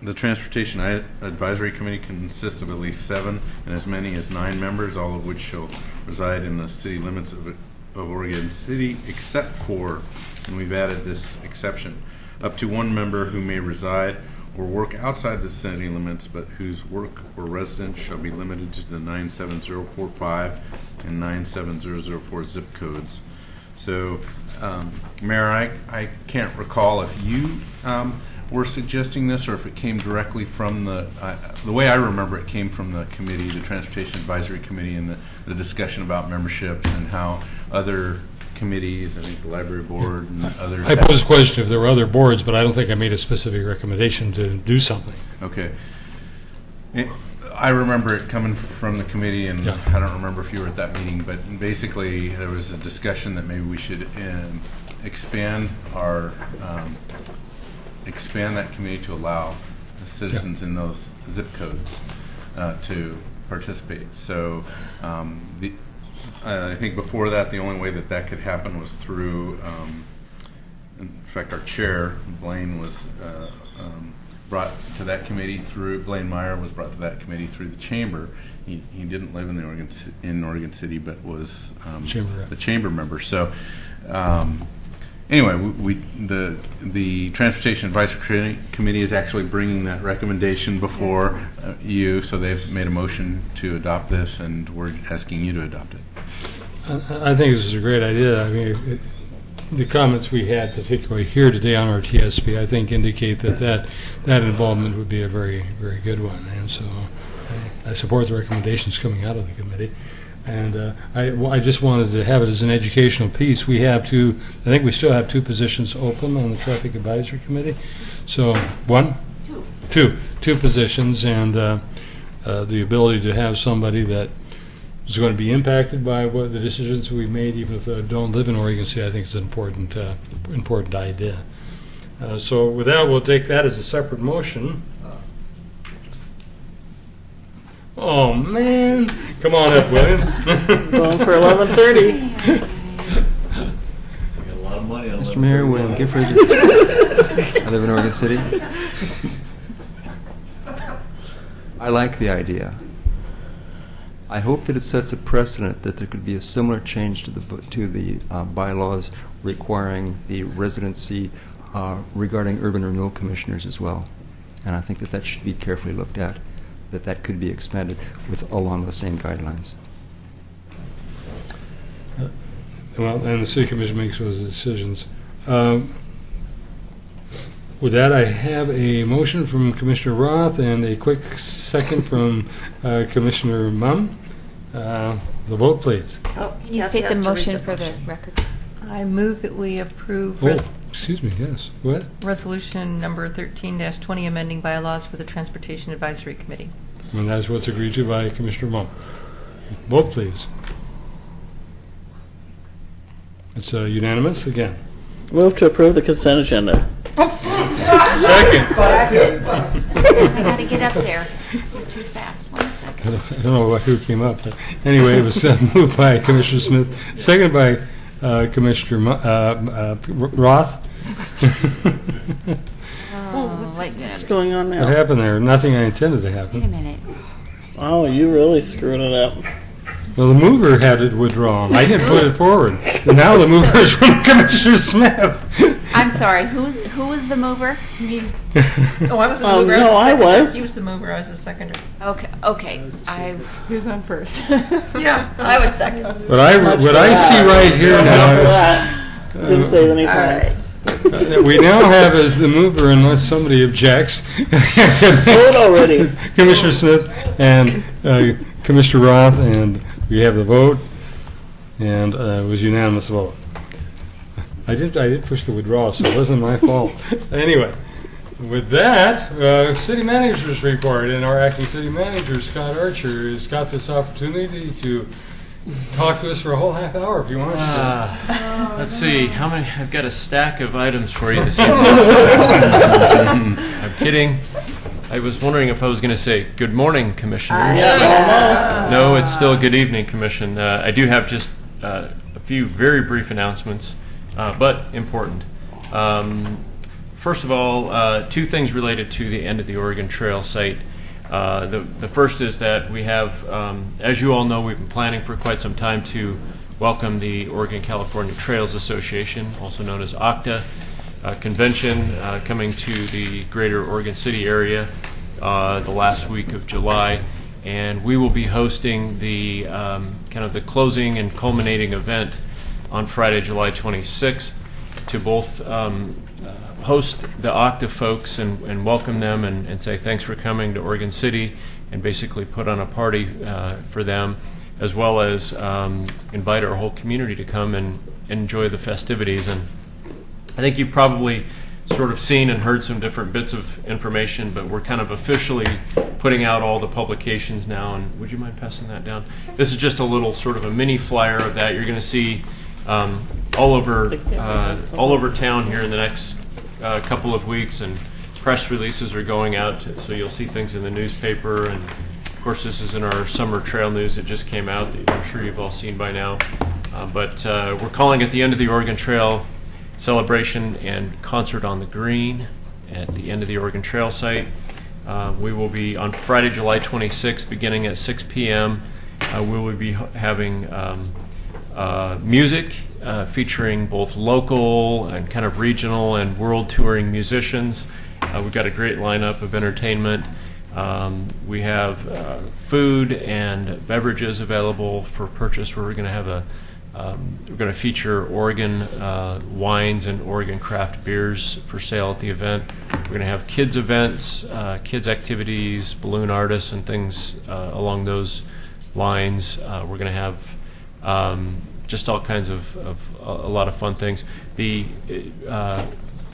The Transportation Advisory Committee consists of at least 7 and as many as 9 members, all of which shall reside in the city limits of Oregon City, except for, and we've added this exception, up to 1 member who may reside or work outside the city limits, but whose work or residence shall be limited to the 97045 and 97004 zip codes. So, Mayor, I can't recall if you were suggesting this or if it came directly from the way I remember it came from the committee, the Transportation Advisory Committee, and the discussion about memberships and how other committees, I think the library board and others. I posed a question if there were other boards, but I don't think I made a specific recommendation to do something. Okay. I remember it coming from the committee, and I don't remember if you were at that meeting, but basically there was a discussion that maybe we should expand that committee to allow the citizens in those zip codes to participate. So I think before that, the only way that could happen was through, in fact, our chair, Blaine, was brought to that committee through, Blaine Meyer was brought to that committee through the chamber. He didn't live in Oregon City, but was the chamber member. So anyway, the Transportation Advisory Committee is actually bringing that recommendation before you, so they've made a motion to adopt this, and we're asking you to adopt it. I think this is a great idea. I mean, the comments we had, particularly here today on our TSP, I think indicate that involvement would be a very, very good one. And so I support the recommendations coming out of the committee. And I just wanted to have it as an educational piece. We have I think we still have 2 positions open on the Traffic Advisory Committee. So two positions, and the ability to have somebody that is going to be impacted by what the decisions we made, even if they don't live in Oregon City, I think is an important idea. So with that, we'll take that as a separate motion. Oh man! Come on up, William. Going for 11:30. Mr. Mayor, William Gifford. I live in Oregon City. I like the idea. I hope that it sets a precedent that there could be a similar change to the bylaws requiring the residency regarding urban renewal commissioners as well. And I think that should be carefully looked at, that could be expanded along those same guidelines. Well, and the City Commission makes those decisions. With that, I have a motion from Commissioner Roth and a quick second from Commissioner Mumm. The vote, please. Can you state the motion for the record? I move that we approve Excuse me, yes. What? resolution number 13-20, amending bylaws for the Transportation Advisory Committee. And that's what's agreed to by Commissioner Mumm. Vote, please. It's unanimous again. Move to approve the consent agenda. Second. I got to get up there. You're too fast. 1 second. I don't know who came up, but anyway, it was moved by Commissioner Smith, second by Commissioner Roth. What's going on now? What happened there? Nothing I intended to happen. Wait a minute. Oh, you really screwed it up. Well, the mover had it withdrawn. I didn't put it forward. And now the mover is from Commissioner Smith. I'm sorry. Who was the mover? Me. Oh, I was the mover. No, I was. He was the mover. I was the seconder. Okay. He was on first. Yeah, I was second. What I see right here now is... Didn't save any time. All right. We now have as the mover, unless somebody objects, Vote already. Commissioner Smith and Commissioner Roth, and we have the vote, and it was unanimous vote. I did push the withdrawal, so it wasn't my fault. Anyway, with that, City Manager's report, and our acting City Manager, Scott Archer, has got this opportunity to talk to us for a whole half hour if you want. Let's see, how many? I've got a stack of items for you this evening. I'm kidding. I was wondering if I was going to say good morning, Commissioners. No, it's still good evening, Commission. I do have just a few very brief announcements, but important. First of all, 2 things related to the end of the Oregon Trail site. The first is that we have, as you all know, we've been planning for quite some time to welcome the Oregon California Trails Association, also known as OCTA, convention coming to the greater Oregon City area the last week of July. And we will be hosting the kind of the closing and culminating event on Friday, July 26th to both host the OCTA folks and welcome them and say thanks for coming to Oregon City and basically put on a party for them, as well as invite our whole community to come and enjoy the festivities. And I think you've probably sort of seen and heard some different bits of information, but we're kind of officially putting out all the publications now. And would you mind passing that down? This is just a little sort of a mini flyer of that. You're going to see all over town here in the next couple of weeks, and press releases are going out, so you'll see things in the newspaper. And of course, this is in our summer trail news that just came out that I'm sure you've all seen by now. But we're calling it the End of the Oregon Trail Celebration and Concert on the Green at the end of the Oregon Trail site. We will be on Friday, July 26th, beginning at 6 p.m. We will be having music featuring both local and kind of regional and world touring musicians. We've got a great lineup of entertainment. We have food and beverages available for purchase. We're going to have we're going to feature Oregon wines and Oregon craft beers for sale at the event. We're going to have kids events, kids activities, balloon artists, and things along those lines. We're going to have just all kinds of a lot of fun things. The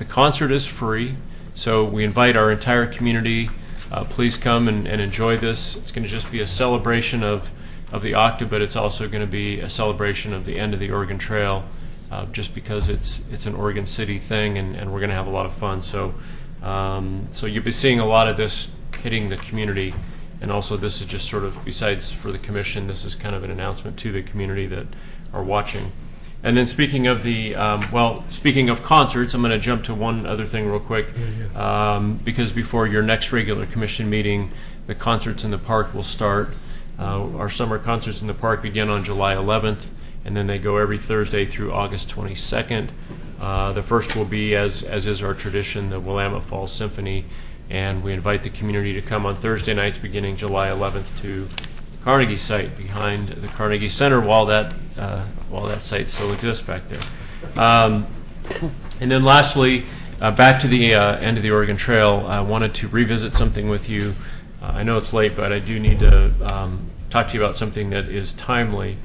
concert is free, so we invite our entire community. Please come and enjoy this. It's going to just be a celebration of the Octa, but it's also going to be a celebration of the end of the Oregon Trail, just because it's an Oregon City thing, and we're going to have a lot of fun. So you'll be seeing a lot of this hitting the community, and also this is just sort of, besides for the commission, this is kind of an announcement to the community that are watching. And then speaking of speaking of concerts, I'm going to jump to one other thing real quick, because before your next regular commission meeting, the concerts in the park will start. Our summer concerts in the park begin on July 11th, and then they go every Thursday through August 22nd. The first will be, as is our tradition, the Willamette Falls Symphony, and we invite the community to come on Thursday nights beginning July 11th to the Carnegie site behind the Carnegie Center while that site still exists back there. And then lastly, back to the end of the Oregon Trail, I wanted to revisit something with you. I know it's late, but I do need to talk to you about something that is timely.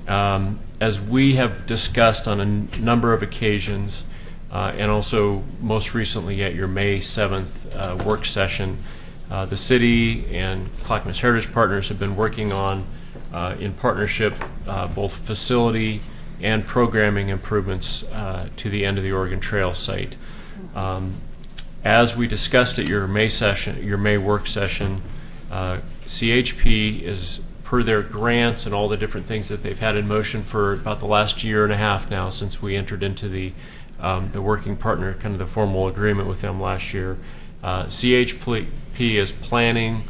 As we have discussed on a number of occasions, and also most recently at your May 7th work session, the city and Clackamas Heritage Partners have been working on, in partnership, both facility and programming improvements to the end of the Oregon Trail site. As we discussed at your May work session, CHP is, per their grants and all the different things that they've had in motion for about the last year and a half now, since we entered into the working partner, kind of the formal agreement with them last year. CHP is planning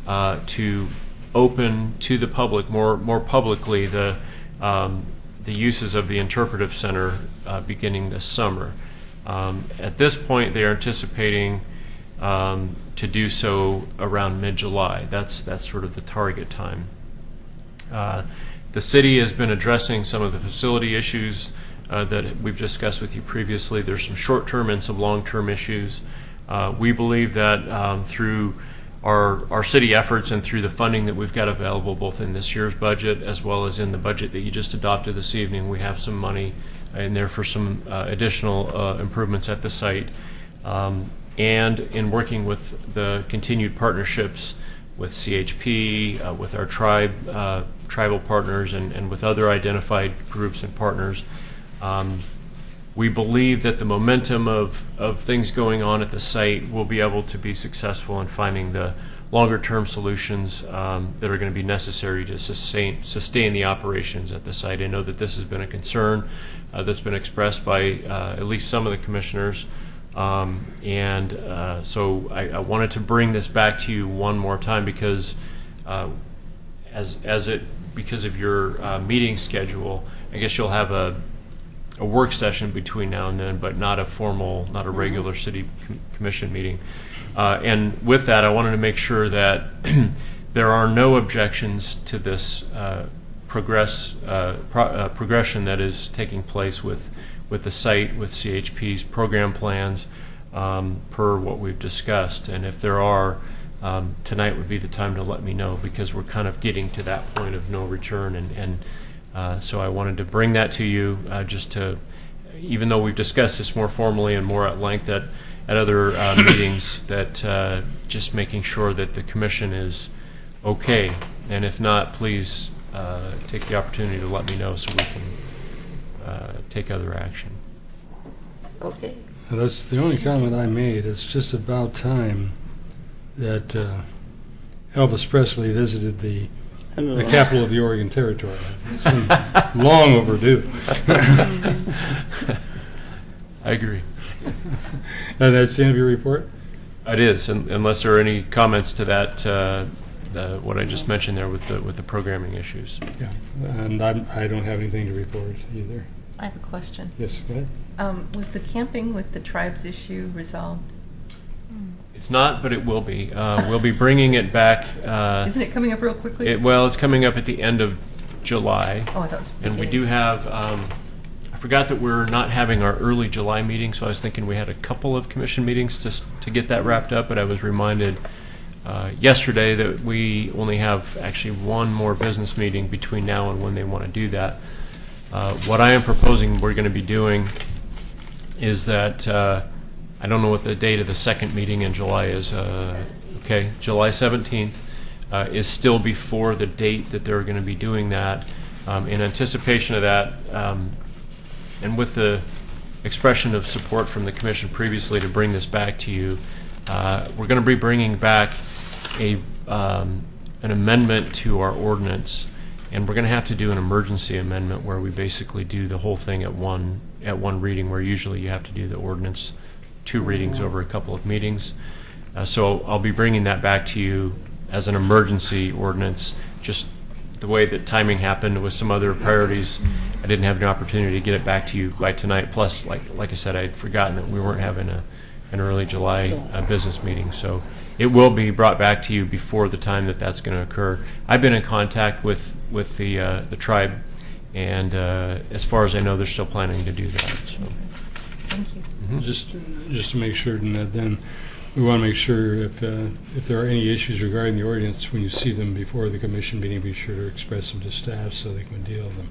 to open to the public more publicly the uses of the interpretive center beginning this summer. At this point, they are anticipating to do so around mid-July. That's sort of the target time. The city has been addressing some of the facility issues that we've discussed with you previously. There's some short-term and some long-term issues. We believe that through our city efforts and through the funding that we've got available both in this year's budget as well as in the budget that you just adopted this evening, we have some money in there for some additional improvements at the site. And in working with the continued partnerships with CHP, with our tribal partners, and with other identified groups and partners, we believe that the momentum of things going on at the site will be able to be successful in finding the longer-term solutions that are going to be necessary to sustain the operations at the site. I know that this has been a concern that's been expressed by at least some of the commissioners, so I wanted to bring this back to you one more time because because of your meeting schedule, I guess you'll have a work session between now and then, but not a regular city commission meeting. And with that, I wanted to make sure that there are no objections to this progression that is taking place with the site, with CHP's program plans, per what we've discussed. And if there are, tonight would be the time to let me know, because we're kind of getting to that point of no return, and so I wanted to bring that to you, just to, even though we've discussed this more formally and more at length at other meetings, that just making sure that the commission is okay, and if not, please take the opportunity to let me know so we can take other action. Okay. Now, that's the only comment I made. It's just about time that Elvis Presley visited the capital of the Oregon Territory. It's been long overdue. I agree. And that's the end of your report? It is, unless there are any comments to that, what I just mentioned there with the programming issues. Yeah, and I don't have anything to report either. I have a question. Yes, go ahead. Was the camping with the tribes issue resolved? It's not, but it will be. We'll be bringing it back. Isn't it coming up real quickly? Well, it's coming up at the end of July. Oh, I thought it was And we beginning. do have, I forgot that we're not having our early July meeting, so I was thinking we had a couple of commission meetings to get that wrapped up, but I was reminded yesterday that we only have actually one more business meeting between now and when they want to do that. What I am proposing we're going to be doing is that, I don't know what the date of the second meeting in July is, okay, July 17th is still before the date that they're going to be doing that. In anticipation of that, and with the expression of support from the commission previously to bring this back to you, we're going to be bringing back an amendment to our ordinance, and we're going to have to do an emergency amendment where we basically do the whole thing at one reading, where usually you have to do the ordinance 2 readings over a couple of meetings. So I'll be bringing that back to you as an emergency ordinance. Just the way that timing happened with some other priorities, I didn't have an opportunity to get it back to you by tonight. Plus, like I said, I had forgotten that we weren't having an early July business meeting. So it will be brought back to you before the time that that's going to occur. I've been in contact with the tribe, and as far as I know, they're still planning to do that. So. Thank you. Just to make sure that then we want to make sure if there are any issues regarding the ordinance, when you see them before the commission meeting, be sure to express them to staff so they can deal with them.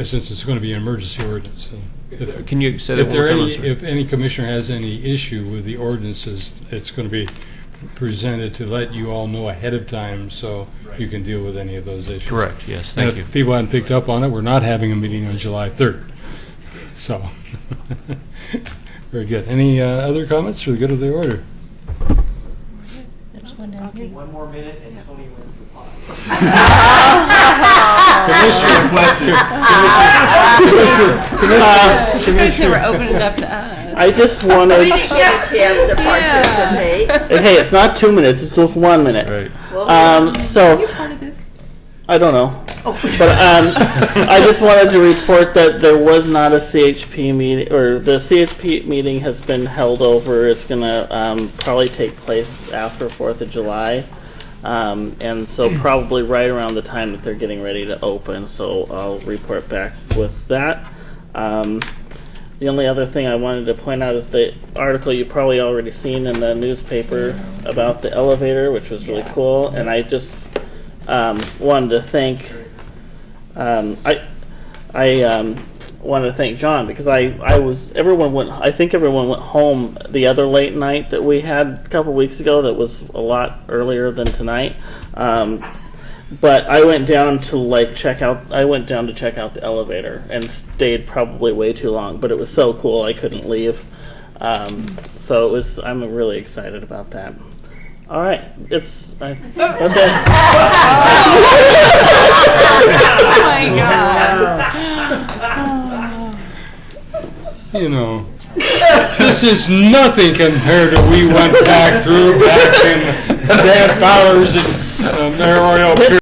Since it's going to be an emergency ordinance. So Can you say that one more time? I'm sorry. if any commissioner has any issue with the ordinances, it's going to be presented to let you all know ahead of time so you can deal with any of those issues. Correct, yes, thank you. If people hadn't picked up on it, we're not having a meeting on July 3rd. So, very good. Any other comments for the good of the order? There's one down here. One more minute and Tony wins the pot. You guys never opened it up to us. I just wanted. We didn't get a chance to participate. Hey, it's not 2 minutes; it's just 1 minute. Right. Well, So Are you part of this? I don't know. Oh. But I just wanted to report that there was not a CHP meeting, or the CHP meeting has been held over. It's going to probably take place after 4th of July. And so probably right around the time that they're getting ready to open. So I'll report back with that. The only other thing I wanted to point out is the article you probably already seen in the newspaper about the elevator, which was really cool. And I just wanted to thank I wanted to thank John because I think everyone went home the other late night that we had a couple weeks ago that was a lot earlier than tonight. But I went down to check out the elevator and stayed probably way too long, but it was so cool I couldn't leave. So I'm really excited about that. All right, that's it. Oh my You know, this is nothing compared to we went back in Dan Fowler's and Mayor Oriole.